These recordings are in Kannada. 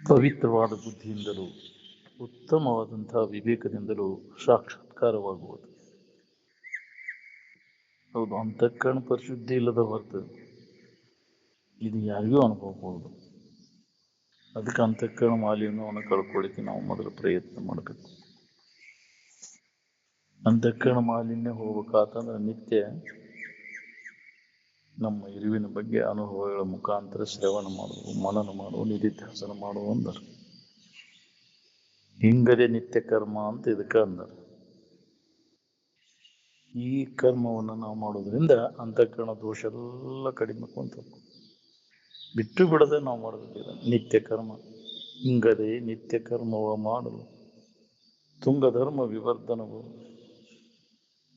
ಪವಿತ್ರವಾದ ಬುದ್ಧಿಯಿಂದಲೂ ಉತ್ತಮವಾದಂತಹ ವಿವೇಕದಿಂದಲೂ ಸಾಕ್ಷಾತ್ಕಾರವಾಗುವುದು. ಹೌದು, ಅಂತಃಕರಣ ಪರಿಶುದ್ಧಿ ಇಲ್ಲದ ಹೊರತು ಇದು ಯಾರಿಗೂ ಅನುಭವಬಹುದು. ಅದಕ್ಕೆ ಅಂತಃಕರಣ ಮಾಲಿನ್ಯವನ್ನು ಕಳ್ಕೊಳ್ಳಿಕ್ಕೆ ನಾವು ಮೊದಲು ಪ್ರಯತ್ನ ಮಾಡಬೇಕು. ಅಂತಃಕರಣ ಮಾಲಿನ್ಯ ಹೋಗ್ಬೇಕಾತಂದ್ರೆ ನಿತ್ಯ ನಮ್ಮ ಇರುವಿನ ಬಗ್ಗೆ ಅನುಭವಗಳ ಮುಖಾಂತರ ಶ್ರವಣ ಮಾಡುವುದು, ಮನನ ಮಾಡುವುದು, ನಿಧಿಧ್ಯಾಸನ ಮಾಡುವುದು ಅಂದರು. ಹಿಂಗದೆ ನಿತ್ಯ ಕರ್ಮ ಅಂತ ಇದಕ್ಕೆ ಅಂದರು. ಈ ಕರ್ಮವನ್ನು ನಾವು ಮಾಡೋದ್ರಿಂದ ಅಂತಃಕರಣ ದೋಷ ಎಲ್ಲ ಕಡಿಮೆ ಕುಂತ ಬಿಟ್ಟು ಬಿಡದೆ ನಾವು ಮಾಡಬೇಕಿದೆ ನಿತ್ಯ ಕರ್ಮ. ಹಿಂಗದೆ ನಿತ್ಯ ಕರ್ಮವ ಮಾಡಲು ತುಂಗಧರ್ಮ ವಿವರ್ಧನವು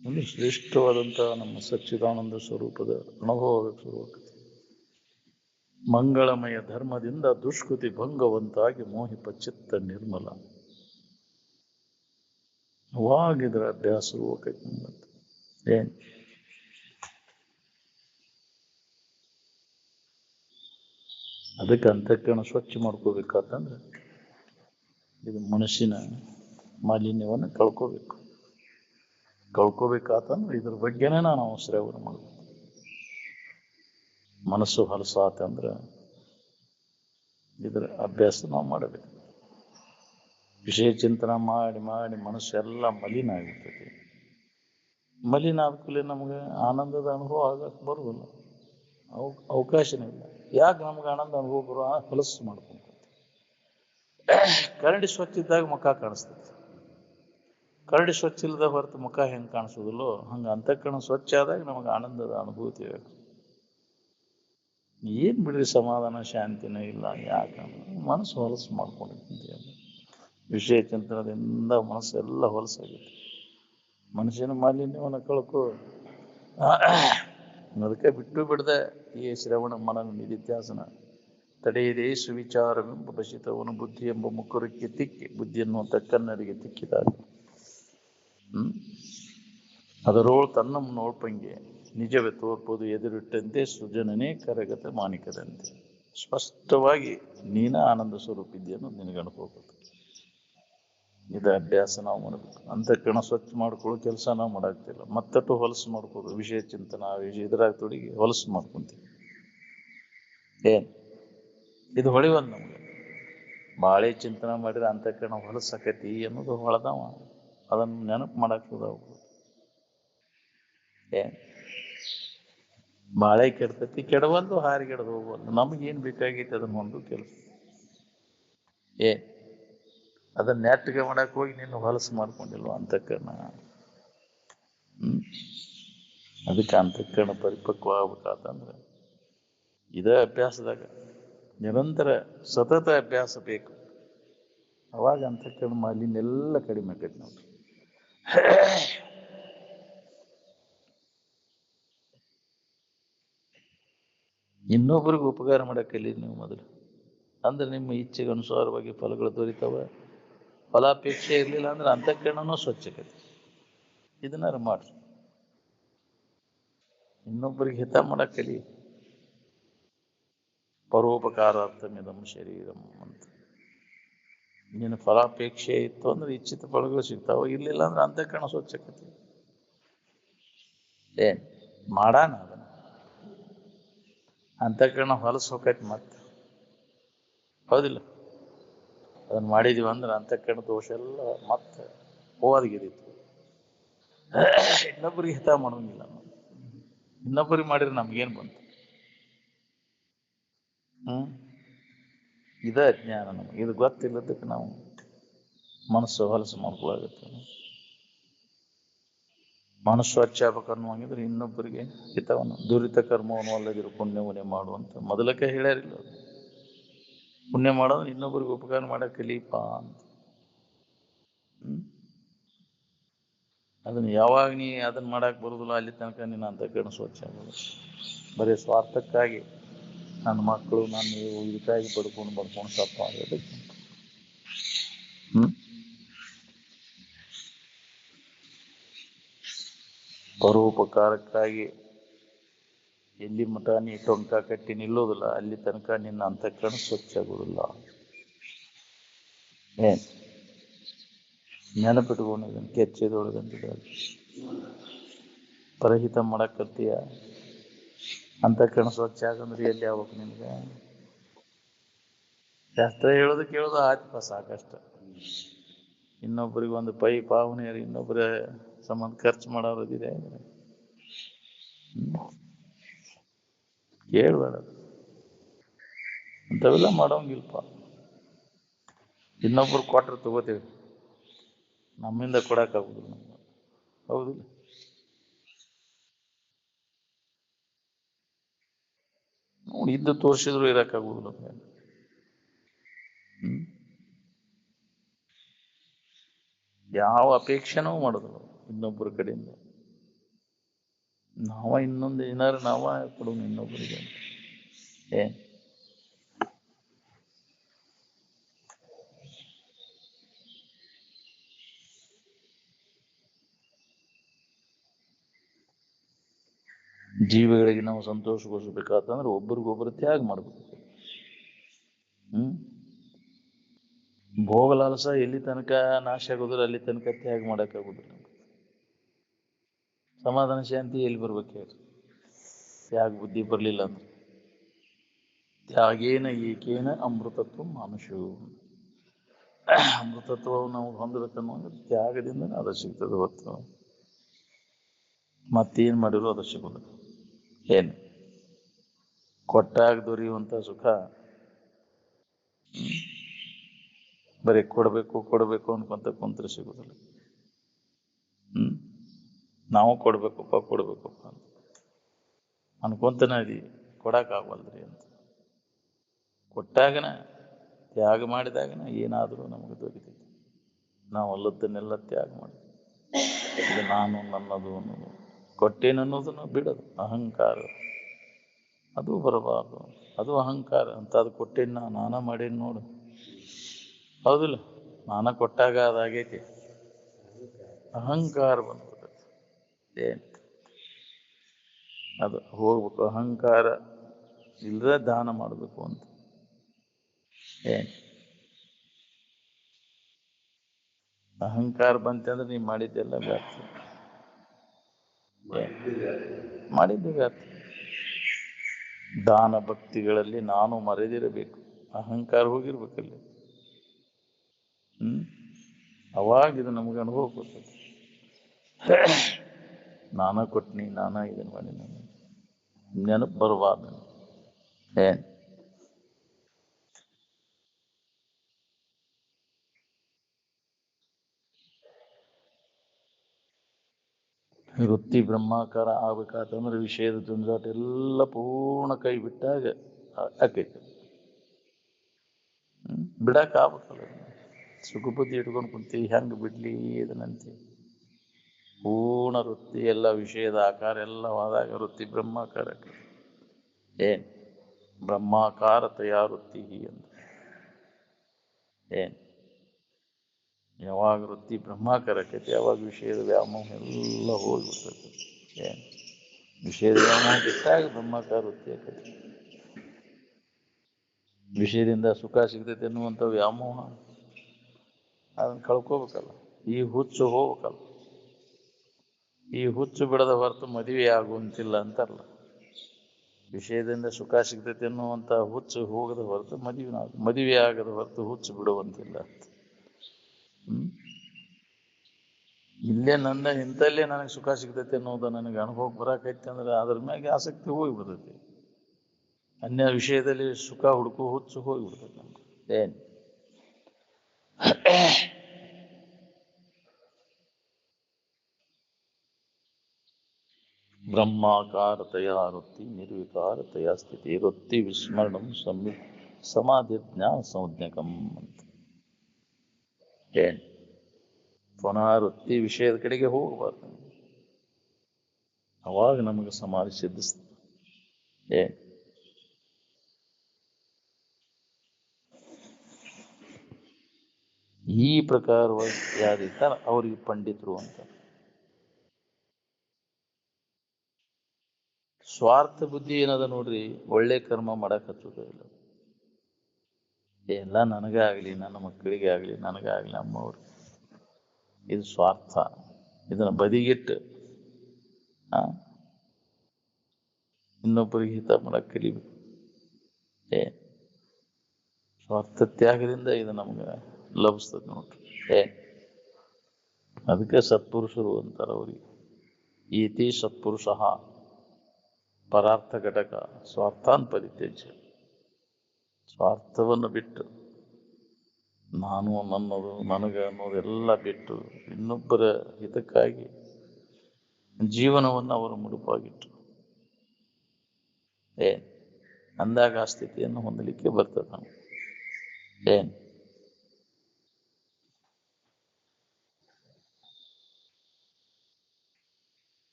ಒಂದು ಶ್ರೇಷ್ಠವಾದಂತಹ ನಮ್ಮ ಸಚ್ಚಿದಾನಂದ ಸ್ವರೂಪದ ಅನುಭವಕ್ಕೆ ಶುರುವಾಗುತ್ತೆ. ಮಂಗಳಮಯ ಧರ್ಮದಿಂದ ದುಷ್ಕೃತಿ ಭಂಗವಂತಾಗಿ ಮೋಹಿಪ ಚಿತ್ತ ನಿರ್ಮಲ. ಅವಾಗಿದ್ರ ಅಭ್ಯಾಸ ಹೋಗೈತೆ. ಏನ್ ಅದಕ್ಕೆ ಅಂತಃಕರಣ ಸ್ವಚ್ಛ ಮಾಡ್ಕೋಬೇಕಾತಂದ್ರೆ ಇದು ಮನಸ್ಸಿನ ಮಾಲಿನ್ಯವನ್ನು ಕಳ್ಕೋಬೇಕಾತಂದ್ರೆ ಇದ್ರ ಬಗ್ಗೆನೇ ನಾವು ಶ್ರವಣ ಮಾಡಬೇಕು. ಮನಸ್ಸು ಹೊಲಸಾತಂದ್ರೆ ಇದರ ಅಭ್ಯಾಸ ನಾವು ಮಾಡಬೇಕು. ವಿಷಯ ಚಿಂತನೆ ಮಾಡಿ ಮಾಡಿ ಮನಸ್ಸೆಲ್ಲ ಮಲಿನ ಆಗಿರ್ತದೆ. ಮಲಿನ ಆದ್ಕೂಲೆ ನಮಗೆ ಆನಂದದ ಅನುಭವ ಆಗಕ್ಕೆ ಬರುವುದಿಲ್ಲ, ಅವಕಾಶನೇ ಇಲ್ಲ. ಯಾಕೆ ನಮ್ಗೆ ಆನಂದ ಅನುಭವ ಬರೋ ಹೊಲಸು ಮಾಡ್ಕೊಂಡು ಕರಡಿ ಸ್ವಚ್ಛ ಇದ್ದಾಗ ಮುಖ ಕಾಣಿಸ್ತೈತಿ. ಕರಡಿ ಸ್ವಚ್ಛ ಇಲ್ಲದ ಹೊರತು ಮುಖ ಹೆಂಗೆ ಕಾಣಿಸೋದಿಲ್ಲೋ ಹಂಗೆ ಅಂತಃಕರಣ ಸ್ವಚ್ಛ ಆದಾಗ ನಮಗೆ ಆನಂದದ ಅನುಭೂತಿ ಬೇಕು. ಏನ್ ಬಿಡ್ರಿ ಸಮಾಧಾನ ಶಾಂತಿನೇ ಇಲ್ಲ. ಯಾಕಂದ್ರೆ ಮನಸ್ಸು ಹೊಲಸು ಮಾಡ್ಕೊಂಡಿರ್ತೀವಿ. ವಿಷಯ ಚಿಂತನದಿಂದ ಮನಸ್ಸೆಲ್ಲ ಹೊಲಸಾಗುತ್ತೆ. ಮನುಷ್ಯನ ಮಾಲಿನ್ಯವನ್ನು ಕಳ್ಕೊ. ಅದಕ್ಕೆ ಬಿಟ್ಟು ಬಿಡದೆ ಈ ಶ್ರವಣ ಮನನ ನಿಧಿಧ್ಯಾಸನ ತಡೆಯದೇ ಸುವಿಚಾರವೆಂಬ ಬಸಿತವನು ಬುದ್ಧಿ ಎಂಬ ಮುಖರಕ್ಕೆ ತಿಕ್ಕಿ ಬುದ್ಧಿಯನ್ನು ತಕ್ಕನ್ನರಿಗೆ ತಿಕ್ಕಿದಾಗ ಅದರೋಳು ತನ್ನ ನೋಡ್ಪಂಗೆ ನಿಜವೇ ತೋರ್ಪದು ಎದುರಿಟ್ಟಂತೆ ಸೃಜನನೇ ಕರಗತ ಮಾಣಿಕದಂತೆ. ಸ್ಪಷ್ಟವಾಗಿ ನೀನ ಆನಂದ ಸ್ವರೂಪ ಇದೆಯನ್ನು ನಿನಗೆ ಅನುಭವಬೇಕು. ಇದು ಅಭ್ಯಾಸ ನಾವು ಮಾಡಬೇಕು. ಅಂತಃಕರಣ ಸ್ವಚ್ಛ ಮಾಡ್ಕೊಳ್ಳೋ ಕೆಲಸ ನಾವು ಮಾಡಾಕ್ತಿಲ್ಲ. ಮತ್ತಟ್ಟು ಹೊಲಸು ಮಾಡ್ಕೋದು, ವಿಷಯ ಚಿಂತನ ಇದ್ರಾಗ ತೊಡಗಿ ಹೊಲಸು ಮಾಡ್ಕೊಂತೀವಿ. ಏನ್ ಇದು ಹೊಳಿವಲ್ಲ ನಮ್ಗೆ. ಬಾಳೆ ಚಿಂತನ ಮಾಡಿದ್ರೆ ಅಂತಃಕರಣ ಹೊಲಸಾಕತಿ ಅನ್ನೋದು ಹೊಳದವ. ಅದನ್ನು ನೆನಪು ಮಾಡಾಕ್ತದ. ಏನ್ ಬಾಳೆ ಕೆಡ್ತತಿ, ಕೆಡವಲ್ದು, ಹಾರಿಗೆಡ್ದು ಹೋಗ್ಬಲ್ದು. ನಮಗೇನು ಬೇಕಾಗೈತಿ ಅದನ್ನ ಒಂದು ಕೆಲಸ. ಅದನ್ನ ನೆಟ್ಟಿಗೆ ಮಾಡಕ್ ಹೋಗಿ ನೀನು ಹೊಲಸು ಮಾಡ್ಕೊಂಡಿಲ್ವ ಅಂತಃಕರಣ. ಅದಕ್ಕೆ ಅಂತಃಕರಣ ಪರಿಪಕ್ವ ಆಗ್ಬೇಕಾತಂದ್ರೆ ಇದೇ ಅಭ್ಯಾಸದಾಗ ನಿರಂತರ ಸತತ ಅಭ್ಯಾಸ ಬೇಕು. ಅವಾಗ ಅಂತಃಕರಣ ಮಾಲಿನ್ಯ ಎಲ್ಲ ಕಡಿಮೆ ಆಕೈತಿ ನೋಡ್ರಿ. ಇನ್ನೊಬ್ಬರಿಗೆ ಉಪಕಾರ ಮಾಡಕ್ಕಲ್ಲಿ ನೀವು ಮೊದಲು. ಅಂದ್ರೆ ನಿಮ್ಮ ಇಚ್ಛೆಗೆ ಅನುಸಾರವಾಗಿ ಫಲಗಳು ದೊರೀತಾವ. ಫಲಾಪೇಕ್ಷೆ ಇರಲಿಲ್ಲ ಅಂದ್ರೆ ಅಂತಃಕರಣನೂ ಸ್ವಚ್ಛಕೈತಿ. ಇದನ್ನಾರು ಮಾಡ್ರಿ. ಇನ್ನೊಬ್ಬರಿಗೆ ಹಿತ ಮಾಡಕ್ಕಲಿ. ಪರೋಪಕಾರಾರ್ಥಮಿದಂ ಶರೀರಂ ಅಂತ. ನೀನು ಫಲಾಪೇಕ್ಷೆ ಇತ್ತು ಅಂದ್ರೆ ಇಚ್ಛಿತ ಫಲಗಳು ಸಿಗ್ತಾವ. ಇರ್ಲಿಲ್ಲ ಅಂದ್ರೆ ಅಂತಃಕರಣ ಸ್ವಚ್ಛಕೈತಿ. ಏನ್ ಮಾಡಾನ ಅದನ್ನ. ಅಂತಃಕರಣ ಹೊಲಸು ಹೋಗೈತಿ ಮತ್ತೆ. ಹೌದಿಲ್ಲ? ಅದನ್ನ ಮಾಡಿದೀವಿ ಅಂದ್ರೆ ಅಂತಃಕರಣ ದೋಷ ಎಲ್ಲ ಮತ್ತೆ ಹೋವಾದ್ಗಿರಿತು. ಇನ್ನೊಬ್ಬರಿಗೆ ಹಿತ ಮಾಡೋಂಗಿಲ್ಲ. ಇನ್ನೊಬ್ಬರಿಗೆ ಮಾಡಿದ್ರೆ ನಮ್ಗೇನು ಬಂತು? ಇದ ಅಜ್ಞಾನ ನಮಗೆ. ಇದು ಗೊತ್ತಿಲ್ಲದಕ್ಕೆ ನಾವು ಮನಸ್ಸು ಹೊಲಸು ಮಾಡ್ಕೊಳ್ಳಾಗುತ್ತೆ. ಮನಸ್ಸು ಸ್ವಚ್ಛ ಆಗ್ಬೇಕನ್ನುವಂಗಿದ್ರೆ ಇನ್ನೊಬ್ಬರಿಗೆ ಹಿತವನ್ನು ದುರಿತ ಕರ್ಮವನ್ನು ಅಲ್ಲದಿರು ಪುಣ್ಯವನ್ನೇ ಮಾಡುವಂತ ಮೊದಲಕ್ಕೆ ಹೇಳ್ಯಾರಿಲ್ಲ. ಪುಣ್ಯ ಮಾಡೋದು ಇನ್ನೊಬ್ಬರಿಗೆ ಉಪಕಾರ ಮಾಡಕ್ಕೆ ಕಲೀಪ ಅಂತ. ಅದನ್ನ ಯಾವಾಗ ನೀ ಅದನ್ನ ಮಾಡಕ್ ಬರುದಿಲ್ಲ ಅಲ್ಲಿ ತನಕ ನೀನು ಅಂತಃಕರಣ ಸ್ವಚ್ಛ ಆಗೋದು. ಬರೀ ಸ್ವಾರ್ಥಕ್ಕಾಗಿ ನನ್ನ ಮಕ್ಕಳು ನಾನು ಇದಕ್ಕಾಗಿ ಬಡ್ಕೊಂಡು ತಪ್ಪ ಆಗೋದಕ್ಕೆ. ಪರೋಪಕಾರಕ್ಕಾಗಿ ಎಲ್ಲಿ ಮಠ ನೀ ಟೊಂಕ ಕಟ್ಟಿ ನಿಲ್ಲೋದಿಲ್ಲ ಅಲ್ಲಿ ತನಕ ನಿನ್ನ ಅಂತಃಕರಣ ಸ್ವಚ್ಛ ಆಗೋದಿಲ್ಲ. ಏನ್ ನೆನಪಿಟ್ಕೊಂಡಿದ್ದೀನಿ ಕೆಚ್ಚೆದೊಳಗಂತಿದೆ ಪರಹಿತ ಮಾಡಕತ್ತೀಯ ಅಂತ ಕಣ ಸ್ವಚ್ಛ ಆಗಂದ್ರೆ ಎಲ್ಲಿ ಆಗ್ಬೇಕು ನಿಮ್ಗೆ? ಶಾಸ್ತ್ರ ಹೇಳೋದು ಕೇಳೋದು ಆಯ್ತಪ್ಪ ಸಾಕಷ್ಟ. ಇನ್ನೊಬ್ಬರಿಗೆ ಒಂದು ಪೈ ಪಾವನೆಯರು ಇನ್ನೊಬ್ಬರ ಸಂಬಂಧ ಖರ್ಚು ಮಾಡೋದಿದೆ ಕೇಳಬೇಡ. ಅಂಥವೆಲ್ಲ ಮಾಡೋಂಗಿಲ್ಪ. ಇನ್ನೊಬ್ರು ಕೊಟ್ರೆ ತಗೋತೇವೆ, ನಮ್ಮಿಂದ ಕೊಡಕ್ಕಾಗುದಿಲ್ಲ ನಮ್ಗೆ. ಹೌದಿಲ್ಲ? ನೋಡಿ, ಇದ್ದು ತೋರಿಸಿದ್ರು ಇರಕ್ಕಾಗುದಿಲ್ಲ. ಯಾವ ಅಪೇಕ್ಷೆನೂ ಮಾಡೋದು ಇನ್ನೊಬ್ಬರ ಕಡೆಯಿಂದ. ಇನ್ನೊಂದು ಏನಾರು ಕೊಡೋಣ ಇನ್ನೊಬ್ಬರಿಗೆ. ಏನ್ ಜೀವಿಗಳಿಗೆ ನಾವು ಸಂತೋಷಗೊಳಿಸ್ಬೇಕಾತಂದ್ರೆ ಒಬ್ಬರಿಗೊಬ್ಬರು ತ್ಯಾಗ ಮಾಡ್ಬೇಕು. ಭೋಗಲಾಲಸ ಎಲ್ಲಿ ತನಕ ನಾಶ ಆಗೋದ್ರ ಅಲ್ಲಿ ತನಕ ತ್ಯಾಗ ಮಾಡೋಕ್ಕಾಗೋದಿಲ್ಲ. ಸಮಾಧಾನ ಶಾಂತಿ ಎಲ್ಲಿ ಬರ್ಬೇಕು ಹೇಳಿ? ತ್ಯಾಗ ಬುದ್ಧಿ ಬರಲಿಲ್ಲ ಅಂದ್ರೆ. ತ್ಯಾಗೇನ ಏಕೇನ ಅಮೃತತ್ವ ಮನುಷ್ಯ. ಅಮೃತತ್ವ ನಾವು ಹೊಂದಬೇಕನ್ನೋ ತ್ಯಾಗದಿಂದ ಅದು ಸಿಗ್ತದೆ ಹೊತ್ತು ಮತ್ತೇನು ಮಾಡಿದ್ರು ಅದು ಸಿಗೋದು. ಏನು ಕೊಟ್ಟಾಗ ದೊರೆಯುವಂಥ ಸುಖ ಬರೀ ಕೊಡಬೇಕು ಅನ್ಕೊಂತ ಕುಂತ್ರೆ ಸಿಗೋದಿಲ್ಲ. ನಾವು ಕೊಡ್ಬೇಕಪ್ಪ ಅಂತ ಅನ್ಕೊಂತನ ಇದೀವಿ, ಕೊಡಕ್ಕಾಗವಲ್ರಿ ಅಂತ. ಕೊಟ್ಟಾಗನ ತ್ಯಾಗ ಮಾಡಿದಾಗನ ಏನಾದರೂ ನಮಗೆ ದೊರೀತೈತಿ. ನಾವು ಅಲ್ಲದನ್ನೆಲ್ಲ ತ್ಯಾಗ ಮಾಡಿ ಇದು ನಾನು ನನ್ನದು ಅನ್ನೋದು, ಕೊಟ್ಟೇನನ್ನೋದನ್ನು ಬಿಡೋದು ಅಹಂಕಾರ. ಅದು ಬರಬಾರ್ದು, ಅದು ಅಹಂಕಾರ ಅಂತ. ಅದು ಕೊಟ್ಟೇನ ನಾನ ಮಾಡೇನಿ ನೋಡು, ಹೌದಿಲ್ಲ? ನಾನ ಕೊಟ್ಟಾಗ ಅದಾಗೈತಿ, ಅಹಂಕಾರ ಬಂದ್ಬಿಡ್ತೈತಿ. ಏನ್ ಅದು ಹೋಗ್ಬೇಕು, ಅಹಂಕಾರ ಇಲ್ಲದೆ ದಾನ ಮಾಡಬೇಕು ಅಂತ. ಏನ್ ಅಹಂಕಾರ ಬಂತಂದ್ರೆ ನೀವು ಮಾಡಿದ್ದೆಲ್ಲ ವ್ಯಾಪ್ತಿ, ಮಾಡಿದ್ದು ವ್ಯಾಪ್ತಿ. ದಾನ ಭಕ್ತಿಗಳಲ್ಲಿ ನಾನು ಮರೆದಿರಬೇಕು, ಅಹಂಕಾರ ಹೋಗಿರ್ಬೇಕಲ್ಲಿ. ಅವಾಗ ಇದು ನಮಗೆ ಅನುಭವ ಕೊಡ್ತದೆ. ನಾನ ಕೊಟ್ನಿ, ನಾನ ಇದನ್ನು ಮಾಡಿ, ನಾನು ನೆನಪು ಬರಬಾರ್ದು. ಏನ್ ವೃತ್ತಿ ಬ್ರಹ್ಮಾಕಾರ ಆಗ್ಬೇಕಾತಂದ್ರೆ ವಿಷಯದ ಜಂಜಾಟ ಎಲ್ಲ ಪೂರ್ಣ ಕೈ ಬಿಟ್ಟಾಗ ಆಕೈತೆ. ಬಿಡಕ್ಕೆ ಆಗ್ಬೇಕಲ್ಲ. ಸುಖಬುದ್ಧಿ ಇಟ್ಕೊಂಡು ಕುಂತೀವಿ, ಹೆಂಗೆ ಬಿಡ್ಲಿ ಇದನ್ನಂತೆ. ಪೂರ್ಣ ವೃತ್ತಿ ಎಲ್ಲ ವಿಷಯದ ಆಕಾರ ಎಲ್ಲ ಆದಾಗ ವೃತ್ತಿ ಬ್ರಹ್ಮಾಕಾರ. ಏನ್ ಬ್ರಹ್ಮಾಕಾರ ತಯಾವೃತ್ತಿ ಅಂತ. ಏನ್ ಯಾವಾಗ ವೃತ್ತಿ ಬ್ರಹ್ಮಾಕಾರ ಆಕೈತಿ ಯಾವಾಗ ವಿಷಯದ ವ್ಯಾಮೋಹ ಎಲ್ಲ ಹೋಗ್ಬಿಡ್ತೈತಿ. ಏನ್ ವಿಷಯದ ವ್ಯಾಮೋಹ ಬಿಟ್ಟಾಗ ಬ್ರಹ್ಮಾಕಾರ ವೃತ್ತಿ ಆಕೈತಿ. ವಿಷಯದಿಂದ ಸುಖ ಸಿಗ್ತೈತೆ ಅನ್ನುವಂಥ ವ್ಯಾಮೋಹ ಅದನ್ನು ಕಳ್ಕೋಬೇಕಲ್ಲ. ಈ ಹುಚ್ಚು ಹೋಗ್ಬೇಕಲ್ಲ. ಈ ಹುಚ್ಚು ಬಿಡದ ಹೊರತು ಮದುವೆ ಆಗುವಂತಿಲ್ಲ ಅಂತಾರಲ್ಲ. ವಿಷಯದಿಂದ ಸುಖ ಸಿಗ್ತೈತೆ ಅನ್ನುವಂಥ ಹುಚ್ಚು ಹೋಗದ ಹೊರತು ಮದುವೆ ಆಗದ ಹೊರತು ಹುಚ್ಚು ಬಿಡುವಂತಿಲ್ಲ ಅಂತ. ಇಲ್ಲೇ ನನ್ನ ಇಂಥಲ್ಲೇ ನನಗೆ ಸುಖ ಸಿಗ್ತೈತೆ ಅನ್ನೋದು ನನಗೆ ಅನುಭವಕ್ಕೆ ಬರಾಕೈತೆ ಅಂದ್ರೆ ಅದ್ರ ಮ್ಯಾಗೆ ಆಸಕ್ತಿ ಹೋಗಿಬಿಡ್ತೈತಿ. ಅನ್ಯ ವಿಷಯದಲ್ಲಿ ಸುಖ ಹುಡುಕು ಹುಚ್ಚು ಹೋಗಿಬಿಡ್ತೈತೆ ನಮ್ಗೆ. ಏನ್ ಬ್ರಹ್ಮಾಕಾರತೆಯ ವೃತ್ತಿ ನಿರ್ವಿಕಾರತೆಯ ಸ್ಥಿತಿ ವೃತ್ತಿ ವಿಸ್ಮರಣಂ ಸಮಾಧಿ ಜ್ಞಾನ ಸಂಜ್ಞಕಂ ಅಂತ. ಏನ್ ಪುನಃ ವೃತ್ತಿ ವಿಷಯದ ಕಡೆಗೆ ಹೋಗಬಾರ್ದು. ಅವಾಗ ನಮಗೆ ಸಮಾಧಿ ಸಿದ್ಧಿಸ್ತದೆ. ಏನ್ ಈ ಪ್ರಕಾರವಾಗಿ ಯಾರಿರ್ತಾರ ಅವ್ರಿಗೆ ಪಂಡಿತರು ಅಂತ. ಸ್ವಾರ್ಥ ಬುದ್ಧಿ ಏನದ ನೋಡ್ರಿ, ಒಳ್ಳೆ ಕರ್ಮ ಮಾಡಕ್ ಹಚ್ಚೋದೇ ಇಲ್ಲ. ಎಲ್ಲ ನನಗೆ ಆಗಲಿ, ನನ್ನ ಮಕ್ಕಳಿಗೆ ಆಗಲಿ, ನನಗಾಗಲಿ ಅಮ್ಮವ್ರು, ಇದು ಸ್ವಾರ್ಥ. ಇದನ್ನು ಬದಿಗಿಟ್ಟು ಇನ್ನೊಬ್ಬರಿಗೆ ಹಿತ ಮಾಡಕ್ಕೆ ಕಲಿಬೇಕು. ಸ್ವಾರ್ಥ ತ್ಯಾಗದಿಂದ ಇದು ನಮ್ಗೆ ಲಭಿಸ್ತದೆ ನೋಡ್ರಿ. ಅದಕ್ಕೆ ಸತ್ಪುರುಷರು ಅಂತಾರೆ ಅವ್ರಿಗೆ. ಈತಿ ಸತ್ಪುರುಷ ಪರಾರ್ಥ ಘಟಕ ಸ್ವಾರ್ಥಾನ್ ಪರಿತ್ಯಜ್ಯ. ಸ್ವಾರ್ಥವನ್ನು ಬಿಟ್ಟು, ನಾನು ನನ್ನದು ನನಗೆ ಅನ್ನೋದೆಲ್ಲ ಬಿಟ್ಟು ಇನ್ನೊಬ್ಬರ ಹಿತಕ್ಕಾಗಿ ಜೀವನವನ್ನು ಅವರು ಮುಡುಪಾಗಿಟ್ಟು ಅಂದಾಗ ಆ ಸ್ಥಿತಿಯನ್ನು ಹೊಂದಲಿಕ್ಕೆ ಬರ್ತದೆ ನಾವು.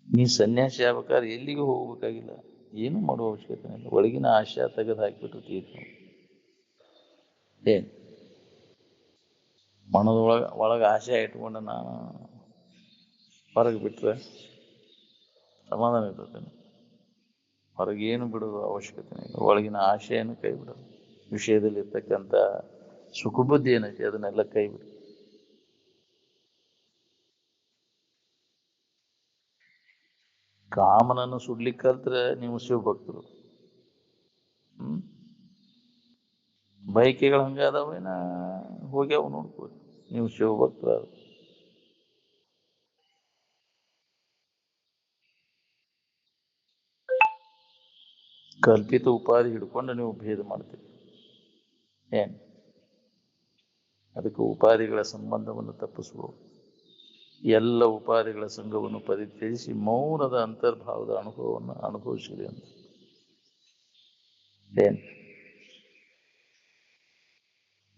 ನೀ ಸನ್ಯಾಸಿ ಆಗ್ಬೇಕಾದ್ರೆ ಎಲ್ಲಿಗೂ ಹೋಗ್ಬೇಕಾಗಿಲ್ಲ, ಏನು ಮಾಡುವ ಅವಶ್ಯಕತೆ ಇಲ್ಲ. ಒಳಗಿನ ಆಶಯ ತೆಗೆದು ಹಾಕಿಬಿಟ್ಟು ತೀರ್ತು. ಒಳಗೆ ಆಶಯ ಇಟ್ಕೊಂಡು ನಾನು ಹೊರಗೆ ಬಿಟ್ರೆ ಸಮಾಧಾನ ಇರ್ತದೆ. ಹೊರಗೇನು ಬಿಡೋದು ಅವಶ್ಯಕತೆ ಇಲ್ಲ. ಒಳಗಿನ ಆಶೆಯನ್ನು ಕೈ ಬಿಡೋದು. ವಿಷಯದಲ್ಲಿ ಇರ್ತಕ್ಕಂಥ ಸುಖಬುದ್ಧಿ ಏನೈತಿ ಅದನ್ನೆಲ್ಲ ಕೈ ಬಿಡು. ಕಾಮನನ್ನು ಸುಡ್ಲಿಕ್ಕೆ ಕಲ್ತ್ರೆ ನೀವು ಶಿವಭಕ್ತರು. ಬಯಕೆಗಳು ಹಂಗಾದವೇನ ಹೋಗ್ಯಾವ ನೋಡ್ಬೋದು, ನೀವು ಶಿವಭಕ್ತರ. ಕಲ್ಪಿತ ಉಪಾಧಿ ಹಿಡ್ಕೊಂಡು ನೀವು ಭೇದ ಮಾಡ್ತೀರಿ. ಅದಕ್ಕೆ ಉಪಾಧಿಗಳ ಸಂಬಂಧವನ್ನು ತಪ್ಪಿಸಬಹುದು. ಎಲ್ಲ ಉಪಾಧಿಗಳ ಸಂಘವನ್ನು ಪರಿತ್ಯಜಿಸಿ ಮೌನದ ಅಂತರ್ಭಾವದ ಅನುಭವವನ್ನು ಅನುಭವಿಸಿರಿ ಅಂತ.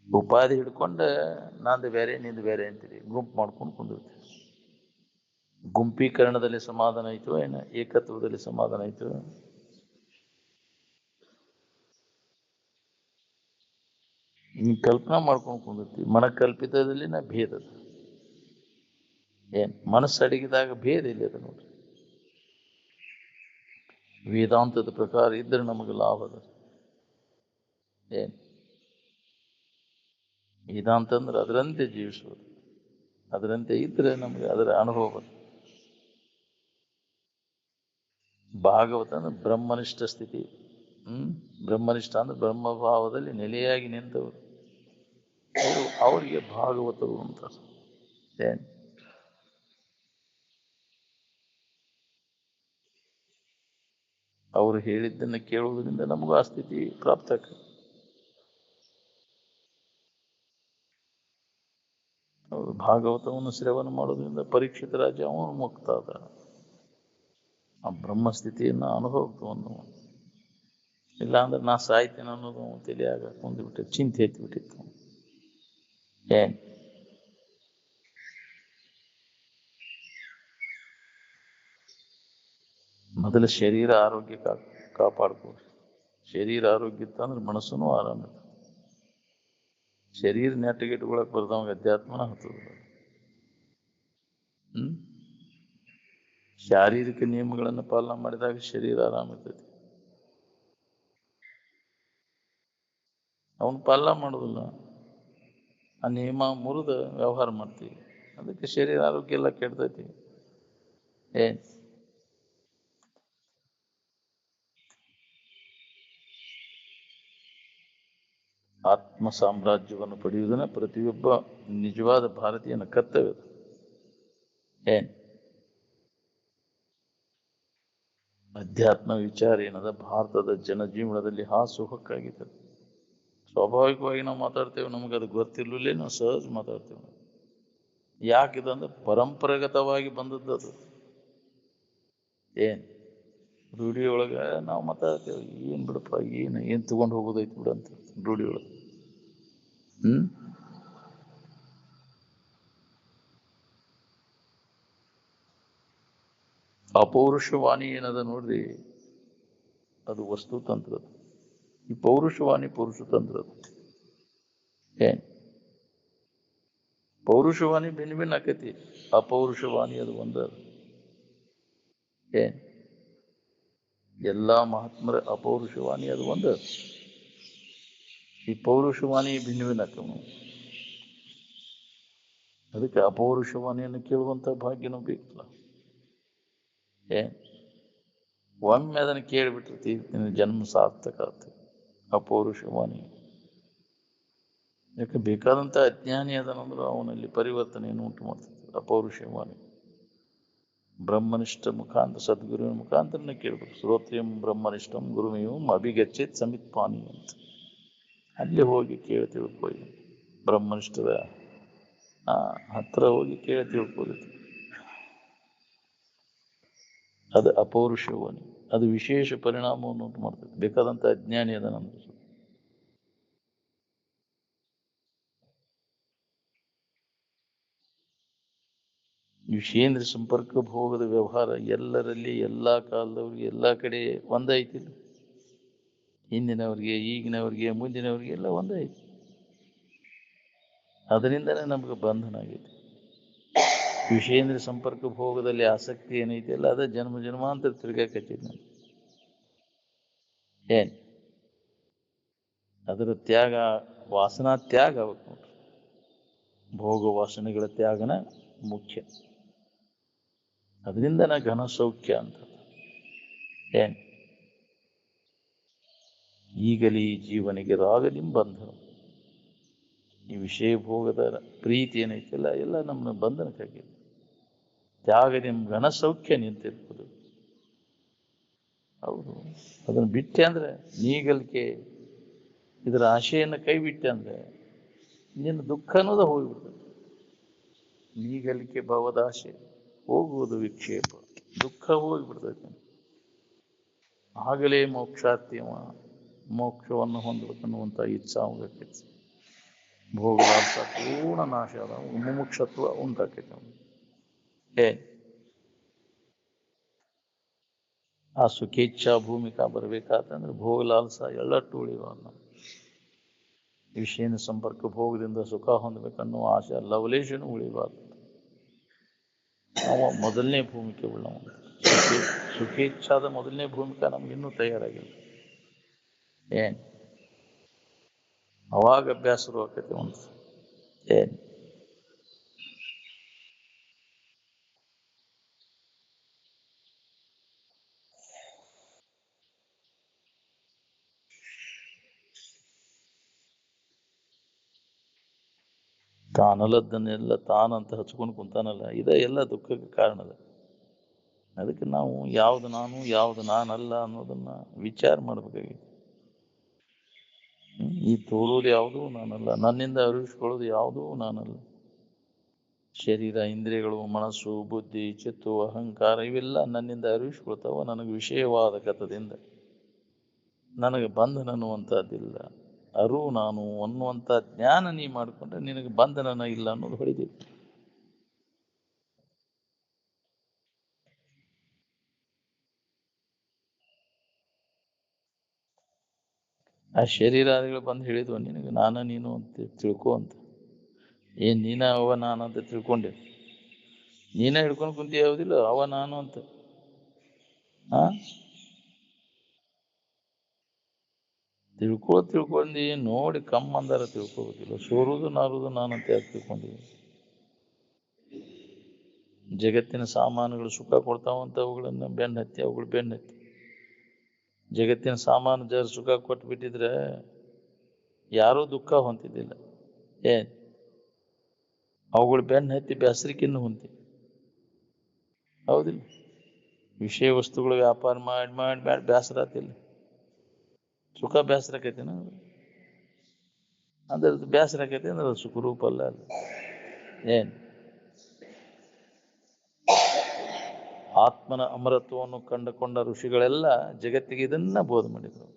ಉಪಾಧಿ ಹಿಡ್ಕೊಂಡ ನಂದು ಬೇರೆ ನಿಂದು ಬೇರೆ ಅಂತೀರಿ, ಗುಂಪು ಮಾಡ್ಕೊಂಡು ಕುಂದಿರ್ತೀವಿ. ಗುಂಪೀಕರಣದಲ್ಲಿ ಸಮಾಧಾನ ಆಯ್ತು ಏನ ಏಕತ್ವದಲ್ಲಿ ಸಮಾಧಾನ ಆಯ್ತು? ನೀ ಕಲ್ಪನಾ ಮಾಡ್ಕೊಂಡು ಕುಂದಿರ್ತೀವಿ. ಮನಕಲ್ಪಿತದಲ್ಲಿ ನಾ ಭೇದದ ಮನಸ್ಸು ಅಡಗಿದಾಗ ಭೇದ ಇಲ್ಲ ಅದು ನೋಡ್ರಿ. ವೇದಾಂತದ ಪ್ರಕಾರ ಇದ್ರೆ ನಮಗೆ ಲಾಭ ಅದ. ವೇದಾಂತ ಅಂದ್ರೆ ಅದರಂತೆ ಜೀವಿಸುವುದು, ಅದರಂತೆ ಇದ್ರೆ ನಮಗೆ ಅದರ ಅನುಭವ ಬರ್ತದೆ. ಭಾಗವತ ಅಂದ್ರೆ ಬ್ರಹ್ಮನಿಷ್ಠ ಸ್ಥಿತಿ. ಬ್ರಹ್ಮನಿಷ್ಠ ಅಂದ್ರೆ ಬ್ರಹ್ಮಭಾವದಲ್ಲಿ ನೆಲೆಯಾಗಿ ನಿಂತವರು, ಅವರಿಗೆ ಭಾಗವತರು ಅಂತಾರೆ. ಅವರು ಹೇಳಿದ್ದನ್ನು ಕೇಳುವುದರಿಂದ ನಮಗೂ ಆ ಸ್ಥಿತಿ ಪ್ರಾಪ್ತ ಆಗ್ತದೆ. ಅವರು ಭಾಗವತವನ್ನು ಶ್ರವಣ ಮಾಡೋದ್ರಿಂದ ಪರೀಕ್ಷಿತ ರಾಜ ಅವನು ಮುಕ್ತ ಅದ. ಆ ಬ್ರಹ್ಮಸ್ಥಿತಿಯನ್ನು ಅನುಭವವನ್ನು ಇಲ್ಲ ಅಂದ್ರೆ ನಾ ಸಾಯ್ತೇನೆ ಅನ್ನೋದು ತಿಳಿಯಾಗ ಕುಂದ್ಬಿಟ್ಟೆ, ಚಿಂತೆ ಎತ್ತಿಬಿಟ್ಟಿತ್ತು. ಮೊದಲು ಶರೀರ ಆರೋಗ್ಯ ಕಾಪಾಡ್ಕೊಳ್ರಿ. ಶರೀರ ಆರೋಗ್ಯ ಇತ್ತಂದ್ರೆ ಮನಸ್ಸನ್ನು ಆರಾಮ ಇರ್ತದೆ. ಶರೀರ ನೆಟ್ಟಗಿಟ್ಕೊಳಕ್ ಬರ್ದವಾಗ ಅಧ್ಯಾತ್ಮನ ಹತ್ತದ. ಶಾರೀರಿಕ ನಿಯಮಗಳನ್ನು ಪಾಲನೆ ಮಾಡಿದಾಗ ಶರೀರ ಆರಾಮ ಇರ್ತೈತಿ. ಅವನು ಪಾಲನೆ ಮಾಡೋದಿಲ್ಲ, ಆ ನಿಯಮ ಮುರಿದು ವ್ಯವಹಾರ ಮಾಡ್ತೀವಿ, ಅದಕ್ಕೆ ಶರೀರ ಆರೋಗ್ಯ ಎಲ್ಲ ಕೆಡ್ತೈತಿ. ಆತ್ಮ ಸಾಮ್ರಾಜ್ಯವನ್ನು ಪಡೆಯುವುದನ್ನ ಪ್ರತಿಯೊಬ್ಬ ನಿಜವಾದ ಭಾರತೀಯನ ಕರ್ತವ್ಯ. ಅಧ್ಯಾತ್ಮ ವಿಚಾರ ಏನದ ಭಾರತದ ಜನಜೀವನದಲ್ಲಿ ಹಾಸುಹೊಕ್ಕಾಗಿದೆ. ಸ್ವಾಭಾವಿಕವಾಗಿ ನಾವು ಮಾತಾಡ್ತೇವೆ, ನಮಗೆ ಅದು ಗೊತ್ತಿರ್ಲಿಲ್ಲ, ನಾವು ಸಹಜ ಮಾತಾಡ್ತೇವೆ. ಯಾಕಿದಂದ್ರೆ ಪರಂಪರಾಗತವಾಗಿ ಬಂದದ್ದು ಅದು. ರೂಢಿ ಒಳಗ ನಾವು ಮಾತಾಡ್ತೇವೆ, ಏನ್ ಬಿಡಪ್ಪ, ಏನ್ ತಗೊಂಡು ಹೋಗೋದೈತಿ ಬಿಡಂತ ರೂಢಿ ಒಳಗ. ಅಪೌರುಷವಾಣಿ ಏನದ ನೋಡ್ರಿ, ಅದು ವಸ್ತು ತಂತ್ರದ. ಈ ಪೌರುಷವಾಣಿ ಪುರುಷ ತಂತ್ರದ. ಪೌರುಷವಾಣಿ ಭಿನ್ನ ಭಿನ್ನ ಆಕೈತಿ, ಅಪೌರುಷವಾಣಿ ಅದು ಒಂದ. ಎಲ್ಲಾ ಮಹಾತ್ಮರ ಅಪೌರುಷವಾಣಿ ಅದು ಒಂದ. ಈ ಪೌರುಷವಾಣಿ ಭಿನ್ನವಿನ ಕ್ರಮ. ಅದಕ್ಕೆ ಅಪೌರುಷವಾಣಿಯನ್ನು ಕೇಳುವಂಥ ಭಾಗ್ಯನೂ ಬೇಕಲ್ಲ. ಒಮ್ಮೆ ಅದನ್ನು ಕೇಳಿಬಿಟ್ಟಿರ್ತಿ, ನಿನ್ನ ಜನ್ಮ ಸಾರ್ಥಕ ಆಗ್ತದೆ. ಅಪೌರುಷವಾಣಿ ಯಾಕೆ ಬೇಕಾದಂಥ ಅಜ್ಞಾನಿ ಅದನಂದ್ರೆ ಅವನಲ್ಲಿ ಪರಿವರ್ತನೆಯನ್ನು ಉಂಟು ಮಾಡ್ತದೆ. ಅಪೌರುಷವಾಣಿ ಬ್ರಹ್ಮನಿಷ್ಠ ಮುಖಾಂತರ ಸದ್ಗುರುವಿನ ಮುಖಾಂತರನೇ ಕೇಳ್ಬೇಕು. ಶ್ರೋತ್ರಿಯಂ ಬ್ರಹ್ಮನಿಷ್ಠಂ ಗುರುಮೇಯಂ ಅಭಿಗಚ್ಚೇತ್ ಸಮಿತ್ಪಾನಿ ಅಂತ ಅಲ್ಲಿ ಹೋಗಿ ಕೇಳಿ ತಿಳ್ಕೊಳ್ಳಿ. ಬ್ರಹ್ಮನಿಷ್ಠದ ಹತ್ರ ಹೋಗಿ ಕೇಳಿ ತಿಳ್ಕೊಳ್ಳಿ. ಅದು ಅಪೌರುಷವಾಣಿ. ಅದು ವಿಶೇಷ ಪರಿಣಾಮವನ್ನು ಉಂಟು ಮಾಡ್ತದೆ. ಬೇಕಾದಂಥ ಅಜ್ಞಾನಿ ಅದನಂದ್ರೆ ವಿಷೇಂದ್ರ ಸಂಪರ್ಕ ಭೋಗದ ವ್ಯವಹಾರ ಎಲ್ಲರಲ್ಲಿ ಎಲ್ಲ ಕಾಲದವ್ರಿಗೆ ಎಲ್ಲ ಕಡೆ ಒಂದೈತಿಲ್ಲ. ಹಿಂದಿನವ್ರಿಗೆ, ಈಗಿನವ್ರಿಗೆ, ಮುಂದಿನವ್ರಿಗೆ ಎಲ್ಲ ಒಂದೈತಿ. ಅದರಿಂದನೇ ನಮ್ಗೆ ಬಂಧನ ಆಗೈತಿ. ವಿಷೇಂದ್ರ ಸಂಪರ್ಕ ಭೋಗದಲ್ಲಿ ಆಸಕ್ತಿ ಏನೈತಿ ಅಲ್ಲ, ಅದ ಜನ್ಮ ಜನ್ಮಾಂತರ ತಿರ್ಗಾಕೈತಿ. ಅದರ ತ್ಯಾಗ, ವಾಸನಾ ತ್ಯಾಗ ಆಗ್ಬೇಕು ನೋಡ್ರಿ. ಭೋಗ ವಾಸನೆಗಳ ತ್ಯಾಗನ ಮುಖ್ಯ. ಅದರಿಂದನ ಘನ ಸೌಖ್ಯ ಅಂತ. ಈಗಲೀ ಜೀವನಿಗೆ ರಾಗಲಿಂ ಬಂಧನ. ಈ ವಿಷಯ ಭೋಗದ ಪ್ರೀತಿ ಏನೈತಿಲ್ಲ ಎಲ್ಲ ನಮ್ಮನ್ನ ಬಂಧನಕ್ಕಾಗಿದೆ. ತ್ಯಾಗದಿಂ ಘನ ಸೌಖ್ಯ ನಿಂತಿರ್ಬೋದು. ಹೌದು, ಅದನ್ನು ಬಿಟ್ಟೆ ಅಂದ್ರೆ ನೀಗಲಿಕೆ, ಇದರ ಆಶೆಯನ್ನು ಕೈ ಬಿಟ್ಟೆ ಅಂದ್ರೆ ನಿನ್ನ ದುಃಖ ಅನ್ನೋದು ಹೋಗಿಬಿಡ್ತದೆ. ನೀಗಲಿಕೆ ಭವದಾಶೆ ಹೋಗುವುದು ವಿಕ್ಷೇಪ, ದುಃಖ ಹೋಗಿಬಿಡ್ತೈತೆ. ಆಗಲೇ ಮೋಕ್ಷಾರ್ಥಿಯವ ಮೋಕ್ಷವನ್ನು ಹೊಂದಬೇಕನ್ನುವಂಥ ಇಚ್ಛಾಗೈತಿ. ಭೋಗದಾರ್ಥ ಪೂರ್ಣ ನಾಶ ಅದ, ಮುಮುಕ್ಷತ್ವ ಉಂಟಾಕೈತೆ. ಆ ಸುಖೇಚ್ಛಾ ಭೂಮಿಕಾ ಬರಬೇಕಾತಂದ್ರೆ ಭೋಗಲಾಲ್ಸ ಎಳ್ಳಟ್ಟು ಉಳಿಬಾರ್ದು. ವಿಷಯನ ಸಂಪರ್ಕ ಭೋಗದಿಂದ ಸುಖ ಹೊಂದಬೇಕನ್ನೋ ಆಸೆ ಲವಲೇಶನೂ ಉಳಿಬಾರ್ದು. ನಾವು ಮೊದಲನೇ ಭೂಮಿಕೆ ಉಳ್ಳವ. ಸುಖೇಚ್ಛಾದ ಮೊದಲನೇ ಭೂಮಿಕಾ ನಮ್ಗೆ ಇನ್ನೂ ತಯಾರಾಗಿಲ್ಲ. ಅವಾಗ ಅಭ್ಯಾಸ ಶುರು ಆಕೈತಿ. ಒಂದು ತಾನಲ್ಲದನ್ನೆಲ್ಲ ತಾನಂತ ಹಚ್ಕೊಂಡು ಕುಂತಾನಲ್ಲ, ಇದೇ ಎಲ್ಲ ದುಃಖಕ್ಕೆ ಕಾರಣದ. ಅದಕ್ಕೆ ನಾವು ಯಾವುದು ನಾನು ಯಾವುದು ನಾನಲ್ಲ ಅನ್ನೋದನ್ನ ವಿಚಾರ ಮಾಡಬೇಕಾಗಿದೆ. ಈ ತೋರೋದು ಯಾವುದೂ ನಾನಲ್ಲ, ನನ್ನಿಂದ ಅರಿವಿಸ್ಕೊಳ್ಳೋದು ಯಾವುದೂ ನಾನಲ್ಲ. ಶರೀರ, ಇಂದ್ರಿಯಗಳು, ಮನಸ್ಸು, ಬುದ್ಧಿ, ಚಿತ್ತು, ಅಹಂಕಾರ ಇವೆಲ್ಲ ನನ್ನಿಂದ ಅರಿವಿಸ್ಕೊಳ್ತಾವ. ನನಗೆ ವಿಷಯವಾದ ಗತದಿಂದ ನನಗೆ ಬಂಧನ ಅನ್ನುವಂಥದ್ದಿಲ್ಲ. ಅರು ನಾನು ಅನ್ನುವಂಥ ಜ್ಞಾನ ನೀ ಮಾಡಿಕೊಂಡ್ರೆ ನಿನಗೆ ಬಂಧನ ಇಲ್ಲ ಅನ್ನೋದು ಹೊಳಿದಿತ್ತು. ಆ ಶರೀರಾದಿಗಳು ಬಂದು ಹೇಳಿದ್ವು ನಿನಗೆ ನಾನ ನೀನು ಅಂತ ತಿಳ್ಕೊ ಅಂತ. ನೀನ ಅವ ನಾನು ಅಂತ ತಿಳ್ಕೊಂಡೆ, ನೀನ ಹಿಡ್ಕೊಂಡು ಕುಂತಿ ಯಾವುದಿಲ್ಲ ಅವ ನಾನು ಅಂತ. ತಿಳ್ಕೊಂಡು ನೋಡಿ ಕಮ್ಮಂದಾರ ತಿಳ್ಕೊಬೇಕಿಲ್ಲ. ಸೋರುವುದು ನಾರುವುದು ನಾನಂತ ಯಾಕೆ ತಿಳ್ಕೊಂಡಿವಿ? ಜಗತ್ತಿನ ಸಾಮಾನುಗಳು ಸುಖ ಕೊಡ್ತಾವಂತ ಅವುಗಳನ್ನ ಬೆನ್ನ ಹತ್ತಿ ಅವುಗಳು ಬೆನ್ನ ಹತ್ತಿ. ಜಗತ್ತಿನ ಸಾಮಾನು ಜರ ಸುಖ ಕೊಟ್ಟು ಬಿಟ್ಟಿದ್ರೆ ಯಾರೂ ದುಃಖ ಹೊಂತಿದ್ದಿಲ್ಲ. ಅವುಗಳು ಬೆನ್ನ ಹತ್ತಿ ಬೇಸರಿಕೆಯನ್ನು ಹೊಂತಿ. ಹೌದಿಲ್ಲ? ವಿಷಯ ವಸ್ತುಗಳು ವ್ಯಾಪಾರ ಮಾಡಿ ಮಾಡಿ ಮಾಡಿ ಬೇಸರ ಆತಿಲ್ಲ. ಸುಖ ಬೇಸರ ಆಕೈತಿನ? ಅಂದ್ರೆ ಅದು ಬೇಸರ ಆಕೈತಿ ಅಂದ್ರೆ ಅದು ಸುಖರೂಪ ಅಲ್ಲ. ಅದು ಆತ್ಮನ ಅಮರತ್ವವನ್ನು ಕಂಡುಕೊಂಡ ಋಷಿಗಳೆಲ್ಲ ಜಗತ್ತಿಗೆ ಇದನ್ನ ಬೋಧ ಮಾಡಿದರು.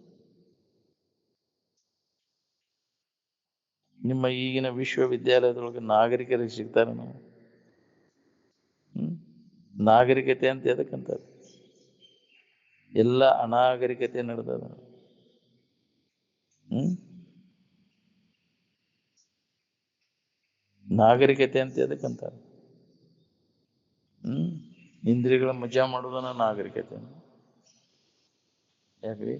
ನಿಮ್ಮ ಈಗಿನ ವಿಶ್ವವಿದ್ಯಾಲಯದೊಳಗೆ ನಾಗರಿಕರಿಗೆ ಸಿಗ್ತಾರೆ ನಾವು. ನಾಗರಿಕತೆ ಅಂತ ಎದಕ್ಕಂತಾರೆ? ಎಲ್ಲ ಅನಾಗರಿಕತೆ ನಡೆದದ. ನಾಗರಿಕತೆ ಅಂತ ಎದಕ್ಕಂತಾರೆ? ಇಂದ್ರಿಯಗಳ ಮಜಾ ಮಾಡೋದನ್ನ ನಾಗರಿಕತೆ. ಯಾಕ್ರಿ?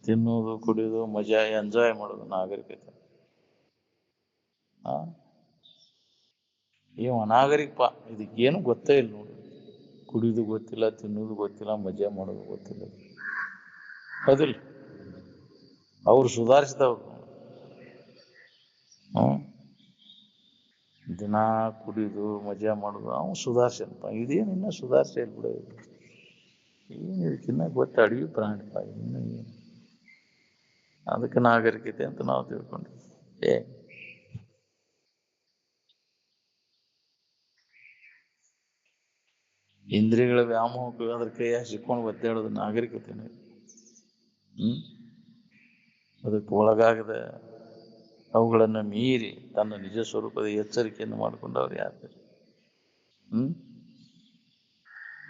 ತಿನ್ನೋದು ಕುಡಿಯೋದು ಮಜಾ ಎಂಜಾಯ್ ಮಾಡೋದು ನಾಗರಿಕತೆ. ಆ ಇವ ಅನಾಗರಿಕಪ್ಪ, ಇದಕ್ಕೇನು ಗೊತ್ತೇ ಇಲ್ಲ ನೋಡಿ. ಕುಡಿಯೋದು ಗೊತ್ತಿಲ್ಲ, ತಿನ್ನೋದು ಗೊತ್ತಿಲ್ಲ, ಮಜಾ ಮಾಡೋದು ಗೊತ್ತಿಲ್ಲ. ಹೌದಿಲ್ಲ? ಅವ್ರು ಸುಧಾರಿಸಿದವ್ರು. ದಿನ ಕುಡಿಯೋದು ಮಜಾ ಮಾಡೋದು ಅವನು ಸುಧಾರಿಸಪ್ಪ. ಇದೇನು ಇನ್ನೂ ಸುಧಾರಿಸೇ ಇಲ್ಲ ಬಿಡ. ಏನು ಇದಕ್ಕಿನ್ನ ಗೊತ್ತ ಅಡವಿ ಪ್ರಾಣಿಪ್ಪ. ಇನ್ನು ಏನು ಅದಕ್ಕೆ ನಾಗರಿಕತೆ ಅಂತ ನಾವು ತಿಳ್ಕೊಂಡ್ವಿ. ಇಂದ್ರಿಯಗಳ ವ್ಯಾಮೋಹಕ್ಕೆ ಅದ್ರ ಕೈಯಾಗ ಸಿಕ್ಕೊಂಡು ಒದ್ದಾಡೋದು ನಾಗರಿಕತೆನೇ. ಅದಕ್ಕೆ ಒಳಗಾಗದ ಅವುಗಳನ್ನು ಮೀರಿ ತನ್ನ ನಿಜ ಸ್ವರೂಪದ ಎಚ್ಚರಿಕೆಯನ್ನು ಮಾಡಿಕೊಂಡವ್ರು ಯಾರು?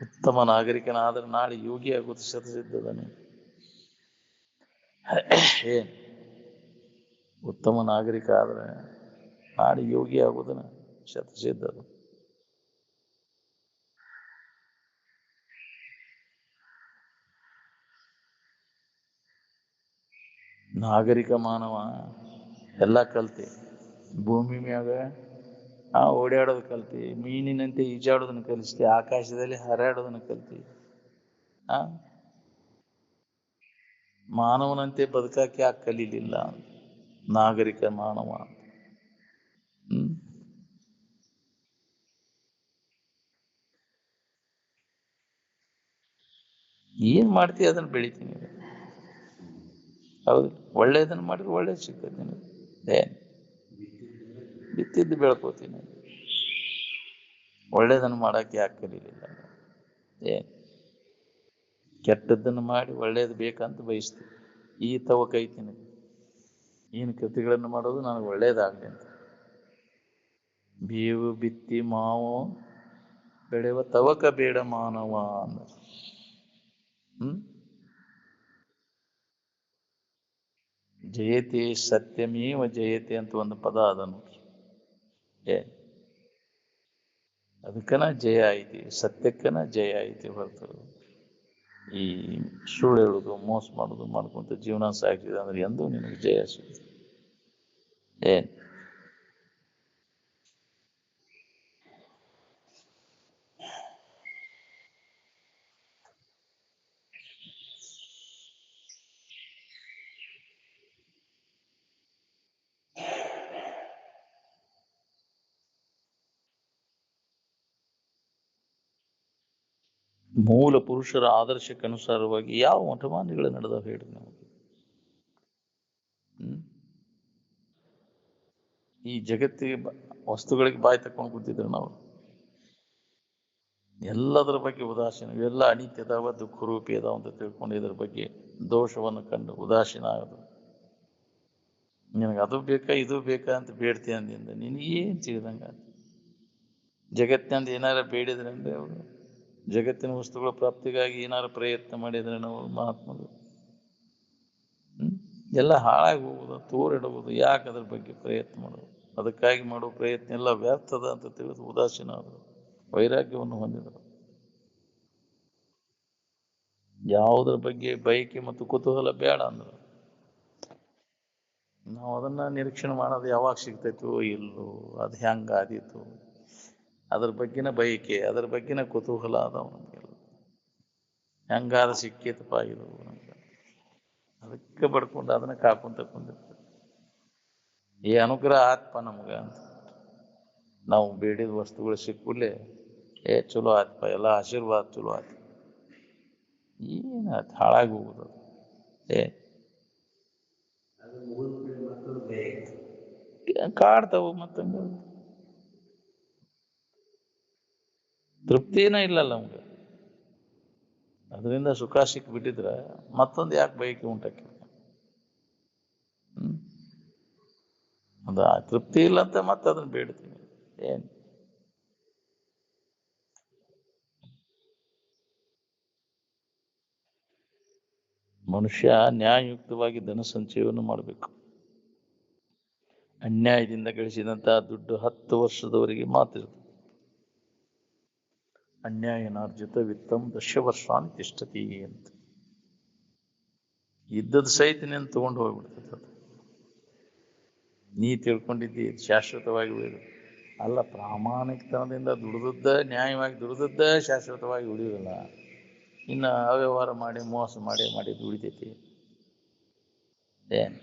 ಉತ್ತಮ ನಾಗರಿಕನಾದ್ರೆ ನಾಳೆ ಯೋಗಿ ಆಗೋದು ಶತಸಿದ್ಧದನೆ. ಏನ್ ಉತ್ತಮ ನಾಗರಿಕ ಆದ್ರೆ ನಾಳೆ ಯೋಗಿ ಆಗೋದನ ಶತಸಿದ್ಧದ. ನಾಗರಿಕ ಮಾನವ ಎಲ್ಲ ಕಲ್ತಿ, ಭೂಮಿ ಮ್ಯಾಗ ಓಡಾಡೋದು ಕಲ್ತಿ, ಮೀನಿನಂತೆ ಈಜಾಡೋದನ್ನು ಕಲಿಸ್ತಿ, ಆಕಾಶದಲ್ಲಿ ಹಾರಾಡೋದನ್ನು ಕಲ್ತಿ, ಮಾನವನಂತೆ ಬದುಕಕ್ಕೆ ಯಾಕೆ ಕಲೀಲಿಲ್ಲ? ನಾಗರಿಕ ಮಾನವ. ಏನ್ ಮಾಡ್ತೀವಿ ಅದನ್ನ ಬೆಳಿತೀನಿ. ಹೌದು, ಒಳ್ಳೇದನ್ನ ಮಾಡಿದ್ರೆ ಒಳ್ಳೇದು ಸಿಗ್ತದೆ ನಿನಗೆ. ಬಿತ್ತಿದ್ದು ಬೆಳ್ಕೋತೀನಿ. ಒಳ್ಳೇದನ್ನು ಮಾಡಕ್ಕೆ ಯಾಕೆ ಕಲೀಲಿಲ್ಲ? ಕೆಟ್ಟದ್ದನ್ನು ಮಾಡಿ ಒಳ್ಳೇದು ಬೇಕಂತ ಬಯಸ್ತೀವಿ. ಈ ತವಕ ಐತೀನಿ, ಏನು ಕೃತಿಗಳನ್ನು ಮಾಡೋದು ನನಗೆ ಒಳ್ಳೇದಾಗಲಿ ಅಂತ. ಬೇವು ಬಿತ್ತಿ ಮಾವು ಬೆಳೆಯುವ ತವಕ ಬೇಡ ಮಾನವ ಅಂದ. ಜಯತೆ ಸತ್ಯಮೇವ ಜಯತೆ ಅಂತ ಒಂದು ಪದ ಅದ ನೋಡಿ. ಅದಕ್ಕನ ಜಯ ಐತಿ, ಸತ್ಯಕ್ಕನ ಜಯ ಐತಿ ಹೊರತು ಈ ಸುಳ್ಳು ಹೇಳುದು, ಮೋಸ ಮಾಡುದು ಮಾಡ್ಕೊಂತ ಜೀವನ ಸಾಗಿಸಿದೆ ಅಂದ್ರೆ ಎಂದೂ ನಿನಗೆ ಜಯ ಸಿಗುತ್ತೆ. ಮೂಲ ಪುರುಷರ ಆದರ್ಶಕ್ಕನುಸಾರವಾಗಿ ಯಾವ ಮಠಮಾನ್ಯಗಳು ನಡೆದವು ಹೇಳ್ರಿ ನಮಗೆ. ಈ ಜಗತ್ತಿಗೆ ವಸ್ತುಗಳಿಗೆ ಬಾಯಿ ತಕೊಂಡು ಕೂತಿದ್ರು ನಾವು. ಎಲ್ಲದರ ಬಗ್ಗೆ ಉದಾಸೀನ, ಇವೆಲ್ಲ ಅನಿತ್ಯದವ ದುಃಖ ರೂಪಿ ಅದಾವ ಅಂತ ತಿಳ್ಕೊಂಡು ಇದ್ರ ಬಗ್ಗೆ ದೋಷವನ್ನು ಕಂಡು ಉದಾಸೀನ ಆಗೋದು. ನಿನಗೆ ಅದು ಬೇಕಾ ಇದು ಬೇಕಾ ಅಂತ ಬೇಡ್ತಿ ಅಂದಿಂದ ನಿನಗೇನು ತಿಳಿದಂಗ. ಜಗತ್ತಿನಿಂದ ಏನಾರ ಬೇಡಿದ್ರೆ ಅಂದ್ರೆ ಅವರು ಜಗತ್ತಿನ ವಸ್ತುಗಳ ಪ್ರಾಪ್ತಿಗಾಗಿ ಏನಾರ ಪ್ರಯತ್ನ ಮಾಡಿದ್ರೆ ನಾವು ಮಹಾತ್ಮರು ಎಲ್ಲ ಹಾಳಾಗಿ ಹೋಗುದು, ತೋರಿಡುವುದು. ಯಾಕೆ ಅದ್ರ ಬಗ್ಗೆ ಪ್ರಯತ್ನ ಮಾಡೋದು? ಅದಕ್ಕಾಗಿ ಮಾಡುವ ಪ್ರಯತ್ನ ಎಲ್ಲ ವ್ಯರ್ಥದ ಅಂತ ತಿಳಿದು ಉದಾಸೀನ ಆದರು, ವೈರಾಗ್ಯವನ್ನು ಹೊಂದಿದರು. ಯಾವುದ್ರ ಬಗ್ಗೆ ಬಯಕೆ ಮತ್ತು ಕುತೂಹಲ ಬೇಡ ಅಂದರು. ನಾವು ಅದನ್ನ ನಿರೀಕ್ಷಣೆ ಮಾಡೋದು ಯಾವಾಗ ಸಿಗ್ತೈತೋ ಇಲ್ಲೋ, ಅದು ಹೆಂಗಾದೀತು, ಅದ್ರ ಬಗ್ಗೆನ ಬಯಕೆ, ಅದ್ರ ಬಗ್ಗೆನ ಕುತೂಹಲ ಅದಾವ ನಮಗೆಲ್ಲ. ಹೆಂಗಾದ ಸಿಕ್ಕೇತಪ್ಪ ಇದು ನಮ್ಗೆ, ಅದಕ್ಕೆ ಬಡ್ಕೊಂಡು ಅದನ್ನ ಕಾಕೊಂತ ಕುಂದಿರ್ತಾರೆ. ಈ ಅನುಗ್ರಹ ಆತ್ಮ ನಮ್ಗ ಅಂತ ನಾವು ಬೇಡಿದ ವಸ್ತುಗಳು ಸಿಕ್ಕೂಡ್ಲೆ ಚಲೋ ಆತ್ಪ, ಎಲ್ಲ ಆಶೀರ್ವಾದ ಚಲೋ ಆಯ್ತು. ಏನಾಯ್ತು? ಹಾಳಾಗಿ ಹೋಗುದು. ಕಾಡ್ತಾವು ಮತ್ತಂಗ ತೃಪ್ತಿನ ಇಲ್ಲಲ್ಲ ನಮ್ಗೆ. ಅದರಿಂದ ಸುಖ ಸಿಕ್ಬಿಟ್ಟಿದ್ರ ಮತ್ತೊಂದು ಯಾಕೆ ಬಯಕೆ ಉಂಟಾಕಿ? ಅದು ತೃಪ್ತಿ ಇಲ್ಲ ಅಂತ ಮತ್ತೆ ಅದನ್ನ ಬೇಡ್ತೀನಿ. ಏನ್ ಮನುಷ್ಯ ನ್ಯಾಯಯುಕ್ತವಾಗಿ ಧನ ಸಂಚಯವನ್ನು ಮಾಡಬೇಕು. ಅನ್ಯಾಯದಿಂದ ಗಳಿಸಿದಂತಹ ದುಡ್ಡು 10 ವರ್ಷದವರೆಗೆ ಮಾತಿರುತ್ತೆ. ಅನ್ಯಾಯನಾರ್ಜಿತ ವಿತ್ತಂ 10 ವರ್ಷಾನ್ ತಿಷ್ಠತಿ ಅಂತ. ಇದ್ದದ ಸಹಿತ ನೀನು ತಗೊಂಡು ಹೋಗ್ಬಿಡ್ತೈತೆ ಅದು. ನೀ ತಿಳ್ಕೊಂಡಿದ್ದಿ ಶಾಶ್ವತವಾಗಿ ಉಳಿದು ಅಲ್ಲ. ಪ್ರಾಮಾಣಿಕತನದಿಂದ ದುಡಿದದ್ದ, ನ್ಯಾಯವಾಗಿ ದುಡಿದದ್ದ ಶಾಶ್ವತವಾಗಿ ಉಳಿಯೋದಿಲ್ಲ. ಇನ್ನು ಅವ್ಯವಹಾರ ಮಾಡಿ ಮೋಸ ಮಾಡಿ ದುಡಿತೈತಿ. ಏನು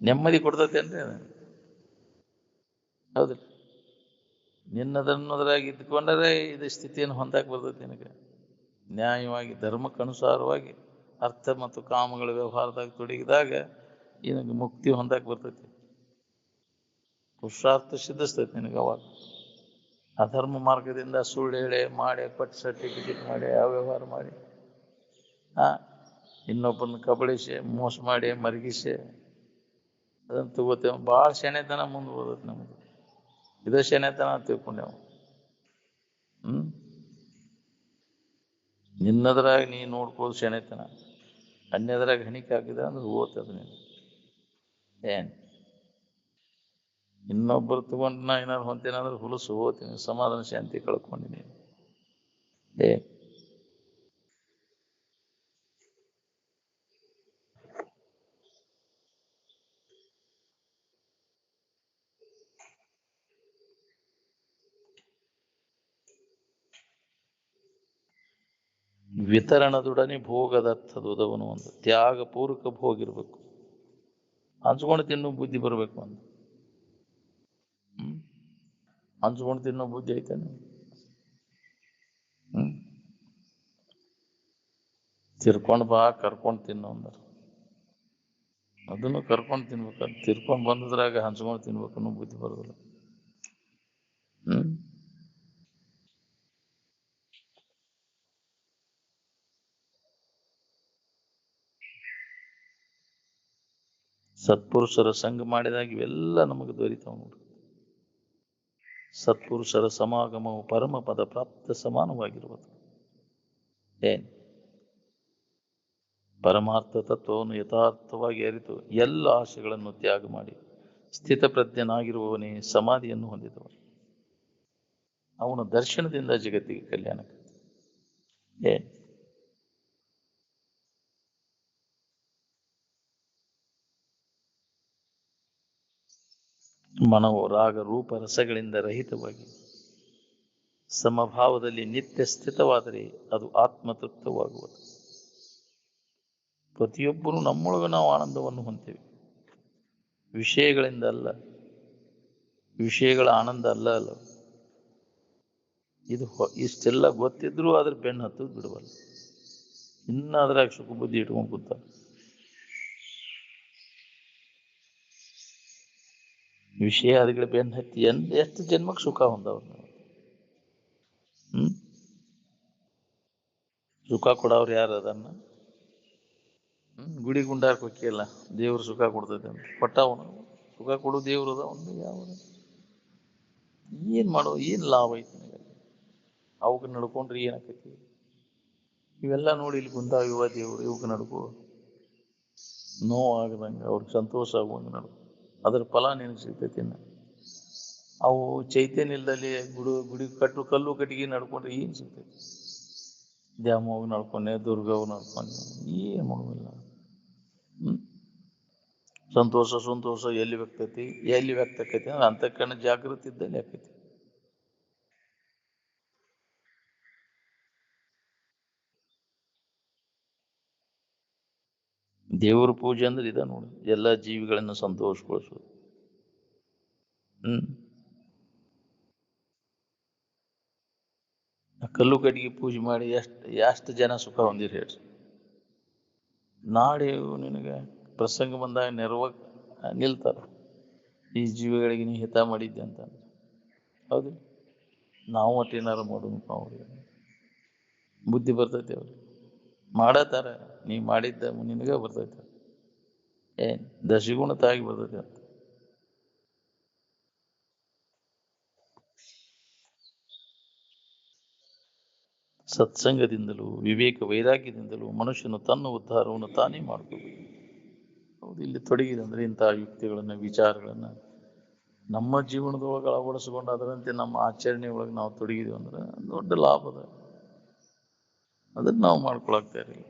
ನೆಮ್ಮದಿ ಕೊಡ್ತೈತೇನ್ರಿ ಅದು? ಹೌದಿಲ್ಲ? ನಿನ್ನದನ್ನೋದ್ರಾಗ ಇದ್ಕೊಂಡ್ರೆ ಇದು ಸ್ಥಿತಿಯನ್ನು ಹೊಂದಕ್ಕೆ ಬರ್ತೈತಿ ನಿನಗೆ. ನ್ಯಾಯವಾಗಿ ಧರ್ಮಕ್ಕನುಸಾರವಾಗಿ ಅರ್ಥ ಮತ್ತು ಕಾಮಗಳ ವ್ಯವಹಾರದಾಗ ತೊಡಗಿದಾಗ ನಿನಗೆ ಮುಕ್ತಿ ಹೊಂದಕ್ಕೆ ಬರ್ತೈತಿ. ಪುರುಷಾರ್ಥ ಸಿದ್ಧಿಸ್ತೈತಿ ನಿನಗೆ ಅವಾಗ. ಅಧರ್ಮ ಮಾರ್ಗದಿಂದ ಸುಳ್ಳು ಹೇಳಿ ಮಾಡಿ ಕೊಟ್ಟು ಸರ್ಟಿಫಿಕೇಟ್ ಮಾಡಿ ಅವ್ಯವಹಾರ ಮಾಡಿ ಇನ್ನೊಬ್ಬನ ಕಬಳಿಸಿ ಮೋಸ ಮಾಡಿ ಮರಗಿಸಿ ಅದನ್ನು ತಗೋತೇವೆ. ಭಾಳ ಶೆಣೆತನ ಮುಂದೆ ಹೋದೈತಿ ನಮಗೆ. ಇದೇ ಶೆಣೆತನ ತಿಳ್ಕೊಂಡೆವು. ನಿನ್ನದ್ರಾಗ ನೀ ನೋಡ್ಕೊಳ್ಳೋದು ಶೆಣೆತನ, ಅನ್ಯದ್ರಾಗ ಹಣಿಕೆ ಹಾಕಿದ್ರೆ ಅಂದ್ರೆ ಓದ್ತದ ನೀನು. ಏನು ಇನ್ನೊಬ್ಬರು ತಗೊಂಡು ನಾ ಏನಾದ್ರು ಹೊಂತೇನೆ ಅಂದ್ರೆ ಹುಲಸು ಹೋಗ್ತೀನಿ, ಸಮಾಧಾನ ಶಾಂತಿ ಕಳ್ಕೊಂಡಿನಿ. ವಿತರಣದೊಡನೆ ಭೋಗದರ್ಥದುದವನು ಒಂದು ತ್ಯಾಗ ಪೂರ್ವಕ ಭೋಗ ಇರಬೇಕು. ಹಂಚ್ಕೊಂಡು ತಿನ್ನೋ ಬುದ್ಧಿ ಬರಬೇಕು ಅಂತ. ಹಂಚ್ಕೊಂಡು ತಿನ್ನೋ ಬುದ್ಧಿ ಐತೇನೆ. ತಿರ್ಕೊಂಡು ಬಾ ಕರ್ಕೊಂಡು ತಿನ್ನು ಅಂದ್ರೆ ಅದನ್ನು ಕರ್ಕೊಂಡು ತಿನ್ಬೇಕು. ತಿರ್ಕೊಂಡು ಬಂದದ್ರಾಗ ಹಂಚ್ಕೊಂಡು ತಿನ್ಬೇಕು ಅನ್ನೋ ಬುದ್ಧಿ ಬರೋದಿಲ್ಲ. ಸತ್ಪುರುಷರ ಸಂಘ ಮಾಡಿದಾಗ ಇವೆಲ್ಲ ನಮಗೆ ದೊರೀತಾವ ನೋಡಿ. ಸತ್ಪುರುಷರ ಸಮಾಗಮವು ಪರಮ ಪದ ಪ್ರಾಪ್ತ ಸಮಾನವಾಗಿರುವುದು. ಏನು ಪರಮಾರ್ಥ ತತ್ವವನ್ನು ಯಥಾರ್ಥವಾಗಿ ಅರಿತು ಎಲ್ಲ ಆಶೆಗಳನ್ನು ತ್ಯಾಗ ಮಾಡಿ ಸ್ಥಿತಪ್ರಜ್ಞನಾಗಿರುವವನೇ ಸಮಾಧಿಯನ್ನು ಹೊಂದಿದವನು. ಅವನ ದರ್ಶನದಿಂದ ಜಗತ್ತಿಗೆ ಕಲ್ಯಾಣಕ್ಕೆ. ಏನು ಮನವು ರಾಗ ರೂಪ ರಸಗಳಿಂದ ರಹಿತವಾಗಿ ಸಮಭಾವದಲ್ಲಿ ನಿತ್ಯ ಸ್ಥಿತವಾದರೆ ಅದು ಆತ್ಮತೃಪ್ತವಾಗುವುದು. ಪ್ರತಿಯೊಬ್ಬರೂ ನಮ್ಮೊಳಗೆ ನಾವು ಆನಂದವನ್ನು ಹೊಂತೇವೆ. ವಿಷಯಗಳಿಂದ ಅಲ್ಲ, ವಿಷಯಗಳ ಆನಂದ ಅಲ್ಲ. ಇದು ಇಷ್ಟೆಲ್ಲ ಗೊತ್ತಿದ್ರೂ ಅದ್ರ ಬೆನ್ನು ಹತ್ತದು ಬಿಡುವಲ್ಲ. ಇನ್ನು ಅದ್ರಾಗ ಸುಖ ಬುದ್ಧಿ ಇಟ್ಕೊಂಡು ಕೂತ. ವಿಷಯ ಅದಗಳ ಬೆನ್ನು ಹತ್ತಿ ಎಷ್ಟು ಜನ್ಮಕ್ಕೆ ಸುಖ ಹೊಂದವ್ರು. ಸುಖ ಕೊಡವ್ರು ಯಾರು ಅದನ್ನ? ಗುಡಿ ಗುಂಡಾರ್ಕ ಹೋಗಿಲ್ಲ ದೇವ್ರು ಸುಖ ಕೊಡ್ತೈತೆ ಅಂತ ಕೊಟ್ಟವನು. ಸುಖ ಕೊಡು ದೇವ್ರು ಅದ ಒಂದು ಯಾವ ಏನ್ ಮಾಡೋ ಏನ್ ಲಾಭ ಐತಿ ನನಗೆ? ಅವಕ್ಕೆ ನಡ್ಕೊಂಡ್ರೆ ಏನಾಕೈತಿ? ಇವೆಲ್ಲ ನೋಡಿ ಇಲ್ಲಿ ಕುಂತಾವ ಯುವ ದೇವ್ರು, ಇವಕ್ಕೆ ನಡ್ಕೋ, ನೋವಾಗದಂಗ ಅವ್ರಿಗೆ ಸಂತೋಷ ಆಗುವಂಗ ನಡ್ಕೊ. ಅದ್ರ ಫಲ ನಿನಗೆ ಸಿಗ್ತೈತಿ. ಅವು ಚೈತನ್ಯ ಇಲ್ದಲ್ಲಿ ಗುಡಿ ಕಲ್ಲು ಕಟ್ಟಿಗೆ ನಡ್ಕೊಂಡ್ರೆ ಏನ್ ಸಿಗ್ತೈತಿ? ದ್ಯಾಮವ್ಗ ನಡ್ಕೊಂಡೆ, ದುರ್ಗವ್ ನಡ್ಕೊಂಡೆ, ಏನ್ ಮಾಡೋದಿಲ್ಲ. ಸಂತೋಷ ಎಲ್ಲಿ ವ್ಯಕ್ತ ಆಕೈತಿ ಅಂದ್ರೆ ಅಂತಃಕರಣ ಜಾಗೃತಿ ಇದ್ದಲ್ಲಿ ಆಕೈತಿ. ದೇವ್ರ ಪೂಜೆ ಅಂದ್ರೆ ಇದ ನೋಡಿ, ಎಲ್ಲ ಜೀವಿಗಳನ್ನು ಸಂತೋಷಗೊಳಿಸೋದು. ಕಲ್ಲು ಕಟ್ಟಿಗೆ ಪೂಜೆ ಮಾಡಿ ಎಷ್ಟು ಜನ ಸುಖ ಹೊಂದಿರಿ ಹೇಳ್ರಿ. ನಾಳೆ ನಿನಗೆ ಪ್ರಸಂಗ ಬಂದಾಗ ನೆರವಾಗ ನಿಲ್ತಾರ. ಈ ಜೀವಿಗಳಿಗೆ ನೀ ಹಿತ ಮಾಡಿದ್ದೆ ಅಂತ. ಹೌದು, ನಾವು ಒಟ್ಟೇನಾರು ಮಾಡೋದು ಅವ್ರಿಗೆ ಬುದ್ಧಿ ಬರ್ತೈತಿ. ಅವ್ರು ಮಾಡತ್ತಾರ, ನೀ ಮಾಡಿದ್ದ ನಿನಗೆ ಬರ್ತೈತೆ. ದಶಗುಣ ತಾಗಿ ಬರ್ತೈತೆ ಅಂತ. ಸತ್ಸಂಗದಿಂದಲೂ ವಿವೇಕ ವೈರಾಗ್ಯದಿಂದಲೂ ಮನುಷ್ಯನು ತನ್ನ ಉದ್ಧಾರವನ್ನು ತಾನೇ ಮಾಡ್ಕೋಬೇಕು. ಹೌದು, ಇಲ್ಲಿ ತೊಡಗಿದೆ ಅಂದ್ರೆ ಇಂತಹ ಯುಕ್ತಿಗಳನ್ನ ವಿಚಾರಗಳನ್ನ ನಮ್ಮ ಜೀವನದೊಳಗೆ ಅಳವಡಿಸ್ಕೊಂಡು ಅದರಂತೆ ನಮ್ಮ ಆಚರಣೆ ಒಳಗೆ ನಾವು ತೊಡಗಿದೀವಿ ಅಂದ್ರೆ ದೊಡ್ಡ ಲಾಭದ. ಅದನ್ನ ನಾವು ಮಾಡ್ಕೊಳಕ್ತಾ ಇರಲಿಲ್ಲ.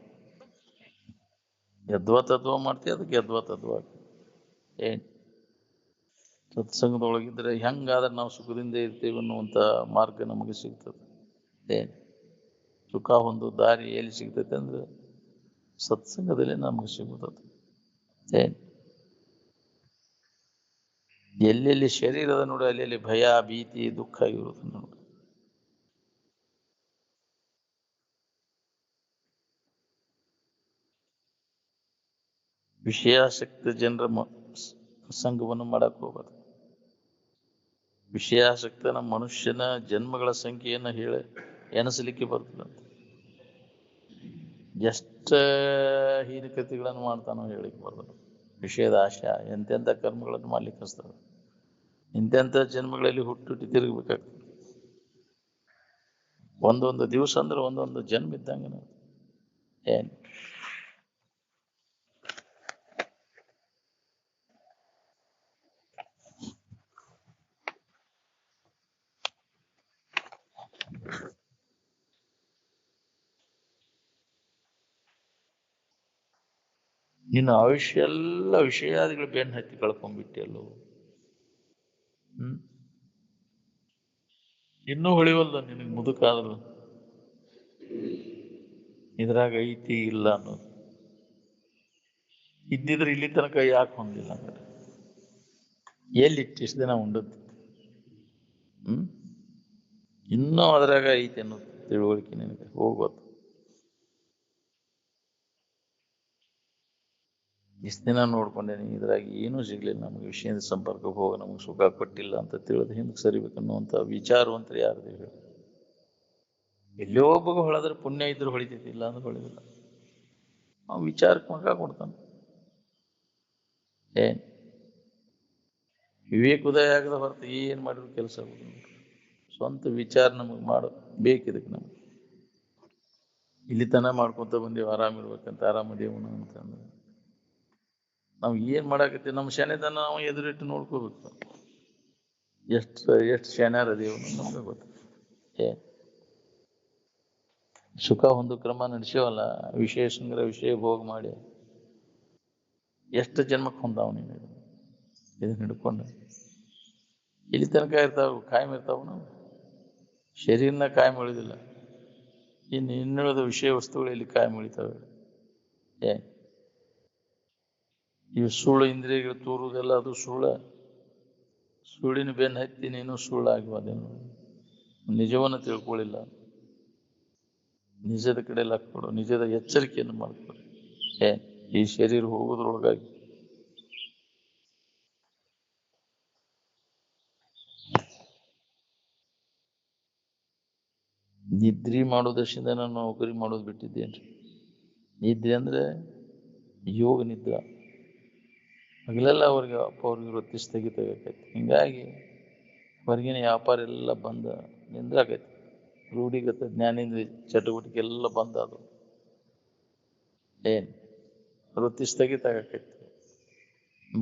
ಯದ್ವಾ ತದ್ವಾ ಮಾಡ್ತೀವಿ, ಅದಕ್ಕೆ ಯದ್ವಾ ತದ್ವಾ ಏನು ಸತ್ಸಂಗದೊಳಗಿದ್ರೆ ಹೆಂಗಾದ್ರೆ ನಾವು ಸುಖದಿಂದ ಇರ್ತೀವಿ ಅನ್ನುವಂಥ ಮಾರ್ಗ ನಮಗೆ ಸಿಗ್ತದೆ. ಏನು ಸುಖ ಒಂದು ದಾರಿ ಎಲ್ಲಿ ಸಿಗ್ತೈತೆ ಅಂದ್ರೆ ಸತ್ಸಂಗದಲ್ಲಿ ನಮಗೆ ಸಿಗುತ್ತದೆ. ಏನು ಎಲ್ಲೆಲ್ಲಿ ಶರೀರದ ನೋಡಿ ಅಲ್ಲಿ ಭಯ ಭೀತಿ ದುಃಖ ಇರುವುದು ನೋಡಿ. ವಿಷಯಾಸಕ್ತ ಜನರ ಸಂಘವನ್ನು ಮಾಡಕ್ಕೆ ಹೋಗೋದು. ವಿಷಯಾಸಕ್ತನ ಮನುಷ್ಯನ ಜನ್ಮಗಳ ಸಂಖ್ಯೆಯನ್ನು ಎಣಿಸಲಿಕ್ಕೆ ಬರ್ತದಂತೆ. ಎಷ್ಟ ಹೀನಕೃತಿಗಳನ್ನು ಮಾಡ್ತಾನೋ ಹೇಳಿಕ್ಕೆ ಬರ್ತದೆ. ವಿಷಯದ ಆಶೆ ಎಂತೆಂಥ ಕರ್ಮಗಳನ್ನು ಮಾಡ್ಲಿಕ್ಕೆ ಹಚ್ತದೆ. ಇಂತೆಂಥ ಜನ್ಮಗಳಲ್ಲಿ ಹುಟ್ಟುಟ್ಟಿ ತಿರುಗಬೇಕಾಗ್ತದೆ. ಒಂದೊಂದು ದಿವಸ ಅಂದ್ರೆ ಒಂದೊಂದು ಜನ್ಮ ಇದ್ದಂಗೆ ನಾವು. ಏನು ನಿನ್ನ ಆಯುಷ್ಯ ಎಲ್ಲ ವಿಷಯಾದಿಗಳು ಬೆನ್ನು ಹತ್ತಿ ಕಳ್ಕೊಂಡ್ಬಿಟ್ಟೆಲ್ಲೋ. ಇನ್ನೂ ಹೊಳಿವಲ್ದ ನಿನಗೆ ಮುದುಕಾದ್ರು ಇದ್ರಾಗ ಐತಿ ಇಲ್ಲ ಅನ್ನೋದು. ಇದ್ದಿದ್ರೆ ಇಲ್ಲಿ ತನಕ ಯಾಕೆ ಹೊಂದಿಲ್ಲ ಅಂದ್ರೆ ಎಲ್ಲಿಟ್ಟು ಇಷ್ಟು ದಿನ ಉಂಡದ್ದು. ಇನ್ನೂ ಅದ್ರಾಗ ಐತಿ ಅನ್ನೋದು ತಿಳುವಳಿಕೆ ನಿನಗೆ ಹೋಗೋದು. ಇಷ್ಟು ದಿನ ನೋಡ್ಕೊಂಡೇನೆ, ಇದ್ರಾಗ ಏನೂ ಸಿಗ್ಲಿಲ್ಲ ನಮಗೆ, ವಿಷಯದ ಸಂಪರ್ಕಕ್ಕೆ ಹೋಗಿ ನಮಗೆ ಸುಖ ಕೊಟ್ಟಿಲ್ಲ ಅಂತ ತಿಳಿದು ಹಿಂದಕ್ಕೆ ಸರಿಬೇಕನ್ನುವಂಥ ವಿಚಾರವಂತರು ಯಾರದೇ ಹೇಳಿ. ಎಲ್ಲೋ ಒಬ್ಬಗ ಹೊಳೆದ್ರೆ ಪುಣ್ಯ ಇದ್ರೆ ಹೊಳಿತೈತಿ, ಇಲ್ಲ ಅಂದ್ರೆ ಹೊಳಿದಿಲ್ಲ. ನಾವು ವಿಚಾರಕ್ಕೆ ಮಗ ಕೊಡ್ತಾನೆ. ಏನ್ ವಿವೇಕ ಉದಯ ಆಗದ ಹೊರತು ಏನು ಮಾಡಿದ್ರು ಕೆಲಸ ಆಗೋದು. ಸ್ವಂತ ವಿಚಾರ ನಮಗೆ ಮಾಡೋ ಬೇಕಿದಕ್ಕೆ. ನಮಗೆ ಇಲ್ಲಿ ತನ ಮಾಡ್ಕೊತ ಬಂದೀವಿ, ಆರಾಮಿರ್ಬೇಕಂತ, ಆರಾಮದೇವನು ಅಂತಂದ್ರೆ ನಾವು ಏನು ಮಾಡಾಕತ್ತೀವಿ, ನಮ್ಮ ಶನೆತನ ನಾವು ಎದುರಿಟ್ಟು ನೋಡ್ಕೋಬೇಕು. ಎಷ್ಟು ಶನ್ಯಾರ ದೇವನು ನಮ್ಗೆ ಗೊತ್ತು. ಸುಖ ಒಂದು ಕ್ರಮ ನಡೆಸೇವಲ್ಲ, ವಿಷಯ ಸಂಗ್ರಹ ವಿಷಯ ಭೋಗ ಮಾಡಿ ಎಷ್ಟು ಜನ್ಮಕ್ಕೆ ಹೊಂದಾವ ನೀನು ಇದನ್ನ ಹಿಡ್ಕೊಂಡು. ಇಲ್ಲಿ ತನಕ ಇರ್ತಾವ, ಕಾಯಂ ಇರ್ತಾವ. ನಾವು ಶರೀರನ ಕಾಯಂ ಉಳಿದಿಲ್ಲ, ಇನ್ನುಳಿದ ವಿಷಯ ವಸ್ತುಗಳು ಇಲ್ಲಿ ಕಾಯಂ ಉಳಿತಾವೆ. ಇವು ಸುಳ್ಳು ಇಂದ್ರಿಯಗಳು ತೋರುವುದೆಲ್ಲ ಅದು ಸುಳ್ಳಿನ ಬೆನ್ನು ಹತ್ತಿ ನೀನು ಸುಳ್ಳಾಗಿವಾದೇನು, ನಿಜವನ್ನು ತಿಳ್ಕೊಳ್ಳಿಲ್ಲ. ನಿಜದ ಕಡೆ ಲಕ್ಷ್ಯ ಕೊಡು, ನಿಜದ ಎಚ್ಚರಿಕೆಯನ್ನು ಮಾಡ್ಕೊಡು. ಈ ಶರೀರ ಹೋಗೋದ್ರೊಳಗಾಗಿ ನಿದ್ರಿ ಮಾಡೋದರ್ಶಿಂದ ನಾನು ನೌಕರಿ ಮಾಡೋದು ಬಿಟ್ಟಿದ್ದೇನ್ರಿ. ನಿದ್ರೆ ಅಂದ್ರೆ ಯೋಗ ನಿದ್ರಾ. ಹಗಲೆಲ್ಲ ಅವ್ರಿಗೆ ವೃತ್ತಿ ಸ್ಥಗಿತ ಆಗೈತಿ. ಹಿಂಗಾಗಿ ಹೊರಗಿನ ವ್ಯಾಪಾರ ಎಲ್ಲ ಬಂದ ನಿಂದ್ರಾಗೈತಿ. ರೂಢಿಗತ ಜ್ಞಾನೇಂದ್ರ ಚಟುವಟಿಕೆ ಎಲ್ಲ ಬಂದ. ಅದು ವೃತ್ತಿ ಸ್ಥಗಿತ ಆಗೈತಿ.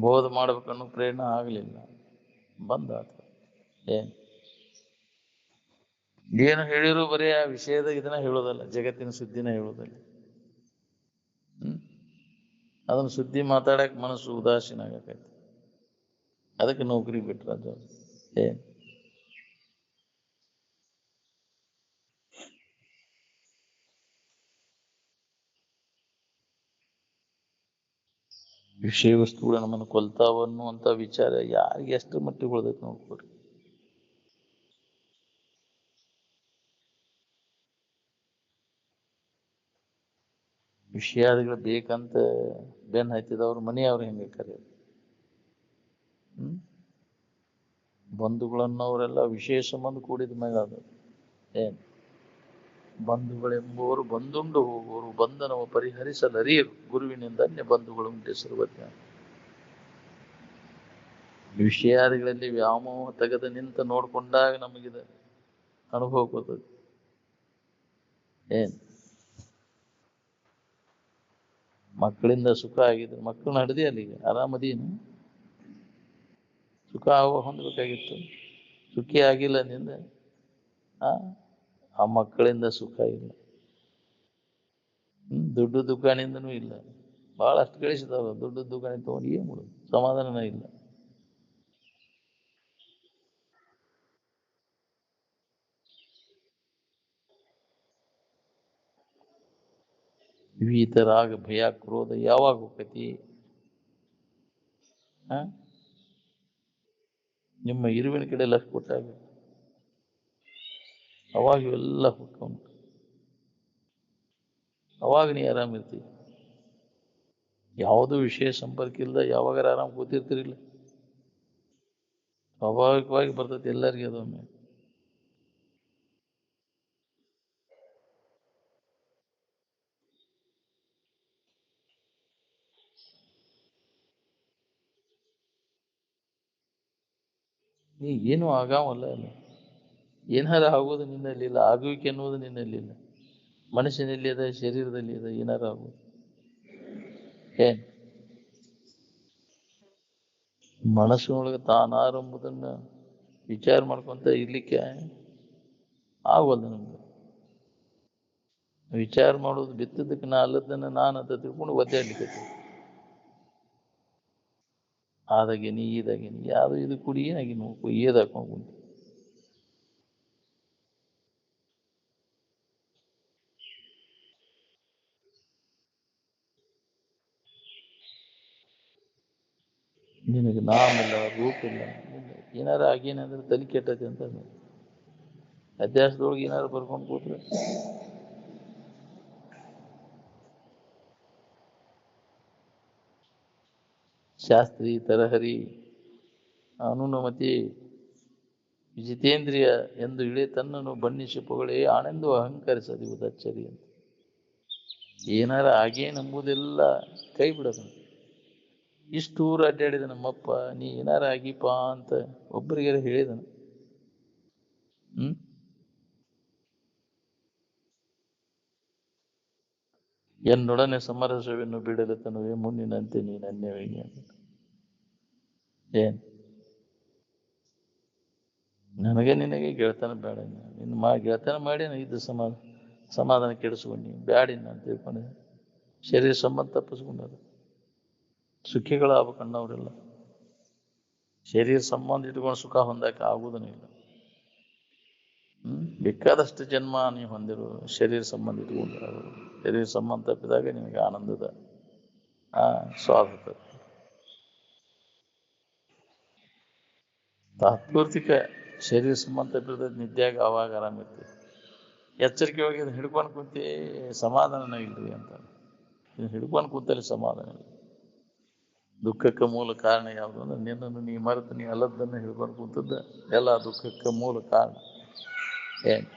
ಬೋಧ ಮಾಡ್ಬೇಕನ್ನೋ ಪ್ರೇರಣೆ ಆಗಲಿಲ್ಲ, ಬಂದ. ಏನು ಹೇಳಿದ್ರು ಬರೀ ಆ ವಿಷಯದ ಇದನ್ನ ಹೇಳೋದಲ್ಲ, ಜಗತ್ತಿನ ಸುದ್ದಿನ ಹೇಳೋದಲ್ಲ. ಅದನ್ನ ಸುದ್ದಿ ಮಾತಾಡಕ್ ಮನಸ್ಸು ಉದಾಸೀನ ಆಗಕೈತಿ. ಅದಕ್ಕೆ ನೌಕರಿ ಬಿಟ್ರ. ವಿಷಯ ವಸ್ತುಗಳು ನಮ್ಮನ್ನು ಕೊಲ್ತಾವ ಅನ್ನುವಂಥ ವಿಚಾರ ಯಾರಿಗೆ ಎಷ್ಟು ಮಟ್ಟಿಗೆ ಉಳ್ದೈತೆ ನೋಡ್ಕೊಡ್ರಿ. ವಿಷಯಾದಿಗಳು ಬೇಕಂತ ಬೆನ್ ಹತ್ತಿದವ್ರು ಮನೆಯವ್ರು ಹೆಂಗೆ ಕರೆಯೋದು? ಬಂಧುಗಳನ್ನವರೆಲ್ಲ ವಿಷಯ ಸಂಬಂಧ ಕೂಡಿದ ಮೇಲೆ ಅದು ಬಂಧುಗಳೆಂಬುವರು ಬಂದುಂಡು ಹೋಗುವರು, ಬಂಧನವು ಪರಿಹರಿಸಲರಿಯರು, ಗುರುವಿನಿಂದ ಅನ್ಯ ಬಂಧುಗಳು ಉಂಟಿಸಿರುವ ಜ್ಞಾನ. ವಿಷಯಾದಿಗಳಲ್ಲಿ ವ್ಯಾಮೋಹ ತೆಗೆದು ನಿಂತ ನೋಡ್ಕೊಂಡಾಗ ನಮಗಿದೆ ಅನುಭವ ಬರ್ತದೆ. ಮಕ್ಕಳಿಂದ ಸುಖ ಆಗಿದ್ರೆ ಮಕ್ಕಳನ್ನ ಹಡ್ದಿ ಅಲ್ಲಿಗೆ ಆರಾಮದೀನು, ಸುಖ ಹೊಂದಬೇಕಾಗಿತ್ತು. ಸುಖಿ ಆಗಿಲ್ಲ ನಿಂದ, ಆ ಮಕ್ಕಳಿಂದ ಸುಖ ಇಲ್ಲ. ದುಡ್ಡು ದುಕಾನಿಂದನೂ ಇಲ್ಲ. ಭಾಳಷ್ಟು ಗಳಿಸಿದವರು ದುಡ್ಡದ್ದು ಗಣಿ ತೊಗೊಂಡು ಏನು ಮಾಡೋದು, ಸಮಾಧಾನನೇ ಇಲ್ಲ. ವಿಹಿತ ರಾಗ ಭಯ ಕ್ರೋಧ ಯಾವಾಗ ಹೋಗ್ತೈತಿ? ನಿಮ್ಮ ಇರುವಿನ ಕಡೆ ಲಕ್ಷ ಕೊಟ್ಟಾಗ ಅವಾಗ ಇವೆಲ್ಲ ಹೋಗ್ಕೊಂಡು ಅವಾಗ ನೀ ಆರಾಮಿರ್ತಿ. ಯಾವುದೂ ವಿಷಯ ಸಂಪರ್ಕ ಇಲ್ಲದ ಯಾವಾಗಾರ ಆರಾಮ್ ಕೂತಿರ್ತಿರಿಲ್ಲ, ಸ್ವಾಭಾವಿಕವಾಗಿ ಬರ್ತೈತಿ ಎಲ್ಲರಿಗೂ ಅದೊಮ್ಮೆ. ನೀ ಏನೂ ಆಗಾವಲ್ಲ ಅಲ್ಲ, ಏನಾರ ಆಗೋದು ನಿನ್ನಲ್ಲಿಲ್ಲ, ಆಗುವಿಕೆ ಅನ್ನೋದು ನಿನ್ನಲ್ಲಿಲ್ಲ. ಮನಸ್ಸಿನಲ್ಲಿ ಅದ, ಶರೀರದಲ್ಲಿ ಅದ, ಏನಾರ ಆಗೋದು ಏನ್ ಮನಸ್ಸಿನೊಳಗೆ ತಾನಾರಂಬುದನ್ನ ವಿಚಾರ ಮಾಡ್ಕೊಂತ ಇರ್ಲಿಕ್ಕೆ ಆಗೋಲ್ಲ ನಮ್ಗೆ. ವಿಚಾರ ಮಾಡೋದು ಬಿತ್ತದಕ್ಕೆ ನಾ ಅಲ್ಲದನ್ನ ನಾನು ಅಂತ ತಿಳ್ಕೊಂಡು ಒದ್ದಾಡ್ಲಿಕ್ಕೆ ಆದಾಗೇನಿ ಈದಾಗೇನಿ ಯಾವುದು ಇದು ಕುಡಿ ಏನಾಗಿ ನೋವು ಏದಾಕೊಂಡು ನಿನಗೆ ನಾಮಿಲ್ಲ, ರೂಪ ಇಲ್ಲ, ಏನಾರ ಆಗೇನಂದ್ರೆ ತಲೆ ಕೆಟ್ಟೈತಿ ಅಂತ ಅಧ್ಯಾಸದೊಳಗೆ ಏನಾರು ಬರ್ಕೊಂಡು ಕೂತ್ರೆ ಶಾಸ್ತ್ರಿ ತರಹರಿ ಅನುನಮತಿ ಜಿತೇಂದ್ರಿಯ ಎಂದು ಇಳೆ ತನ್ನನ್ನು ಬಣ್ಣಿಸಿ ಪೊಗಳೆ ಆನೆಂದು ಅಹಂಕರಿಸದಿರುವುದು ಅಚ್ಚರಿ ಅಂತ. ಏನಾರ ಆಗೇನೆಂಬುದೆಲ್ಲ ಕೈ ಬಿಡೋದು. ಇಷ್ಟು ಊರು ಅಡ್ಡಾಡಿದ ನಮ್ಮಪ್ಪ, ನೀ ಏನಾರ ಆಗಿಪ್ಪ ಅಂತ ಒಬ್ಬರಿಗಾರ ಹೇಳಿದನ? ಎನ್ನೊಡನೆ ಸಮರಸವನ್ನು ಬಿಡಲು ತನುವೆ ಮುನ್ನಿನಂತೆ ನೀನನ್ಯವೇ ಏನ್ ನನಗೆ ನಿನಗೆ ಗೆಳತನ ಬೇಡ, ನಿನ್ನ ಗೆಳತನ ಮಾಡಿ ಇದ್ದು ಸಮಾಧಾನ ಕೆಡಿಸ್ಕೊಂಡು ನೀವು ಬ್ಯಾಡಿನ ಅಂತ ತಿಳ್ಕೊಂಡೆ ಶರೀರ ಸಂಬಂಧ ತಪ್ಪಿಸ್ಕೊಂಡರು. ಸುಖಿಗಳಾಗಬೇಕನ್ನೋರೆಲ್ಲ ಶರೀರ ಸಂಬಂಧ ಇಟ್ಕೊಂಡು ಸುಖ ಹೊಂದಕ್ಕೆ ಆಗುವುದೂ ಇಲ್ಲ. ಬೇಕಾದಷ್ಟು ಜನ್ಮ ನೀವು ಹೊಂದಿರು ಶರೀರ ಸಂಬಂಧ ಇಟ್ಕೊಂಡು ಶರೀರ ಸಂಬಂಧ ತಪ್ಪಿದಾಗ ನಿನಗೆ ಆನಂದದ ಸ್ವಾಗತ. ತಾತ್ಪೂರ್ತಿಕ ಶರೀರ ಸಂಬಂಧ ತಪ್ಪಿರ್ತದೆ, ನಿದ್ಯಾಗ ಅವಾಗ ಆರಾಮಿರ್ತೀವಿ. ಎಚ್ಚರಿಕೆ ಹೋಗಿ ಇದನ್ನು ಹಿಡ್ಕೊಂಡು ಕೂತಿ ಸಮಾಧಾನ ಇಲ್ರಿ ಅಂತ. ಇದನ್ನು ಹಿಡ್ಕೊಂಡು ಕೂತಲ್ಲಿ ಸಮಾಧಾನ ಇಲ್ಲ. ದುಃಖಕ್ಕೆ ಮೂಲ ಕಾರಣ ಯಾವುದು ಅಂದ್ರೆ ನಿನ್ನನ್ನು ನೀ ಮರೆತು ನೀ ಅಲ್ಲದನ್ನು ಹಿಡ್ಕೊಂಡು ಕೂತದ್ದು ಎಲ್ಲ ದುಃಖಕ್ಕೆ ಮೂಲ ಕಾರಣ. ಏನು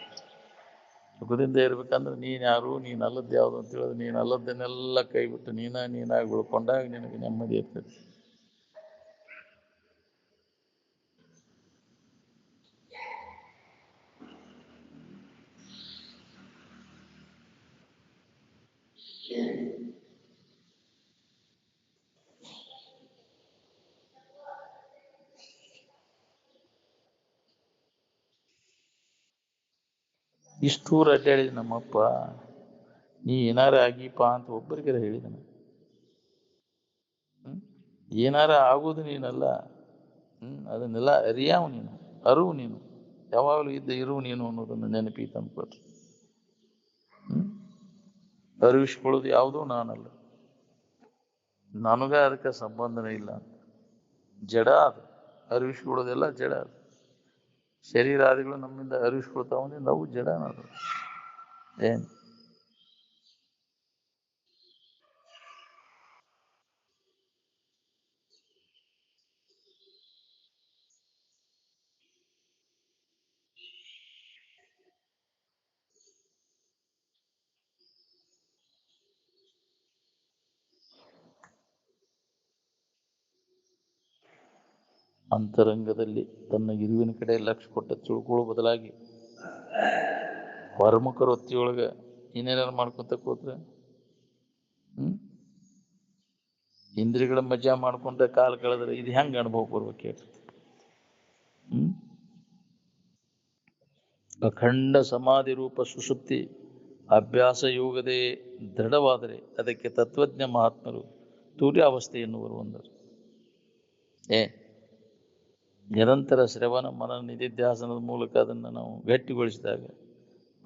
ಸುಖದಿಂದ ಇರ್ಬೇಕಂದ್ರೆ ನೀನು ಯಾರು, ನೀನು ಅಲ್ಲದ್ದು ಯಾವುದು ಅಂತ ಹೇಳಿದ್ರೆ ನೀನು ಅಲ್ಲದನ್ನೆಲ್ಲ ಕೈ ಬಿಟ್ಟು ನೀನಾಗಿ ಉಳ್ಕೊಂಡಾಗ ನಿನಗೆ ನೆಮ್ಮದಿ ಇರ್ತದೆ. ಇಷ್ಟೂರು ಅಡ್ಡಾಡಿದ ನಮ್ಮಪ್ಪ, ನೀ ಏನಾರ ಆಗಿಪ್ಪ ಅಂತ ಒಬ್ಬರಿಗಾರ ಹೇಳಿದನ? ಏನಾರ ಆಗೋದು ನೀನಲ್ಲ, ಅದನ್ನೆಲ್ಲ ಅರಿಯಾವ ನೀನು, ಅರಿವು ನೀನು, ಯಾವಾಗಲೂ ಇದ್ದ ಇರುವು ನೀನು ಅನ್ನೋದನ್ನು ನೆನಪಿ ತಂದ್ಕೊಟ್ರು. ಅರಿವಿಸ್ಕೊಳ್ಳೋದು ಯಾವುದೂ ನಾನಲ್ಲ, ನನಗ ಅದಕ್ಕೆ ಸಂಬಂಧನೇ ಇಲ್ಲ ಅಂತ. ಜಡ ಅದು, ಅರಿವಿಸ್ಕೊಳ್ಳೋದೆಲ್ಲ ಜಡ ಅದು. ಶರೀರಾದಿಗಳು ನಮ್ಮಿಂದ ಅರಿವಿಸ್ಕೊಳ್ತಾವಂದ್ರೆ ನಾವು ಜಡ ಅದು. ಏನು ಅಂತರಂಗದಲ್ಲಿ ತನ್ನ ಇರುವಿನ ಕಡೆ ಲಕ್ಷ್ಯ ಕೊಟ್ಟ ತಿಳ್ಕೊಳ್ಳೋ ಬದಲಾಗಿ ಹೊರಮುಖ ವೃತ್ತಿಯೊಳಗೆ ಏನೇನಾರು ಮಾಡ್ಕೊತ ಕೂತ್ರೆ ಇಂದ್ರಿಯಗಳ ಮಜಾ ಮಾಡ್ಕೊಂಡ ಕಾಲ ಕಳೆದ್ರೆ ಇದು ಹೆಂಗೆ ಅನುಭವ ಬರ್ಬೇಕು? ಅಖಂಡ ಸಮಾಧಿ ರೂಪ ಸುಷುಪ್ತಿ ಅಭ್ಯಾಸ ಯೋಗದೇ ದೃಢವಾದರೆ ಅದಕ್ಕೆ ತತ್ವಜ್ಞ ಮಹಾತ್ಮರು ತುರ್ಯಾವಸ್ಥೆ ಎನ್ನುವರು ಒಂದರು. ನಿರಂತರ ಶ್ರವಣ ಮನನ ನಿಧಿಧ್ಯಾಸನದ ಮೂಲಕ ಅದನ್ನು ನಾವು ಗಟ್ಟಿಗೊಳಿಸಿದಾಗ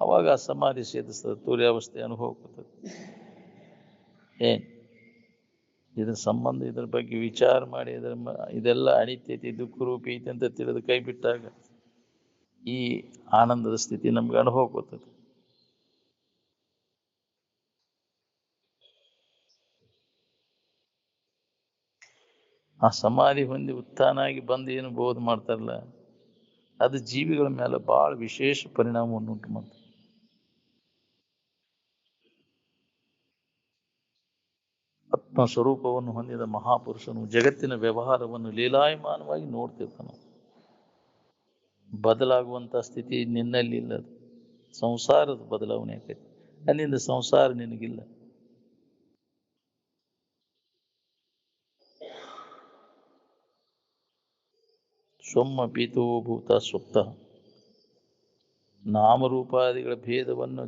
ಅವಾಗ ಆ ಸಮಾಧಿ ಸೇದಿಸ್ತದೆ, ತುರ್ಯಾವಸ್ಥೆ ಅನುಭವಕ್ಕೆ. ಇದರ ಸಂಬಂಧ, ಇದರ ಬಗ್ಗೆ ವಿಚಾರ ಮಾಡಿ ಇದೆಲ್ಲ ಅನಿತ್ಯತೆ ದುಃಖರೂಪಿ ಐತೆ ಅಂತ ತಿಳಿದು ಕೈ ಬಿಟ್ಟಾಗ ಈ ಆನಂದದ ಸ್ಥಿತಿ ನಮ್ಗೆ ಅನುಭವಕ್ಕೆ. ಆ ಸಮಾಧಿ ಹೊಂದಿ ಉತ್ಥಾನಾಗಿ ಬಂದು ಏನು ಬೋಧ ಮಾಡ್ತಾರಲ್ಲ, ಅದು ಜೀವಿಗಳ ಮೇಲೆ ಬಹಳ ವಿಶೇಷ ಪರಿಣಾಮವನ್ನು ಉಂಟು ಮಾಡ್ತಾರೆ. ಆತ್ಮ ಸ್ವರೂಪವನ್ನು ಹೊಂದಿದ ಮಹಾಪುರುಷನು ಜಗತ್ತಿನ ವ್ಯವಹಾರವನ್ನು ಲೀಲಾಯಮಾನವಾಗಿ ನೋಡ್ತಿರ್ತಾನೆ. ಬದಲಾಗುವಂಥ ಸ್ಥಿತಿ ನಿನ್ನಲ್ಲಿ ಇಲ್ಲ. ಸಂಸಾರದ ಬದಲಾವಣೆ ಆಕೈತಿ, ಅಲ್ಲಿಂದ ಸಂಸಾರ ನಿನಗಿಲ್ಲ. ಸ್ವಮ್ಮ ಪೀತೋ ಭೂತ ಸ್ವಪ್ತ. ನಾಮರೂಪಾದಿಗಳ ಭೇದವನ್ನು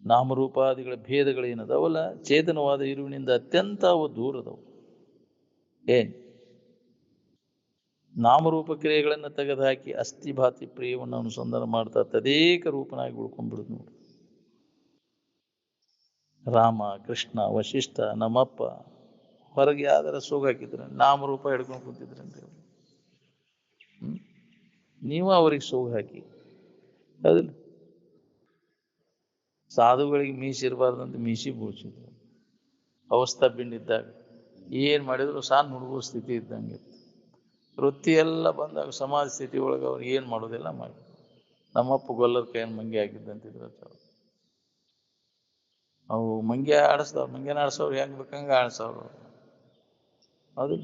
ನಾಮರೂಪಾದಿಗಳ ಭೇದಗಳೇನದವಲ್ಲ, ಚೇತನವಾದ ಇರುವಿನಿಂದ ಅತ್ಯಂತ ಅವು ದೂರದವು. ನಾಮರೂಪ ಕ್ರಿಯೆಗಳನ್ನು ತೆಗೆದುಹಾಕಿ ಅಸ್ಥಿಭಾತಿ ಪ್ರಿಯವನ್ನು ಅನುಸಂಧಾನ ಮಾಡ್ತಾ ತದೇಕ ರೂಪನಾಗಿ ಉಳ್ಕೊಂಡ್ಬಿಡುದು ನೋಡಿ. ರಾಮ, ಕೃಷ್ಣ, ವಶಿಷ್ಠ, ನಮ್ಮಪ್ಪ ಹೊರಗೆ ಯಾವ್ದಾರ ಸೋಗ ಹಾಕಿದ್ರೆ ನಾಮರೂಪ ಹಿಡ್ಕೊಂಡು ಕೂತಿದ್ರೆ ಅಂತ ಹೇಳಿ ನೀವು ಅವ್ರಿಗೆ ಸೋಗ ಹಾಕಿ. ಹೌದಿಲ್ಲ? ಸಾಧುಗಳಿಗೆ ಮೀಸಿರಬಾರ್ದಂತ ಮೀಸಿ ಬೋಳ್ಸಿದ್ರು. ಅವಸ್ಥಾ ಬಿಂಡಿದ್ದಾಗ ಏನು ಮಾಡಿದ್ರು ಸಾನ್ ಹುಡುಗುವ ಸ್ಥಿತಿ ಇದ್ದಂಗೆ. ವೃತ್ತಿ ಎಲ್ಲ ಬಂದಾಗ ಸಮಾಜ ಸ್ಥಿತಿ ಒಳಗೆ ಅವ್ರು ಏನು ಮಾಡೋದೆಲ್ಲ ಮಾಡಿ. ನಮ್ಮಪ್ಪ ಗೊಲ್ಲರ ಕೈಯನ್ನು ಮಂಗೆ ಹಾಕಿದ್ದಂತಿದ್ರು. ಅವು ಮಂಗೆ ಮಂಗ್ಯನ ಆಡಿಸೋರು ಹೆಂಗೆ ಬೇಕಂಗೆ ಆಡಿಸೋರು. ಅದು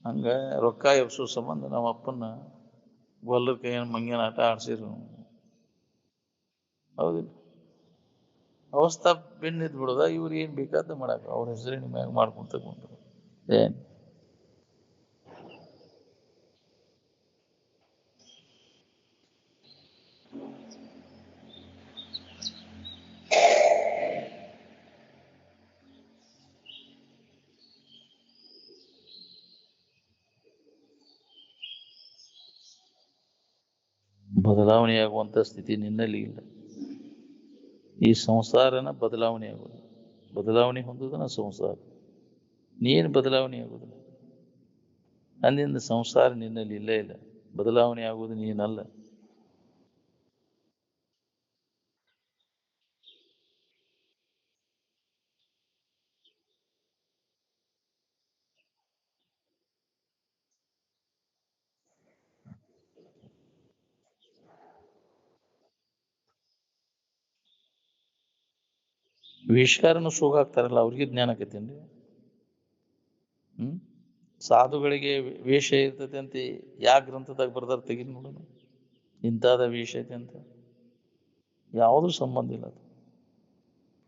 ಹಂಗೆ ರೊಕ್ಕ ಎಬ್ಸೋ ಸಂಬಂಧ ನಮ್ಮ ಅಪ್ಪನ ಗೊಲ್ಲರ ಕೈಯನ್ನು ಮಂಗ್ಯನ ಆಟ ಆಡಿಸಿರು. ಹೌದಿಲ್ಲ? ಅವಸ್ಥಾ ಬೆನ್ನಿದ್ ಬಿಡೋದ, ಇವ್ರು ಏನು ಬೇಕಾದ ಮಾಡಾಕ ಅವ್ರ ಹೆಸರಿನ ಮ್ಯಾಗ ಮಾಡ್ಕೊಂತ ಕುಂದ್ರು. ಬದಲಾವಣೆಯಾಗುವಂಥ ಸ್ಥಿತಿ ನಿನ್ನಲ್ಲಿ ಇಲ್ಲ. ಈ ಸಂಸಾರನ ಬದಲಾವಣೆ ಆಗೋದು, ಬದಲಾವಣೆ ಹೊಂದೋದನ್ನ ಸಂಸಾರ. ನೀನು ಬದಲಾವಣೆ ಆಗೋದಿಲ್ಲ. ಅಂದಿಂದ ಸಂಸಾರ ನಿನ್ನಲ್ಲಿ ಇಲ್ಲೇ ಇಲ್ಲ. ಬದಲಾವಣೆ ಆಗುವುದು ನೀನಲ್ಲ. ವೇಷಕಾರನು ಸೋಗ ಹಾಕ್ತಾರಲ್ಲ, ಅವ್ರಿಗೆ ಜ್ಞಾನ ಆಕೈತೇನ್ರಿ? ಸಾಧುಗಳಿಗೆ ವೇಷ ಇರ್ತೈತೆ ಅಂತ ಯಾವ ಗ್ರಂಥದಾಗ ಬರ್ದಾರ ತೆಗಿದ್ ನೋಡೋಣ. ಇಂಥದ ವೇಷ ಐತೆ ಅಂತ ಯಾವುದೂ ಸಂಬಂಧ ಇಲ್ಲ. ಅದು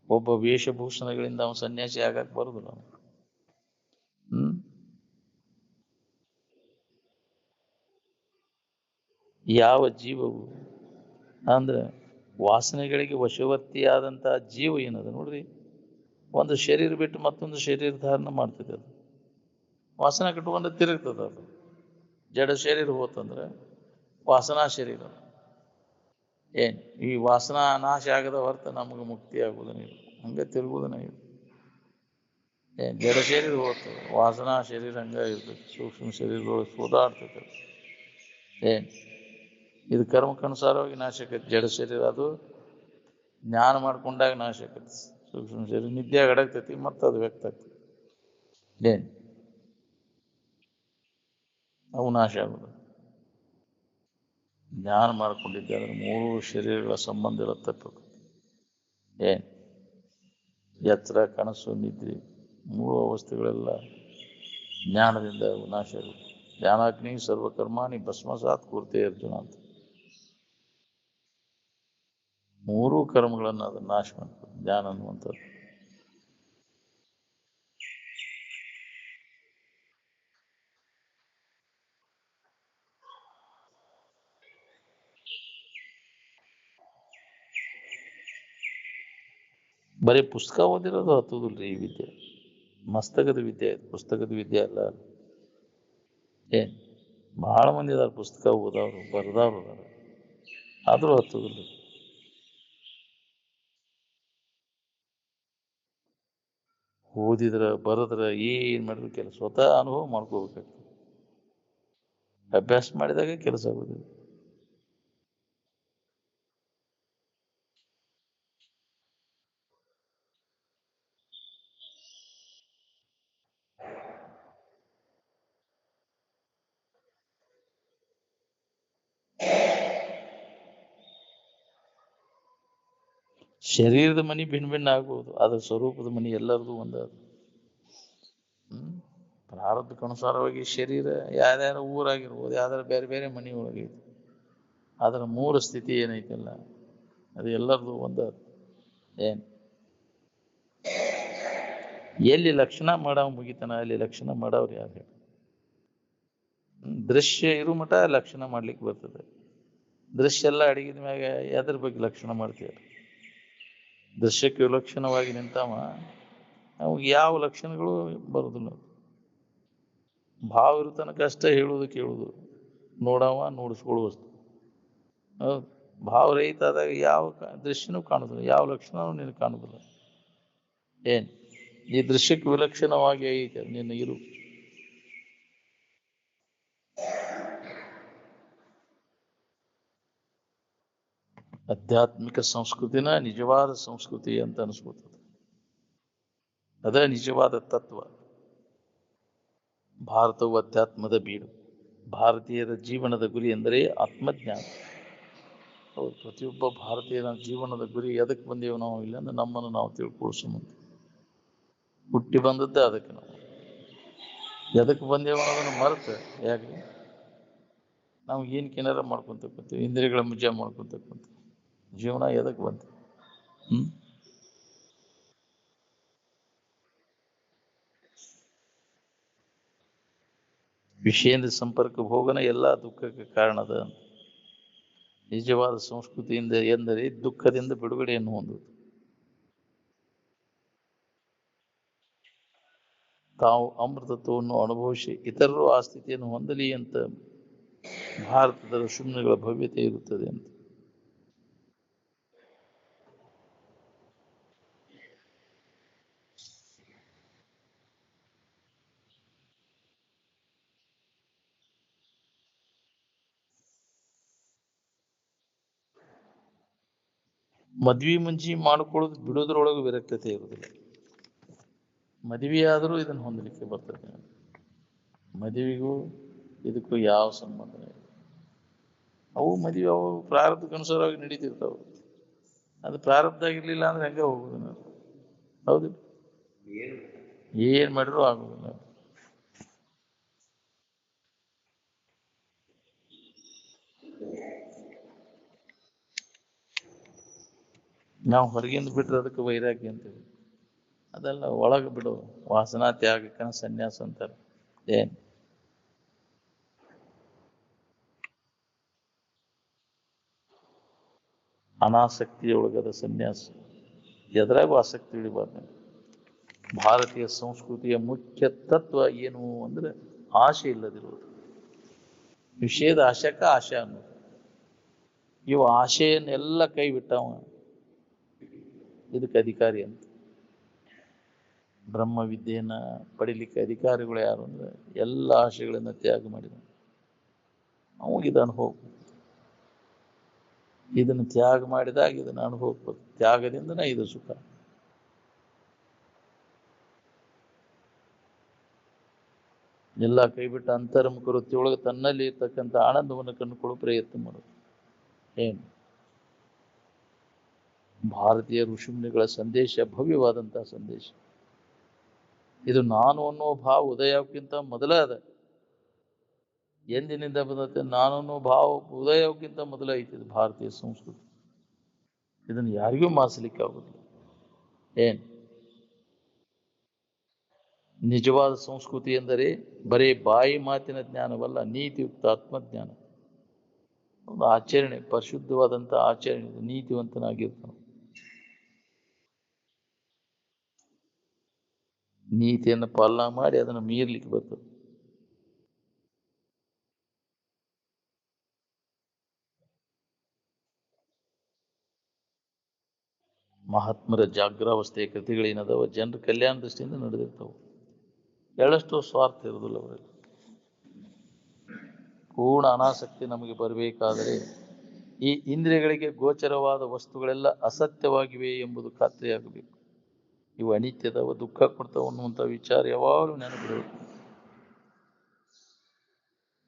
ಒಬ್ಬ ವೇಷಭೂಷಣಗಳಿಂದ ಅವನು ಸನ್ಯಾಸಿ ಆಗಕ್ಕೆ ಬರುದಿಲ್ಲ. ಯಾವ ಜೀವವು ಅಂದ್ರೆ ವಾಸನೆಗಳಿಗೆ ವಶವರ್ತಿಯಾದಂಥ ಜೀವ ಏನದ ನೋಡ್ರಿ, ಒಂದು ಶರೀರ ಬಿಟ್ಟು ಮತ್ತೊಂದು ಶರೀರ ಧಾರಣ ಮಾಡ್ತದೆ. ಅದು ವಾಸನೆ ಕಟ್ಕೊಂಡು ತಿರುಗ್ತದೆ. ಅದು ಜಡ ಶರೀರ ಹೋತಂದ್ರೆ ವಾಸನಾ ಶರೀರ. ಈ ವಾಸನಾ ನಾಶ ಆಗದ ಹೊರತು ನಮಗೆ ಮುಕ್ತಿ ಆಗುವುದನ್ನ ಇಲ್ಲ. ಹಂಗೆ ತಿರುಗುವುದನ್ನ ಇಲ್ಲ. ಜಡ ಶರೀರ ಹೋಗ್ತದೆ, ವಾಸನಾ ಶರೀರ ಹಂಗ ಇರ್ತದೆ. ಸೂಕ್ಷ್ಮ ಶರೀರದೊಳಗೆ ಸೋದಾಡ್ತದೆ. ಇದು ಕರ್ಮಕ್ಕನುಸಾರವಾಗಿ ನಾಶ ಆಕೈತಿ. ಜಡ ಶರೀರ ಅದು ಜ್ಞಾನ ಮಾಡ್ಕೊಂಡಾಗ ನಾಶ ಆಕೈತಿ. ಸೂಕ್ಷ್ಮ ಶರೀರ ನಿದ್ದೆ ಅಡಗ್ತೈತಿ, ಮತ್ತು ಅದು ವ್ಯಕ್ತ ಆಗ್ತೈತಿ. ಅವು ನಾಶ ಆಗೋದು. ಜ್ಞಾನ ಮಾಡ್ಕೊಂಡಿದ್ದೆ ಅಂದ್ರೆ ಮೂರು ಶರೀರಗಳ ಸಂಬಂಧ ಇರತ್ತಪ್ಪ. ಎಚ್ಚರ, ಕನಸು, ನಿದ್ರೆ, ಮೂರು ಅವಸ್ಥೆಗಳೆಲ್ಲ ಜ್ಞಾನದಿಂದ ನಾಶ ಆಗುತ್ತೆ. ಜ್ಞಾನಾಗ್ನಿ ಸರ್ವಕರ್ಮಾಣಿ ಭಸ್ಮಸಾತ್ ಕೂರ್ತೆ ಅರ್ಜುನ ಅಂತ. ಮೂರೂ ಕರ್ಮಗಳನ್ನು ಅದನ್ನು ನಾಶ ಮಾಡ್ತದೆ ಜ್ಞಾನ ಅನ್ನುವಂಥದ್ದು. ಬರೀ ಪುಸ್ತಕ ಓದಿರೋದು ಹತ್ತುದಿಲ್ರಿ ಈ ವಿದ್ಯೆ. ಮಸ್ತಕದ ವಿದ್ಯೆ ಇದು, ಪುಸ್ತಕದ ವಿದ್ಯೆ ಅಲ್ಲ. ಏನ್ ಭಾಳ ಮಂದಿ ಇದಾರೆ ಪುಸ್ತಕ ಓದವ್ರು ಬರ್ದವ್ರು ಅದಾರ, ಆದರೂ ಹತ್ತುದಿಲ್ಲ. ಓದಿದ್ರ ಬರದ್ರ ಏನ್ ಮಾಡಿದ್ರು ಕೆಲಸ ಸ್ವತಃ ಅನುಭವ ಮಾಡ್ಕೋಬೇಕಾಗ್ತದೆ. ಅಭ್ಯಾಸ ಮಾಡಿದಾಗ ಕೆಲಸ ಆಗೋದಿಲ್ಲ. ಶರೀರದ ಮನಿ ಭಿನ್ನ ಭಿನ್ನ ಆಗ್ಬೋದು, ಆದ್ರೆ ಸ್ವರೂಪದ ಮನಿ ಎಲ್ಲರದು ಒಂದ. ಪ್ರಾರಬ್ಧಕ್ಕನುಸಾರವಾಗಿ ಶರೀರ ಯಾವ್ಯಾವ ಊರಾಗಿರ್ಬೋದು, ಯಾವ್ದಾರ ಬೇರೆ ಬೇರೆ ಮನಿ ಒಳಗೈತಿ. ಅದರ ಮೂಲ ಸ್ಥಿತಿ ಏನೈತಲ್ಲ ಅದು ಎಲ್ಲರದು ಒಂದ. ಏನ್ ಎಲ್ಲಿ ಲಕ್ಷಣ ಮಾಡವ್ ಮುಗಿತಾನ ಅಲ್ಲಿ ಲಕ್ಷಣ ಮಾಡವ್ರು ಯಾರು? ದೃಶ್ಯ ಇರು ಮಠ ಲಕ್ಷಣ ಮಾಡ್ಲಿಕ್ಕೆ ಬರ್ತದೆ. ದೃಶ್ಯ ಎಲ್ಲ ಅಡಗಿದ ಮ್ಯಾಗ ಎದ್ರ ಬಗ್ಗೆ ಲಕ್ಷಣ ಮಾಡ್ತೀವಿ? ದೃಶ್ಯಕ್ಕೆ ವಿಲಕ್ಷಣವಾಗಿ ನಿಂತಾವ ಅವಾಗ ಯಾವ ಲಕ್ಷಣಗಳು ಬರುದಿಲ್ಲ. ಭಾವ ಇರೋ ತನಕ ಅಷ್ಟೇ ಹೇಳುವುದು ಕೇಳುವುದು, ನೋಡವ ನೋಡಿಸ್ಕೊಳ್ಳುವಷ್ಟು. ಹೌದು, ಭಾವ ರಹಿತ ಆದಾಗ ಯಾವ ದೃಶ್ಯನೂ ಕಾಣುದಿಲ್ಲ, ಯಾವ ಲಕ್ಷಣನೂ ನಿನಗೆ ಕಾಣುದಿಲ್ಲ. ಏನ್ ಈ ದೃಶ್ಯಕ್ಕೆ ವಿಲಕ್ಷಣವಾಗಿ ಐತೆ ನಿನ್ನ ಇರು. ಆಧ್ಯಾತ್ಮಿಕ ಸಂಸ್ಕೃತಿನ ನಿಜವಾದ ಸಂಸ್ಕೃತಿ ಅಂತ ಅನಿಸ್ಕೊತದೆ. ಅದೇ ನಿಜವಾದ ತತ್ವ. ಭಾರತವು ಅಧ್ಯಾತ್ಮದ ಬೀಡು. ಭಾರತೀಯರ ಜೀವನದ ಗುರಿ ಎಂದರೆ ಆತ್ಮಜ್ಞಾನ. ಹೌದು, ಪ್ರತಿಯೊಬ್ಬ ಭಾರತೀಯನ ಜೀವನದ ಗುರಿ ಎದಕ್ಕೆ ಬಂದೇವು ನಾವು ಇಲ್ಲ ಅಂದ್ರೆ ನಮ್ಮನ್ನು ನಾವು ತಿಳ್ಕೊಳ್ಸೋ ಹುಟ್ಟಿ ಬಂದದ್ದೇ ಅದಕ್ಕೆ. ನಾವು ಎದಕ್ಕೆ ಬಂದೇವು ಅನ್ನೋದನ್ನು ಮರೆತು ಯಾಕೆ ನಾವು ಏನಾರ ಮಾಡ್ಕೊಂತ ಕೂತೀವಿ, ಇಂದ್ರಿಯಗಳ ಮುಜ್ಜ ಮಾಡ್ಕೊಂತ ಕೂತೀವಿ. ಜೀವನ ಎದಕ್ಕೆ ಬಂತು? ವಿಷಯದ ಸಂಪರ್ಕ ಭೋಗನ ಎಲ್ಲ ದುಃಖಕ್ಕೆ ಕಾರಣದ. ನಿಜವಾದ ಸಂಸ್ಕೃತಿಯಿಂದ ಎಂದರೆ ದುಃಖದಿಂದ ಬಿಡುಗಡೆಯನ್ನು ಹೊಂದುವುದು. ತಾವು ಅಮೃತತ್ವವನ್ನು ಅನುಭವಿಸಿ ಇತರರು ಆ ಸ್ಥಿತಿಯನ್ನು ಹೊಂದಲಿ ಅಂತ ಭಾರತದ ಋಷಿಮುನಿಗಳ ಭವ್ಯತೆ ಇರುತ್ತದೆ ಅಂತ. ಮದ್ವಿ ಮುಂಜಿ ಮಾಡಿಕೊಳ್ಳೋದು ಬಿಡೋದ್ರೊಳಗೆ ವಿರಕ್ತತೆ ಇರುವುದಿಲ್ಲ. ಮದುವೆ ಆದರೂ ಇದನ್ನು ಹೊಂದಲಿಕ್ಕೆ ಬರ್ತದೆ. ಮದುವೆಗೂ ಇದಕ್ಕೂ ಯಾವ ಸಂಬಂಧ ಇಲ್ಲ. ಅವು ಮದುವೆ ಅವು ಪ್ರಾರಬ್ಧಕ್ಕನುಸಾರವಾಗಿ ನಡೀತಿರ್ತಾವೆ. ಅದು ಪ್ರಾರಬ್ಧ ಆಗಿರ್ಲಿಲ್ಲ ಅಂದ್ರೆ ಹೆಂಗೆ ಹೋಗುದು ನಾವು? ಹೌದು, ಏನ್ ಮಾಡಿದ್ರು ಆಗುದಿಲ್ಲ. ನಾವು ಹೊರಗಿಂದ ಬಿಟ್ರೆ ಅದಕ್ಕೆ ವೈರಾಗ್ಯ ಅಂತೀವಿ. ಅದೆಲ್ಲ ಒಳಗೆ ಬಿಡು, ವಾಸನಾ ತ್ಯಾಗಕ್ಕನ ಸನ್ಯಾಸ ಅಂತಾರೆ. ಏನ್ ಅನಾಸಕ್ತಿಯೊಳಗದ ಸನ್ಯಾಸ. ಎದ್ರಾಗೂ ಆಸಕ್ತಿ ಇಡಬಾರ್ದು. ಭಾರತೀಯ ಸಂಸ್ಕೃತಿಯ ಮುಖ್ಯ ತತ್ವ ಏನು ಅಂದ್ರೆ ಆಶೆ ಇಲ್ಲದಿರುವುದು. ವಿಷಯದ ಆಶಕ ಆಶೆ ಅನ್ನೋದು. ಇವು ಆಶೆಯನ್ನೆಲ್ಲ ಕೈ ಬಿಟ್ಟವ ಇದಕ್ಕೆ ಅಧಿಕಾರಿ ಅಂತ. ಬ್ರಹ್ಮ ವಿದ್ಯೆಯನ್ನ ಪಡಿಲಿಕ್ಕೆ ಅಧಿಕಾರಿಗಳು ಯಾರು ಅಂದ್ರೆ ಎಲ್ಲ ಆಶೆಗಳನ್ನ ತ್ಯಾಗ ಮಾಡಿದ ಅವಾಗಿದ ಅನುಭವ. ಇದನ್ನು ತ್ಯಾಗ ಮಾಡಿದಾಗ ಇದನ್ನು ಅನುಭವ. ತ್ಯಾಗದಿಂದನೇ ಇದು ಸುಖ. ಎಲ್ಲ ಕೈಬಿಟ್ಟ ಅಂತರ್ಮುಖ ವೃತ್ತಿಯೊಳಗೆ ತನ್ನಲ್ಲಿ ಇರ್ತಕ್ಕಂಥ ಆನಂದವನ್ನು ಕಂಡುಕೊಳ್ಳೋ ಪ್ರಯತ್ನ ಮಾಡೋದು. ಏನು ಭಾರತೀಯ ಋಷಿಮುನಿಗಳ ಸಂದೇಶ ಭವ್ಯವಾದಂತಹ ಸಂದೇಶ. ಇದು ನಾನು ಅನ್ನೋ ಭಾವ ಉದಯಕ್ಕಿಂತ ಮೊದಲ ಅದ. ಎಂದಿನಿಂದ ಬಂದತ್ತೆ ನಾನು ಅನ್ನೋ ಭಾವ ಉದಯಕ್ಕಿಂತ ಮೊದಲ ಐತಿ ಭಾರತೀಯ ಸಂಸ್ಕೃತಿ. ಇದನ್ನು ಯಾರಿಗೂ ಮಾಸಲಿಕ್ಕೆ ಆಗುದಿಲ್ಲ. ಏನ್ ನಿಜವಾದ ಸಂಸ್ಕೃತಿ ಎಂದರೆ ಬರೀ ಬಾಯಿ ಮಾತಿನ ಜ್ಞಾನವಲ್ಲ, ನೀತಿಯುಕ್ತ ಆತ್ಮಜ್ಞಾನ. ಒಂದು ಆಚರಣೆ, ಪರಿಶುದ್ಧವಾದಂತಹ ಆಚರಣೆ, ನೀತಿವಂತನಾಗಿರ್ತಾನೆ. ನೀತಿಯನ್ನು ಪಾಲನಾ ಮಾಡಿ ಅದನ್ನು ಮೀರ್ಲಿಕ್ಕೆ ಬರ್ತದೆ. ಮಹಾತ್ಮರ ಜಾಗ್ರಾವಸ್ಥೆಯ ಕೃತಿಗಳೇನದಾವ ಜನರ ಕಲ್ಯಾಣ ದೃಷ್ಟಿಯಿಂದ ನಡೆದಿರ್ತಾವೆ. ಎಳ್ಳಷ್ಟು ಸ್ವಾರ್ಥ ಇರೋದಿಲ್ಲ ಅವರಲ್ಲಿ. ಪೂರ್ಣ ಅನಾಸಕ್ತಿ ನಮಗೆ ಬರಬೇಕಾದರೆ ಈ ಇಂದ್ರಿಯಗಳಿಗೆ ಗೋಚರವಾದ ವಸ್ತುಗಳೆಲ್ಲ ಅಸತ್ಯವಾಗಿವೆ ಎಂಬುದು ಖಾತ್ರಿಯಾಗಬೇಕು. ಇವು ಅನಿತ್ಯದವ, ದುಃಖ ಕೊಡ್ತಾವ ಅನ್ನುವಂಥ ವಿಚಾರ ಯಾವಾಗಲೂ ನೆನಪಿಡಬೇಕು.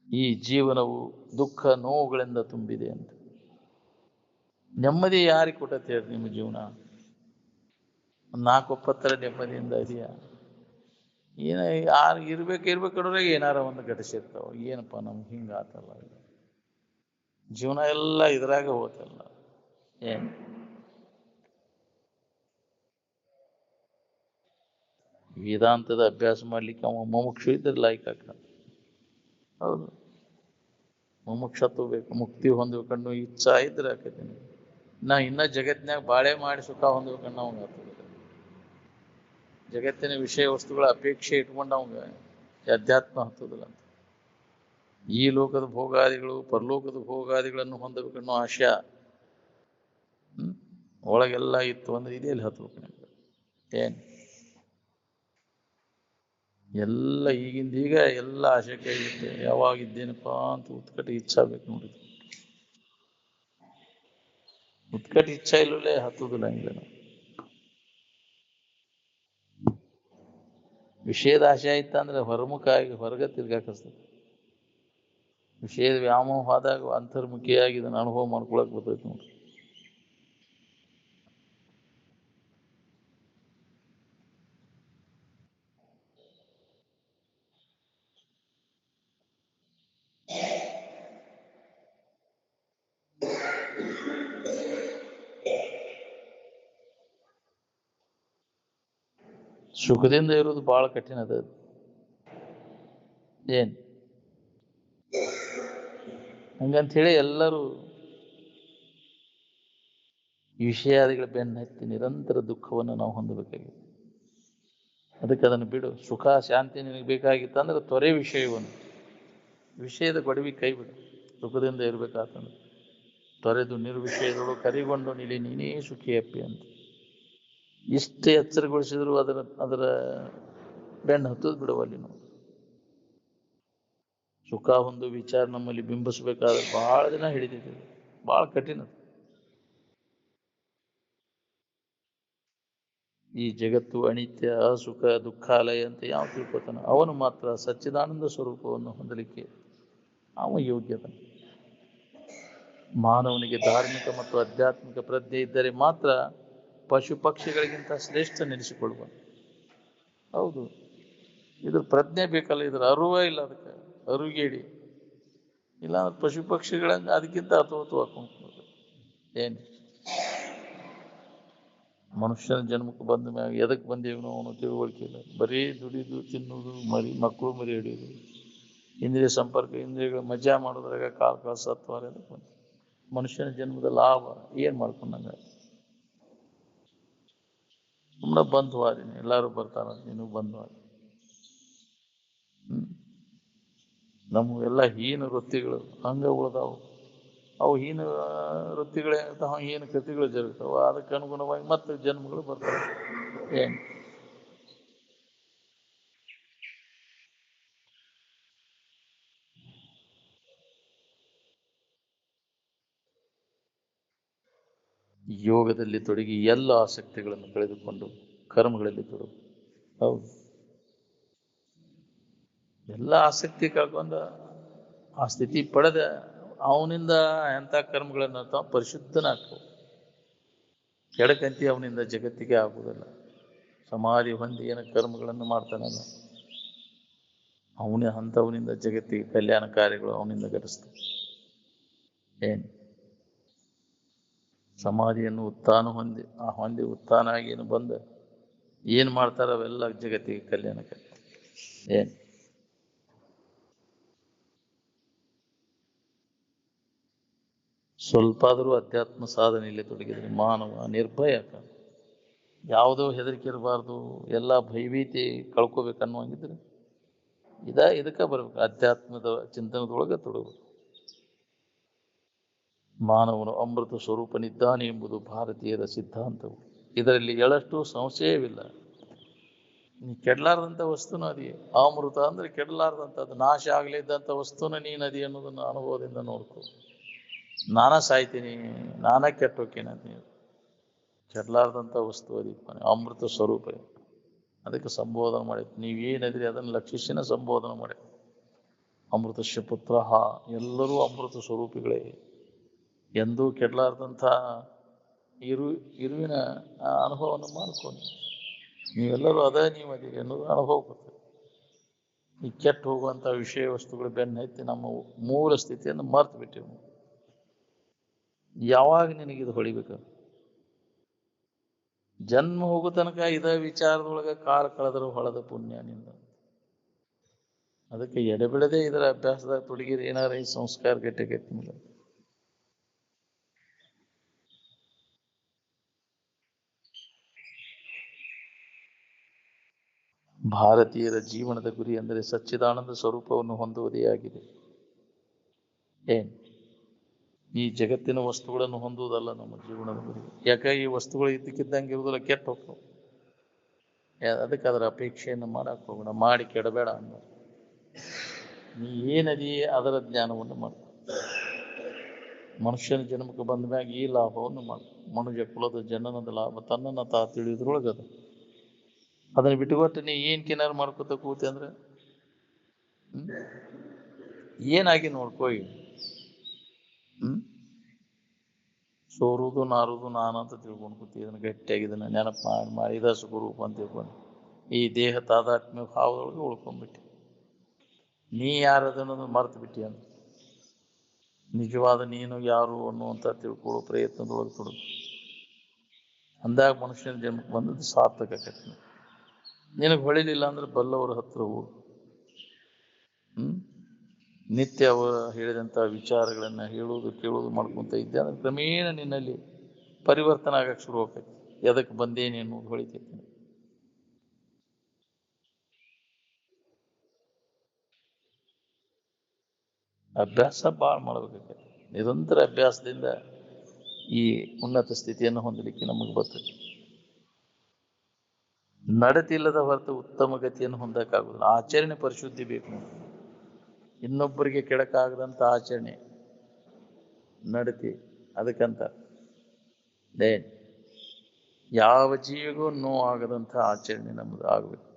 ಈ ಜೀವನವು ದುಃಖ ನೋವುಗಳಿಂದ ತುಂಬಿದೆ ಅಂತ. ನೆಮ್ಮದಿ ಯಾರಿಗೆ ಕೊಟ್ಟತ್ತೆ ಹೇಳಿ? ನಿಮ್ಮ ಜೀವನ 4 ನೆಮ್ಮದಿಯಿಂದ ಇದೆಯಾ? ಏನ ಯಾರು ಇರ್ಬೇಕನ್ನೋರಾಗ ಏನಾರ ಒಂದು ಘಟಿಸಿರ್ತಾವ. ಏನಪ್ಪ ನಮ್ಗೆ ಹಿಂಗೆ ಆತಲ್ಲ, ಜೀವನ ಎಲ್ಲ ಇದ್ರಾಗ ಹೋತಲ್ಲ. ಏನು ವೇದಾಂತದ ಅಭ್ಯಾಸ ಮಾಡ್ಲಿಕ್ಕೆ ಅವ ಮುಮುಕ್ಷು ಇದ್ರೆ ಲಾಯ್ಕ್ ಆಗ್ತಾನೆ. ಹೌದು, ಮುಮುಕ್ಷತ್ವ ಬೇಕು, ಮುಕ್ತಿ ಹೊಂದಬೇಕನ್ನೋ ಇಚ್ಛಾ ಇದ್ರೆ ಆಕೈತಿ. ನಾ ಇನ್ನ ಜಗತ್ತಿನಾಗ ಬಾಳೆ ಮಾಡಿ ಸುಖ ಹೊಂದಬೇಕನ್ನೋ ಅವಂಗ ಆಗ್ತದೆ. ಜಗತ್ತಿನ ವಿಷಯ ವಸ್ತುಗಳ ಅಪೇಕ್ಷೆ ಇಟ್ಕೊಂಡು ಅವಂಗ ಅಧ್ಯಾತ್ಮ ಹತ್ತದಿಲ್ಲ ಅಂತ. ಈ ಲೋಕದ ಭೋಗಾದಿಗಳು ಪರಲೋಕದ ಭೋಗಾದಿಗಳನ್ನು ಹೊಂದಬೇಕನ್ನೋ ಆಶಾ ಒಳಗೆಲ್ಲ ಇತ್ತು ಅಂದ್ರೆ ಇದೆಯಲ್ಲಿ ಹತ್ಬೇಕು ನಿಮ್ಗೆ. ಏನು ಎಲ್ಲ ಈಗಿಂದ ಈಗ ಎಲ್ಲ ಆಶೆ ಕೈಗುತ್ತೆ. ಯಾವಾಗಿದ್ದೇನಪ್ಪ ಅಂತ ಉತ್ಕಟ ಇಚ್ಛಾ ಬೇಕು ನೋಡಿ. ಉತ್ಕಟ ಇಚ್ಛಾ ಇಲ್ಲೇ ಹತ್ತುದಿಲ್ಲ. ಇಲ್ಲ ವಿಷಯದ ಆಶೆ ಆಯ್ತ ಅಂದ್ರೆ ಹೊರಮುಖ ಆಗಿ ಹೊರಗೆ ತಿರ್ಗಾಕಸ್ತದೆ. ವಿಷಯದ ವ್ಯಾಮೋಹ ಆದಾಗ ಅಂತರ್ಮುಖಿಯಾಗಿ ಇದನ್ನು ಅನುಭವ ಮಾಡ್ಕೊಳಕ್ ಬರ್ತೈತೆ ನೋಡಿ. ಸುಖದಿಂದ ಇರೋದು ಬಹಳ ಕಠಿಣ ಅದ. ಏನ್ ಹಂಗಂತ ಹೇಳಿ ಎಲ್ಲರೂ ವಿಷಯಾದಿಗಳ ಬೆನ್ನ ಹತ್ತಿ ನಿರಂತರ ದುಃಖವನ್ನು ನಾವು ಹೊಂದಬೇಕಾಗಿದೆ. ಅದಕ್ಕೆ ಅದನ್ನು ಬಿಡು. ಸುಖ ಶಾಂತಿ ನಿನಗೆ ಬೇಕಾಗಿತ್ತಂದ್ರೆ ತೊರೆ ವಿಷಯವನ್ನು, ವಿಷಯದ ಗೊಡವಿ ಕೈ ಬಿಡು. ಸುಖದಿಂದ ಇರಬೇಕಾತಂದ್ರೆ ತೊರೆದು ನಿರ್ವಿಷಯದಳು ಕರಿಗೊಂಡು ನಿಲಿ ನೀನೇ ಸುಖಿಯಪ್ಪಿ ಅಂತ. ಇಷ್ಟು ಎಚ್ಚರಗೊಳಿಸಿದ್ರು ಅದರ ಬೆನ್ನು ಹತ್ತೋದು ಬಿಡುವಲ್ಲಿ ನಾವು. ಸುಖ ಒಂದು ವಿಚಾರ ನಮ್ಮಲ್ಲಿ ಬಿಂಬಿಸ್ಬೇಕಾದ್ರೆ ಬಹಳ ದಿನ ಹಿಡಿದಿದೆ, ಬಹಳ ಕಠಿಣ. ಈ ಜಗತ್ತು ಅನಿತ್ಯ, ಸುಖ, ದುಃಖಾಲಯ ಅಂತ ಯಾವ ತಿಳ್ಕೊತಾನ ಅವನು ಮಾತ್ರ ಸಚ್ಚಿದಾನಂದ ಸ್ವರೂಪವನ್ನು ಹೊಂದಲಿಕ್ಕೆ ಅವ ಯೋಗ್ಯತ. ಮಾನವನಿಗೆ ಧಾರ್ಮಿಕ ಮತ್ತು ಆಧ್ಯಾತ್ಮಿಕ ಪ್ರಜ್ಞೆ ಇದ್ದರೆ ಮಾತ್ರ ಪಶು ಪಕ್ಷಿಗಳಿಗಿಂತ ಶ್ರೇಷ್ಠ ನೆನೆಸಿಕೊಳ್ಳುವ. ಹೌದು, ಇದ್ರ ಪ್ರಜ್ಞೆ ಬೇಕಲ್ಲ, ಇದ್ರ ಅರಿವ ಇಲ್ಲ. ಅದಕ್ಕೆ ಅರುಗೇಡಿ ಇಲ್ಲ ಅಂದ್ರೆ ಪಶು ಪಕ್ಷಿಗಳಂಗ ಅದಕ್ಕಿಂತ ಅಥೋತು ಹಾಕೊಂಡು. ಏನು ಮನುಷ್ಯನ ಜನ್ಮಕ್ಕೆ ಬಂದ ಮ್ಯಾಗ ಎದಕ್ಕೆ ಬಂದೇವಿ ನಾವು ಅವನು ತಿಳುವಳಿಕೆ ಇಲ್ಲ. ಬರೀ ದುಡಿದು ತಿನ್ನುವುದು, ಮಕ್ಕಳು ಮರಿ ಹಿಡಿಯೋದು, ಇಂದ್ರಿಯ ಸಂಪರ್ಕ, ಇಂದ್ರಿಯಗಳ ಮಜಾ ಮಾಡೋದ್ರಾಗ ಕಾಲ ಸತ್ವಾರ ಅದಕ್ಕೆ ಬಂದ. ಮನುಷ್ಯನ ಜನ್ಮದ ಲಾಭ ಏನು ಮಾಡ್ಕೊಂಡಂಗ? ಸುಮ್ಮನೆ ಬಂಧುವಾದಿನಿ, ಎಲ್ಲರೂ ಬರ್ತಾರ, ನೀನು ಬಂಧುವಾದಿ. ನಮಗೆಲ್ಲ ಹೀನ ವೃತ್ತಿಗಳು ಹಂಗ ಉಳ್ದಾವು. ಅವು ಹೀನ ವೃತ್ತಿಗಳೇ ಹೀನ ಕೃತಿಗಳು ಜರುಗ್ತಾವ. ಅದಕ್ಕೆ ಅನುಗುಣವಾಗಿ ಮತ್ತೆ ಜನ್ಮಗಳು ಬರ್ತಾವೆ. ಏನು ಯೋಗದಲ್ಲಿ ತೊಡಗಿ ಎಲ್ಲ ಆಸಕ್ತಿಗಳನ್ನು ಕಳೆದುಕೊಂಡು ಕರ್ಮಗಳಲ್ಲಿ ತೊಡಗು. ಹೌದು, ಎಲ್ಲ ಆಸಕ್ತಿ ಕಳ್ಕೊಂಡ ಆ ಸ್ಥಿತಿ ಪಡೆದ ಅವನಿಂದ ಎಂಥ ಕರ್ಮಗಳನ್ನು ತಾವು ಪರಿಶುದ್ಧನಾಗ್ತವೆ. ಕೆಡಕಂತಿ ಅವನಿಂದ ಜಗತ್ತಿಗೆ ಆಗುವುದಿಲ್ಲ. ಸಮಾಧಿ ಹೊಂದಿ ಏನ ಕರ್ಮಗಳನ್ನು ಮಾಡ್ತಾನಲ್ಲ ಅಂಥವನಿಂದ ಜಗತ್ತಿಗೆ ಕಲ್ಯಾಣ ಕಾರ್ಯಗಳು ಅವನಿಂದ ಘಟಿಸ್ತವೆ. ಏನು ಸಮಾಧಿಯನ್ನು ಹೊಂದಿ ಉತ್ಥಾನ ಆಗಿ ಏನು ಬಂದ ಏನು ಮಾಡ್ತಾರ ಅವೆಲ್ಲ ಜಗತ್ತಿಗೆ ಕಲ್ಯಾಣಕ್ಕೆ. ಏನು ಸ್ವಲ್ಪ ಆದರೂ ಅಧ್ಯಾತ್ಮ ಸಾಧನೆಯಲ್ಲಿ ತೊಡಗಿದ್ರೆ ಮಾನವ ನಿರ್ಭಯ. ಯಾವುದೋ ಹೆದರಿಕೆ ಇರಬಾರ್ದು, ಎಲ್ಲ ಭಯಭೀತಿ ಕಳ್ಕೊಬೇಕನ್ನುವಂಗಿದ್ರೆ ಇದಕ್ಕೆ ಬರ್ಬೇಕು, ಅಧ್ಯಾತ್ಮದ ಚಿಂತನದೊಳಗೆ ತೊಡಗಬೇಕು. ಮಾನವನು ಅಮೃತ ಸ್ವರೂಪನಿದ್ದಾನೆ ಎಂಬುದು ಭಾರತೀಯರ ಸಿದ್ಧಾಂತವು. ಇದರಲ್ಲಿ ಎಳಷ್ಟು ಸಂಶಯವಿಲ್ಲ. ನೀ ಕೆಡಲಾರ್ದಂಥ ವಸ್ತುನ ಅದಿ. ಅಮೃತ ಅಂದ್ರೆ ಕೆಡಲಾರ್ದಂಥದ್ದು, ನಾಶ ಆಗಲಿದ್ದಂಥ ವಸ್ತುನ ನೀನು ಅದಿ ಅನ್ನೋದನ್ನು ಅನುಭವದಿಂದ ನೋಡ್ಕೊ. ನಾನ ಸಾಯ್ತೀನಿ, ನಾನ ಕೆಟ್ಟ ಹೋಗ್ತೀನಿ ಅಂತ ನೀವು ಕೆಡಲಾರ್ದಂಥ ವಸ್ತು ಅದಿಪ್ಪ, ಅಮೃತ ಸ್ವರೂಪ. ಅದಕ್ಕೆ ಸಂಬೋಧನೆ ಮಾಡಿ, ನೀವೇನದ್ರಿ ಅದನ್ನು ಲಕ್ಷಿಸಿನ ಸಂಬೋಧನೆ ಮಾಡಿ. ಅಮೃತಸ್ಯ ಪುತ್ರ, ಎಲ್ಲರೂ ಅಮೃತ ಸ್ವರೂಪಿಗಳೇ. ಎಂದೂ ಕೆಡಲಾರ್ದಂಥ ಇರುವಿನ ಅನುಭವವನ್ನು ಮಾಡ್ಕೊಂಡು ನೀವೆಲ್ಲರೂ ಅದೇ ನೀವು ಅದೀರಿ ಅನ್ನೋದು ಅನುಭವ ಬರ್ತದೆ. ಈ ಕೆಟ್ಟು ಹೋಗುವಂಥ ವಿಷಯ ವಸ್ತುಗಳು ಬೆನ್ನೈತಿ ನಮ್ಮ ಮೂಲ ಸ್ಥಿತಿಯನ್ನು ಮರ್ತು ಬಿಟ್ಟಿವು. ಯಾವಾಗ ನಿನಗಿದು ಹೊಳಿಬೇಕು? ಜನ್ಮ ಹೋಗೋ ತನಕ ಇದೇ ವಿಚಾರದೊಳಗೆ ಕಾಲ ಕಳೆದರೂ ಹೊಳದ ಪುಣ್ಯ ನಿಂದ. ಅದಕ್ಕೆ ಎಡೆಬಿಡದೆ ಇದರ ಅಭ್ಯಾಸದಾಗ ತೊಡಗಿರಿ, ಏನಾರ ಈ ಸಂಸ್ಕಾರ ಗಟ್ಟಿಗೈತಿ ನಿಮಗೆ. ಭಾರತೀಯರ ಜೀವನದ ಗುರಿ ಅಂದರೆ ಸಚ್ಚಿದಾನಂದ ಸ್ವರೂಪವನ್ನು ಹೊಂದುವುದೇ ಆಗಿದೆ. ಏನು ಈ ಜಗತ್ತಿನ ವಸ್ತುಗಳನ್ನು ಹೊಂದುವುದಲ್ಲ ನಮ್ಮ ಜೀವನದ ಗುರಿ. ಯಾಕೆ ಈ ವಸ್ತುಗಳು ಇದ್ದಕ್ಕಿದ್ದಂಗೆ ಇರುವುದಲ್ಲ, ಕೆಟ್ಟ ಹೋಗ್ತವೆ. ಅದಕ್ಕೆ ಅದರ ಅಪೇಕ್ಷೆಯನ್ನು ಮಾಡಕ್ಕೆ ಹೋಗೋಣ, ಮಾಡಿ ಕೆಡಬೇಡ ಅನ್ನೋ. ನೀ ಏನದಿ ಅದರ ಜ್ಞಾನವನ್ನು ಮಾಡು. ಮನುಷ್ಯನ ಜನ್ಮಕ್ಕೆ ಬಂದ ಮ್ಯಾಗ ಈ ಲಾಭವನ್ನು ಮಾಡು. ಮನುಜ ಕುಲದ ಜನನದ ಲಾಭ ತನ್ನನ್ನು ತಾ ತಿಳಿಯೋದ್ರೊಳಗದ. ಅದನ್ನು ಬಿಟ್ಟುಕೊಟ್ಟು ನೀ ಏನು ಕಿನಾರು ಮಾಡ್ಕೊತ ಕೂತೆ ಅಂದ್ರೆ ಏನಾಗಿ ನೋಡ್ಕೋ. ಸೋರುವುದು ನಾರುವುದು ನಾನಂತ ತಿಳ್ಕೊಂಡು ಕೂತಿ, ಇದನ್ನು ಗಟ್ಟಿಯಾಗಿ ಇದನ್ನು ನೆನಪು ಮಾಡಿ ಇದ ಸುಖರೂಪ ಅಂತ ತಿಳ್ಕೊಂಡು ಈ ದೇಹ ತಾದಾತ್ಮ್ಯ ಭಾವದೊಳಗೆ ಉಳ್ಕೊಂಡ್ಬಿಟ್ಟು ನೀ ಯಾರದನ್ನೋದು ಮರ್ತು ಬಿಟ್ಟಿ ಅಂತ. ನಿಜವಾದ ನೀನು ಯಾರು ಅನ್ನುವಂಥ ತಿಳ್ಕೊಳ್ಳೋ ಪ್ರಯತ್ನದೊಳಗೆ ತೊಡಗು. ಅಂದಾಗ ಮನುಷ್ಯನ ಜನ್ಮಕ್ಕೆ ಬಂದದ್ದು ಸಾರ್ಥಕ ಆಕೈತಿ. ನಿನಗೆ ಹೊಳಿಲಿಲ್ಲ ಅಂದ್ರೆ ಬಲ್ಲವರ ಹತ್ರ ಹೋಗು. ನಿತ್ಯ ಅವರು ಹೇಳಿದಂಥ ವಿಚಾರಗಳನ್ನು ಹೇಳೋದು ಕೇಳೋದು ಮಾಡ್ಕೊತ ಇದ್ದೆ ಅಂದ್ರೆ ಕ್ರಮೇಣ ನಿನ್ನಲ್ಲಿ ಪರಿವರ್ತನೆ ಆಗಕ್ಕೆ ಶುರು ಆಗ್ತೈತಿ. ಎದಕ್ಕೆ ಬಂದೇನೆ ಅನ್ನೋದು ಹೊಳಿತೈತಿ. ಅಭ್ಯಾಸ ಭಾಳ ಮಾಡಬೇಕಾಗೈತಿ. ನಿರಂತರ ಅಭ್ಯಾಸದಿಂದ ಈ ಉನ್ನತ ಸ್ಥಿತಿಯನ್ನು ಹೊಂದಲಿಕ್ಕೆ ನಮಗೆ ಬರ್ತದೆ. ನಡತೆ ಇಲ್ಲದ ಹೊರತು ಉತ್ತಮ ಗತಿಯನ್ನು ಹೊಂದಕ್ಕಾಗುದಿಲ್ಲ. ಆಚರಣೆ ಪರಿಶುದ್ಧಿ ಬೇಕು. ಇನ್ನೊಬ್ಬರಿಗೆ ಕೆಡಕಾಗದಂಥ ಆಚರಣೆ ನಡತೆ. ಅದಕ್ಕಂತ ಯಾವ ಜೀವಿಗೂ ನೋವಾಗದಂಥ ಆಚರಣೆ ನಮ್ಮದು ಆಗಬೇಕು.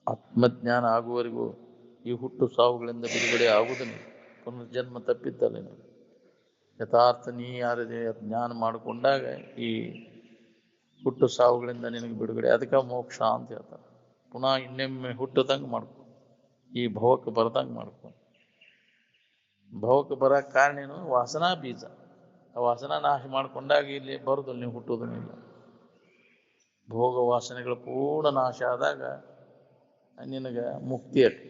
ಆತ್ಮಜ್ಞಾನ ಆಗುವವರೆಗೂ ಈ ಹುಟ್ಟು ಸಾವುಗಳಿಂದ ಬಿಡುಗಡೆ ಆಗುವುದನ್ನು ಪುನರ್ಜನ್ಮ ತಪ್ಪಿದ್ದಲ್ಲ. ಯಥಾರ್ಥ ನೀ ಯಾರದೇ ಜ್ಞಾನ ಮಾಡಿಕೊಂಡಾಗ ಈ ಹುಟ್ಟು ಸಾವುಗಳಿಂದ ನಿನಗೆ ಬಿಡುಗಡೆ. ಅದಕ್ಕೆ ಮೋಕ್ಷ ಅಂತ ಹೇಳ್ತಾರೆ. ಪುನಃ ಇನ್ನೊಮ್ಮೆ ಹುಟ್ಟದಂಗೆ ಮಾಡ್ಕೊ, ಈ ಭವಕ್ಕೆ ಬರ್ದಂಗೆ ಮಾಡ್ಕೊ. ಭವಕ್ಕೆ ಬರೋಕ್ಕೆ ಕಾರಣ ಏನು? ವಾಸನಾ ಬೀಜ. ಆ ವಾಸನಾ ನಾಶ ಮಾಡಿಕೊಂಡಾಗ ಇಲ್ಲಿ ಬರೋದಿಲ್ಲ, ನೀವು ಹುಟ್ಟೋದನ್ನಿಲ್ಲ. ಭೋಗ ವಾಸನೆಗಳು ಪೂರ್ಣ ನಾಶ ಆದಾಗ ನಿನಗೆ ಮುಕ್ತಿ ಆಯ್ತು,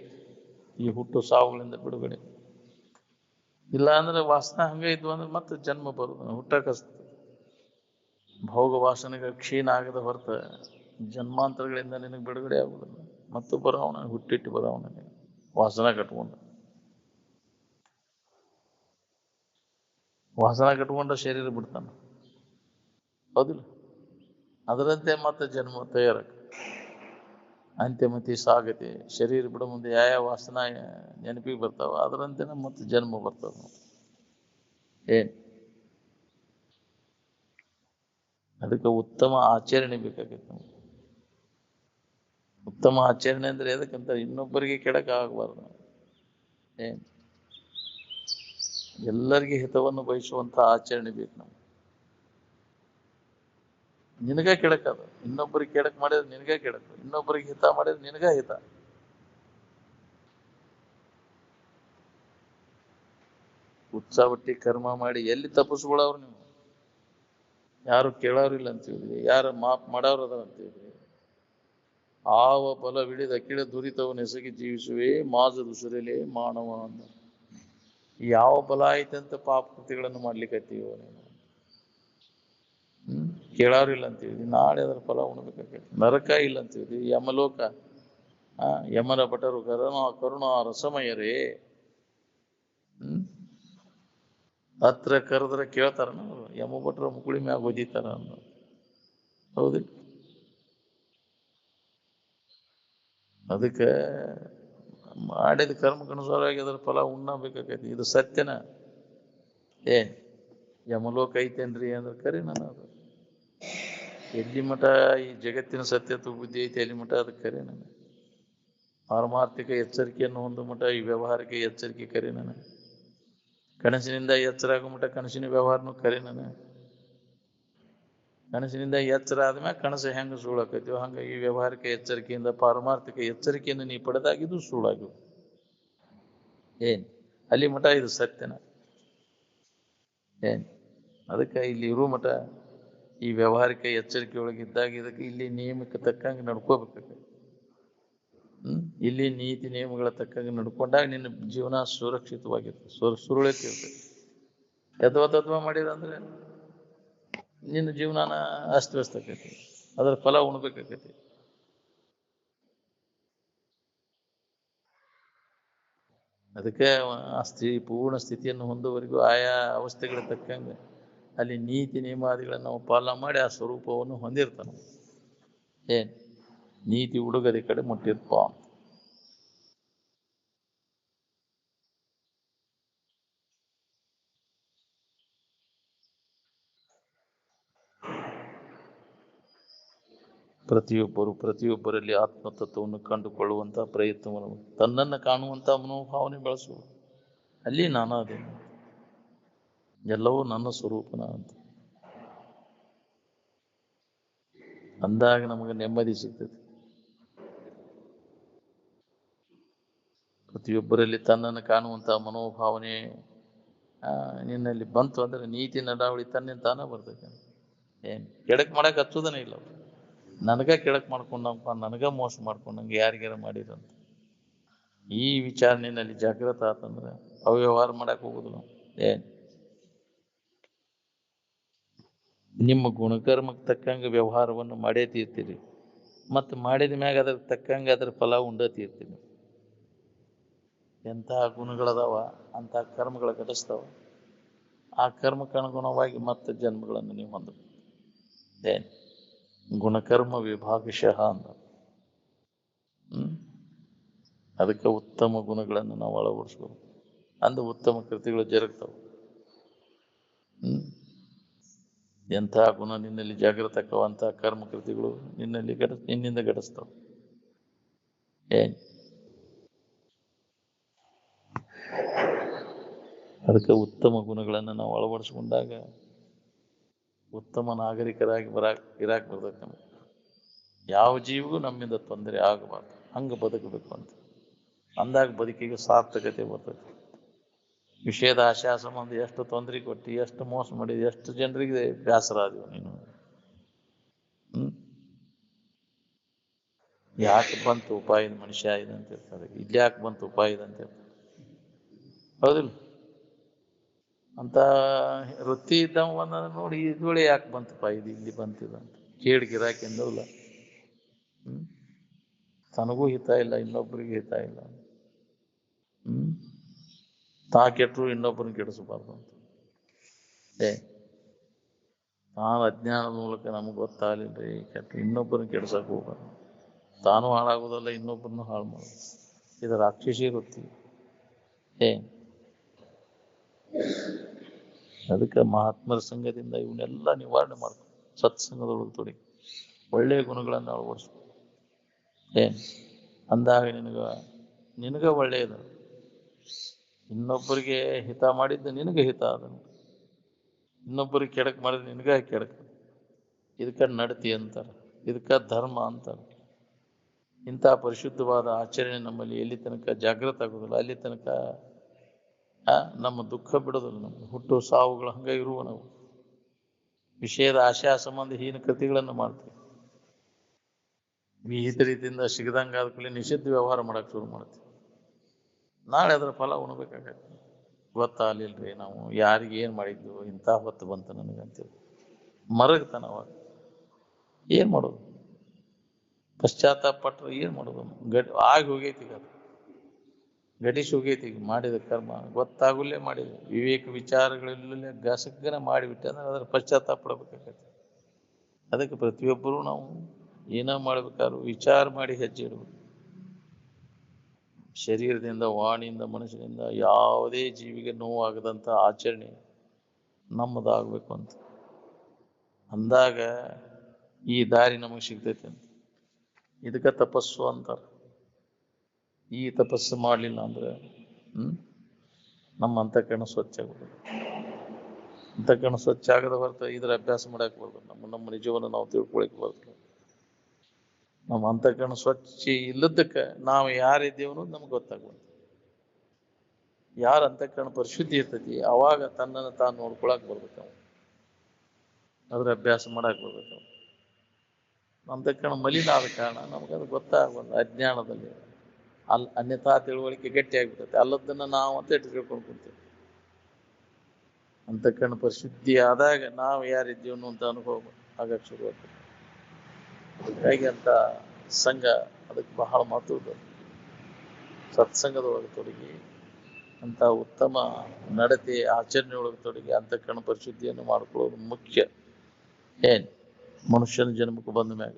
ಈ ಹುಟ್ಟು ಸಾವುಗಳಿಂದ ಬಿಡುಗಡೆ. ಇಲ್ಲ ಅಂದ್ರೆ ವಾಸನ ಹಂಗೆ ಇದ್ವು ಅಂದ್ರೆ ಮತ್ತೆ ಜನ್ಮ ಬರೋದು, ಹುಟ್ಟಕಸ್ತದೆ. ಭೋಗ ವಾಸನೆಗಳು ಕ್ಷೀಣ ಆಗದ ಹೊರತು ಜನ್ಮಾಂತರಗಳಿಂದ ನಿನಗೆ ಬಿಡುಗಡೆ ಆಗುವುದಿಲ್ಲ. ಮತ್ತು ಬರೋವನ ಹುಟ್ಟಿಟ್ಟು ಬರೋವನ ವಾಸನ ಕಟ್ಕೊಂಡು. ವಾಸನ ಕಟ್ಕೊಂಡ ಶರೀರ ಬಿಡ್ತಾನ, ಹೌದಿಲ್ಲ? ಅದರಂತೆ ಮತ್ತೆ ಜನ್ಮ ತಯಾರಕ್ಕೆ ಅಂತ್ಯಮತಿ ಸಾಗತಿ. ಶರೀರ ಬಿಡೋ ಮುಂದೆ ಯಾವ ವಾಸನ ನೆನಪಿಗೆ ಬರ್ತಾವ, ಅದರಂತೆನೆ ಮತ್ತೆ ಜನ್ಮ ಬರ್ತಾವ. ಅದಕ್ಕೆ ಉತ್ತಮ ಆಚರಣೆ ಬೇಕಾಗೈತೆ ನಮ್ಗೆ. ಉತ್ತಮ ಆಚರಣೆ ಅಂದ್ರೆ ಎದಕ್ಕಂತ ಇನ್ನೊಬ್ಬರಿಗೆ ಕೆಡಕ ಆಗಬಾರ್ದು. ಎಲ್ಲರಿಗೆ ಹಿತವನ್ನು ಬಯಸುವಂತ ಆಚರಣೆ ಬೇಕು ನಮ್ಗೆ. ನಿನಗ ಕೆಡಕದು, ಇನ್ನೊಬ್ಬರಿಗೆ ಕೆಡಕ್ ಮಾಡಿದ್ರೆ ನಿನಗ ಕೆಡಕು, ಇನ್ನೊಬ್ಬರಿಗೆ ಹಿತ ಮಾಡಿದ್ರೆ ನಿನಗ ಹಿತ. ಉತ್ಸಾಹವಟ್ಟಿ ಕರ್ಮ ಮಾಡಿ ಎಲ್ಲಿ ತಪ್ಪಿಸ್ಕೊಳ್ಳೋರು ನೀವು? ಯಾರು ಕೇಳೋರಿಲ್ಲ ಅಂತೀವಿ, ಯಾರು ಮಾಪ್ ಮಾಡೋರು ಅದಾರ ಅಂತೀವಿ. ಆವ ಬಲವಿಡಿದ ಕಿಳ ದುರಿತವನ್ನೆಸಗಿ ಜೀವಿಸುವೆ ಮಾಜದು ಸುರಲೆ ಮಾನವ ಅಂದ. ಯಾವ ಬಲ ಐತಂತ ಪಾಪ ಕೃತಿಗಳನ್ನು ಮಾಡ್ಲಿಕ್ಕತ್ತೀವೋ ನೀನು. ಕೇಳಾರಿಲ್ಲ ಅಂತೀವಿ, ನಾಳೆ ಅದರ ಫಲ ಉಣ್ಬೇಕಾಗೈತಿ. ನರಕ ಇಲ್ಲ ಅಂತೀವಿ, ಯಮಲೋಕ, ಯಮನ ಭಟರು ಕರುಣಾ ರಸಮಯರೇ. ಹತ್ರ ಕರೆದ್ರೆ ಕೇಳ್ತಾರ, ಯಮ ಭಟ್ರ ಮುಕುಳಿ ಮ್ಯಾಗ ಒದಿತಾರ ಅನ್ನೋ. ಹೌದಿಲ್ಲ? ಅದಕ್ಕೆ ಮಾಡಿದ ಕರ್ಮಕ್ಕನುಸಾರವಾಗಿ ಅದರ ಫಲ ಉಣ್ಣಬೇಕಾಗೈತಿ. ಇದು ಸತ್ಯನ. ಯಮಲೋಕ ಐತೇನ್ರಿ ಅಂದ್ರೆ ಕರೆ ನಾನು ಅದು ಎಲ್ಲಿ ಮಠ ಈ ಜಗತ್ತಿನ ಸತ್ಯತ್ವ ಬುದ್ಧಿ ಐತಿ ಎಲ್ಲಿ ಮಠ ಅದು ಕರೆ ನಾನು. ಪಾರಮಾರ್ಥಿಕ ಎಚ್ಚರಿಕೆಯನ್ನು ಹೊಂದು ಮಠ ಈ ವ್ಯವಹಾರಕ್ಕೆ ಎಚ್ಚರಿಕೆ ಕರೆ ನಾನು. ಕನಸಿನಿಂದ ಎಚ್ಚರ ಆಗೋ ಮಠ ಕನಸಿನ ವ್ಯವಹಾರನೂ ಕರೆ ನಾನು. ಕನಸಿನಿಂದ ಎಚ್ಚರ ಆದ್ಮ್ಯಾಗ ಕನಸು ಹೆಂಗೆ ಸುಳ್ಳಾಕೈತಿವೋ ಹಂಗೆ ಈ ವ್ಯವಹಾರಿಕ ಎಚ್ಚರಿಕೆಯಿಂದ ಪಾರಮಾರ್ಥಿಕ ಎಚ್ಚರಿಕೆಯನ್ನು ನೀ ಪಡೆದಾಗಿದ್ದು ಸುಳ್ಳಾಗಿವು. ಅಲ್ಲಿ ಮಠ ಇದು ಸತ್ಯನ. ಅದಕ್ಕೆ ಇಲ್ಲಿ ಇರೋ ಮಠ ಈ ವ್ಯವಹಾರಿಕ ಎಚ್ಚರಿಕೆ ಒಳಗಿದ್ದಾಗ ಇದಕ್ಕೆ ಇಲ್ಲಿ ನಿಯಮಕ್ಕೆ ತಕ್ಕಂಗೆ ನಡ್ಕೋಬೇಕಾಗ. ಇಲ್ಲಿ ನೀತಿ ನಿಯಮಗಳ ತಕ್ಕಂಗೆ ನಡ್ಕೊಂಡಾಗ ನಿನ್ನ ಜೀವನ ಸುರಕ್ಷಿತವಾಗಿರ್ತದೆ, ಸುರುಳಿತಿರ್ತದೆ. ಯಥವಾ ಮಾಡಿದಂದ್ರೆ ನಿನ್ನ ಜೀವನಾನ ಅಸ್ತವ್ಯಸ್ತ ಆಕೈತಿ, ಅದರ ಫಲ ಉಣ್ಬೇಕಾಕೈತಿ. ಅದಕ್ಕೆ ಪೂರ್ಣ ಸ್ಥಿತಿಯನ್ನು ಹೊಂದುವವರೆಗೂ ಆಯಾ ಅವಸ್ಥೆಗಳ ತಕ್ಕಂಗೆ ಅಲ್ಲಿ ನೀತಿ ನಿಯಮಾದಿಗಳನ್ನು ನಾವು ಪಾಲನೆ ಮಾಡಿ ಆ ಸ್ವರೂಪವನ್ನು ಹೊಂದಿರ್ತಾನೆ. ನೀತಿ ಹುಡುಗದ ಕಡೆ ಮುಟ್ಟಿರ್ಪ. ಪ್ರತಿಯೊಬ್ಬರಲ್ಲಿ ಆತ್ಮತತ್ವವನ್ನು ಕಂಡುಕೊಳ್ಳುವಂಥ ಪ್ರಯತ್ನವನ್ನು, ತನ್ನನ್ನು ಕಾಣುವಂಥ ಮನೋಭಾವನೆ ಬೆಳೆಸುವುದು. ಅಲ್ಲಿ ನಾನು ಅದೇನು, ಎಲ್ಲವೂ ನನ್ನ ಸ್ವರೂಪನ ಅಂತ ಅಂದಾಗ ನಮಗೆ ನೆಮ್ಮದಿ ಸಿಗ್ತದೆ. ಪ್ರತಿಯೊಬ್ಬರಲ್ಲಿ ತನ್ನನ್ನು ಕಾಣುವಂಥ ಮನೋಭಾವನೆ ನಿನ್ನಲ್ಲಿ ಬಂತು ಅಂದ್ರೆ ನೀತಿ ನಡಾವಳಿ ತನ್ನಿಂದ ತಾನೇ ಬರ್ತೈತೆ. ಕೆಡಕ್ ಮಾಡಕ್ಕೆ ಹಚ್ಚೋದನೇ ಇಲ್ಲ. ನನಗ ಕೆಡಕ್ ಮಾಡ್ಕೊಂಡಪ್ಪ, ನನಗ ಮೋಸ ಮಾಡ್ಕೊಂಡಂಗೆ ಯಾರಿಗಾರ ಮಾಡಿರಂತ ಈ ವಿಚಾರ ನಿನ್ನಲ್ಲಿ ಜಾಗೃತ ಆತಂದ್ರೆ ಅವ್ಯವಹಾರ ಮಾಡಕ್ ಹೋಗುದಿಲ್ಲ. ನಿಮ್ಮ ಗುಣಕರ್ಮಕ್ಕೆ ತಕ್ಕಂಗೆ ವ್ಯವಹಾರವನ್ನು ಮಾಡೇ ತೀರ್ತೀರಿ, ಮತ್ತು ಮಾಡಿದ ಮ್ಯಾಗ ಅದ್ರ ತಕ್ಕಂಗೆ ಅದರ ಫಲ ಉಂಡ ತೀರ್ತೀರಿ. ಎಂತಹ ಗುಣಗಳದಾವ ಅಂತ ಕರ್ಮಗಳ ಘಟಿಸ್ತಾವ. ಆ ಕರ್ಮಕ್ಕೆ ಅನುಗುಣವಾಗಿ ಮತ್ತೆ ಜನ್ಮಗಳನ್ನು ನೀವು ಹೊಂದಬೇಕು. ಗುಣಕರ್ಮ ವಿಭಾಗಶಃ ಅಂದ. ಅದಕ್ಕೆ ಉತ್ತಮ ಗುಣಗಳನ್ನು ನಾವು ಅಳವಡಿಸ್ಬೇಕು. ಅಂದ ಉತ್ತಮ ಕೃತಿಗಳು ಜರುಗ್ತಾವೆ. ಎಂತಹ ಗುಣ ನಿನ್ನಲ್ಲಿ ಜಾಗೃತಕ್ಕವಂತಹ ಕರ್ಮ ಕೃತಿಗಳು ನಿನ್ನಿಂದ ಘಟಿಸ್ತಾವೆ. ಅದಕ್ಕೆ ಉತ್ತಮ ಗುಣಗಳನ್ನು ನಾವು ಅಳವಡಿಸ್ಕೊಂಡಾಗ ಉತ್ತಮ ನಾಗರಿಕರಾಗಿ ಇರಾಕ್ ಬರ್ತೈತೆ ನಮಗೆ. ಯಾವ ಜೀವಿಗೂ ನಮ್ಮಿಂದ ತೊಂದರೆ ಆಗಬಾರ್ದು, ಹಂಗೆ ಬದುಕಬೇಕು ಅಂತ ಅಂದಾಗ ಬದುಕಿಗೆ ಸಾರ್ಥಕತೆ ಬರ್ತೈತಿ. ವಿಷಯದ ಆಶಾ ಸಂಬಂಧ ಎಷ್ಟು ತೊಂದರೆ ಕೊಟ್ಟು, ಎಷ್ಟು ಮೋಸ ಮಾಡಿದ, ಎಷ್ಟು ಜನರಿಗೆ ಬೇಸರ ಆದಿವ ನೀನು. ಯಾಕೆ ಬಂತು ಉಪಾಯದ ಮನುಷ್ಯ ಇದಂತ ಇರ್ತಾರೆ, ಇಲ್ಲಿ ಯಾಕೆ ಬಂತು ಉಪಾಯ ಇದಂತ ಇರ್ತಾರೆ. ಹೌದಿಲ್ಲ? ಅಂತ ವೃತ್ತಿ ಇದ್ದವ ಬಂದ ನೋಡಿ ಇದುವಳೆ ಯಾಕೆ ಬಂತಪ್ಪ, ಇದು ಇಲ್ಲಿ ಬಂತಿದ ಅಂತ ಕೇಳಿ ಗಿರಾಕಿಂದಲ್ಲ. ತನಗೂ ಹಿತ ಇಲ್ಲ, ಇನ್ನೊಬ್ಬರಿಗೆ ಹಿತ ಇಲ್ಲ. ತಾ ಕೆಟ್ಟರು ಇನ್ನೊಬ್ಬರನ್ನ ಕೆಡಿಸಬಾರ್ದು ಅಂತ. ತಾನು ಅಜ್ಞಾನದ ಮೂಲಕ ನಮಗೆ ಗೊತ್ತಾಗಲಿಲ್ಲರಿ ಕೆಟ್ಟರು ಇನ್ನೊಬ್ಬರನ್ನ ಕೆಡ್ಸಕ್ಕೆ ಹೋಗ್ಬಾರ್ದು. ತಾನು ಹಾಳಾಗೋದಲ್ಲ, ಇನ್ನೊಬ್ಬರನ್ನು ಹಾಳು ಮಾಡೋದು. ಇದು ರಾಕ್ಷಸಿ ವೃತ್ತಿ. ಅದಕ್ಕೆ ಮಹಾತ್ಮರ ಸಂಘದಿಂದ ಇವನ್ನೆಲ್ಲ ನಿವಾರಣೆ ಮಾಡ್ಕೊ, ಸತ್ಸಂಗದೊಳಗೆ ತೊಡಿ, ಒಳ್ಳೆಯ ಗುಣಗಳನ್ನು ಅಳವಡಿಸ್ಕೊ. ಅಂದಾಗ ನಿನಗ ಒಳ್ಳೆಯದು. ಇನ್ನೊಬ್ಬರಿಗೆ ಹಿತ ಮಾಡಿದ್ದು ನಿನಗೆ ಹಿತ ಅದನ್ನು, ಇನ್ನೊಬ್ಬರಿಗೆ ಕೆಡಕ್ ಮಾಡಿದ್ರೆ ನಿನಗ ಕೆಡಕ. ಇದಕ್ಕೆ ನಡತಿ ಅಂತಾರೆ, ಇದಕ್ಕೆ ಧರ್ಮ ಅಂತಾರೆ. ಇಂಥ ಪರಿಶುದ್ಧವಾದ ಆಚರಣೆ ನಮ್ಮಲ್ಲಿ ಎಲ್ಲಿ ತನಕ ಜಾಗೃತ ಆಗೋದಿಲ್ಲ ಅಲ್ಲಿ ತನಕ ನಮ್ಮ ದುಃಖ ಬಿಡೋದಿಲ್ಲ. ನಮ್ಗೆ ಹುಟ್ಟು ಸಾವುಗಳು ಹಂಗೆ ಇರುವ ನಾವು ವಿಷಯದ ಆಶಾ ಸಂಬಂಧ ಹೀನ ಕೃತಿಗಳನ್ನು ಮಾಡ್ತೀವಿ. ವಿಹಿತ ರೀತಿಯಿಂದ ಸಿಗದಂಗೆ ಆದ ಕೂಡಲೇ ನಿಷಿದ್ಧ ವ್ಯವಹಾರ ಮಾಡಕ್ಕೆ ಶುರು ಮಾಡ್ತೀವಿ. ನಾಳೆ ಅದರ ಫಲ ಉಣ್ಬೇಕಾಗತ್ತೆ. ಗೊತ್ತಾಗಲಿಲ್ರಿ ನಾವು ಯಾರಿಗೆ ಏನು ಮಾಡಿದ್ದು, ಇಂಥ ಹೊತ್ತು ಬಂತು ನನಗಂತೇಳಿ ಮರಗ್ತಾನ ಅವಾಗ. ಏನು ಮಾಡೋದು? ಪಶ್ಚಾತ್ತಾಪ ಪಟ್ಟರೆ ಏನು ಮಾಡೋದು? ಆಗಿ ಹೋಗೈತಿ ಈಗ, ಅದು ಘಟಿಸಿ ಹೋಗೈತಿ. ಈಗ ಮಾಡಿದ ಕರ್ಮ ಗೊತ್ತಾಗಲೇ ಮಾಡಿದ್ವಿ, ವಿವೇಕ ವಿಚಾರಗಳೆಲ್ಲ ಗಸಗನ ಮಾಡಿಬಿಟ್ಟೆ ಅಂದ್ರೆ ಅದರ ಪಶ್ಚಾತ್ತಾಪ ಪಡಬೇಕಾಗತ್ತೆ. ಅದಕ್ಕೆ ಪ್ರತಿಯೊಬ್ಬರೂ ನಾವು ಏನೋ ಮಾಡ್ಬೇಕಾದ್ರೂ ವಿಚಾರ ಮಾಡಿ ಹೆಜ್ಜೆ ಇಡಬೇಕು. ಶರೀರದಿಂದ, ವಾಣಿಯಿಂದ, ಮನಸ್ಸಿನಿಂದ ಯಾವುದೇ ಜೀವಿಗೆ ನೋವಾಗದಂಥ ಆಚರಣೆ ನಮ್ಮದಾಗಬೇಕು ಅಂತ ಅಂದಾಗ ಈ ದಾರಿ ನಮಗೆ ಸಿಗ್ತೈತೆ ಅಂತ. ಇದಕ್ಕೆ ತಪಸ್ಸು ಅಂತಾರೆ. ಈ ತಪಸ್ಸು ಮಾಡಲಿಲ್ಲ ಅಂದ್ರೆ ನಮ್ಮ ಅಂತಃಕರಣ ಸ್ವಚ್ಛ ಆಗೋದು. ಅಂತಃಕರಣ ಸ್ವಚ್ಛ ಆಗದ ಹೊರತು ಇದರ ಅಭ್ಯಾಸ ಮಾಡಕ್ಕೆ ಬರ್ತದೆ. ನಮ್ಮ ನಿಜವನ್ನು ನಾವು ತಿಳ್ಕೊಳಕ್ಕೆ ಬರ್ತದೆ. ನಮ್ಮ ಅಂತಃಕರಣ ಸ್ವಚ್ಛ ಇಲ್ಲದಕ್ಕೆ ನಾವು ಯಾರಿದ್ದೇವೆ ಅನ್ನೋದು ನಮ್ಗೆ ಗೊತ್ತಾಗ್ಬೋದು. ಯಾರ ಅಂತಃಕರಣ ಪರಿಶುದ್ಧಿ ಇರ್ತೈತಿ ಅವಾಗ ತನ್ನನ್ನು ತಾನು ನೋಡ್ಕೊಳಕ್ ಬರ್ಬೇಕು. ಅದ್ರ ಅಭ್ಯಾಸ ಮಾಡಕ್ ಬರ್ಬೇಕು. ಅಂತಃಕರಣ ಮಲಿನ ಆದ ಕಾರಣ ನಮಗದು ಗೊತ್ತಾಗ್ಬಂದು ಅಜ್ಞಾನದಲ್ಲಿ ಅನ್ಯಥಾ ತಿಳುವಳಿಕೆ ಗಟ್ಟಿ ಆಗ್ಬಿಟ್ಟೈತೆ. ಅಲ್ಲದನ್ನ ನಾವು ಅಂತ ತಿಳ್ಕೊಂಡು ಕುಂತೀವಿ. ಅಂತಃಕರಣ ಪರಿಶುದ್ಧಿ ಆದಾಗ ನಾವು ಯಾರಿದ್ದೀವಿ ಅನ್ನುವಂಥ ಅನುಭವ ಆಗಕ್ಕೆ ಶುರುವಾಗ್ತದೆ. ಹಾಗಾಗಿ ಅಂತ ಸಂಘ ಅದಕ್ಕೆ ಬಹಳ ಮಹತ್ವದ. ಸತ್ಸಂಗದೊಳಗೆ ತೊಡಗಿ ಅಂತ ಉತ್ತಮ ನಡತೆ ಆಚರಣೆಯೊಳಗೆ ತೊಡಗಿ ಅಂತಃಕರಣ ಪರಿಶುದ್ಧಿಯನ್ನು ಮಾಡ್ಕೊಳ್ಳೋದು ಮುಖ್ಯ. ಮನುಷ್ಯನ ಜನ್ಮಕ್ಕೆ ಬಂದ ಮ್ಯಾಗ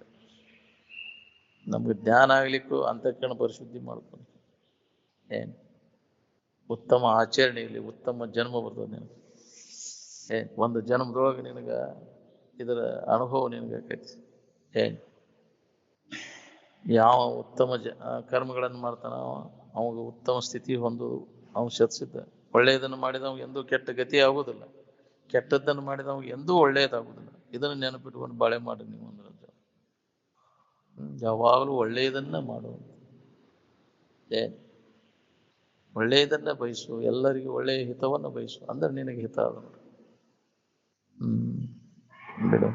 ನಮ್ಗೆ ಜ್ಞಾನ ಆಗ್ಲಿಕ್ಕೂ ಅಂತಃಕರಣ ಪರಿಶುದ್ಧಿ ಮಾಡ್ಕೊಂಡು ಉತ್ತಮ ಆಚರಣೆಯಲ್ಲಿ ಉತ್ತಮ ಜನ್ಮ ಬರ್ತದೆ ನಿನಗೆ. ಒಂದು ಜನ್ಮದೊಳಗೆ ನಿನಗೆ ಇದರ ಅನುಭವ ನಿನಗಾಕೈತಿ. ಯಾವ ಉತ್ತಮ ಕರ್ಮಗಳನ್ನು ಮಾಡ್ತಾನ ಅವಾಗ ಉತ್ತಮ ಸ್ಥಿತಿ ಹೊಂದೋದು ಅವನು ಶತ್ಸಿದ್ದ. ಒಳ್ಳೆಯದನ್ನು ಮಾಡಿದವಾಗ ಎಂದೂ ಕೆಟ್ಟ ಗತಿ ಆಗೋದಿಲ್ಲ, ಕೆಟ್ಟದ್ದನ್ನು ಮಾಡಿದವಾಗ ಎಂದೂ ಒಳ್ಳೆಯದಾಗುವುದಿಲ್ಲ. ಇದನ್ನು ನೆನಪಿಟ್ಕೊಂಡು ಬಾಳೆ ಮಾಡಿ ನೀವು ಅಂದ್ರೆ ಯಾವಾಗಲೂ ಒಳ್ಳೆಯದನ್ನ ಮಾಡುವಂತ ಒಳ್ಳೆಯದನ್ನ ಬಯಸು, ಎಲ್ಲರಿಗೂ ಒಳ್ಳೆಯ ಹಿತವನ್ನು ಬಯಸು, ಅಂದ್ರೆ ನಿನಗೆ ಹಿತ ಅದ. ಬಿಡು.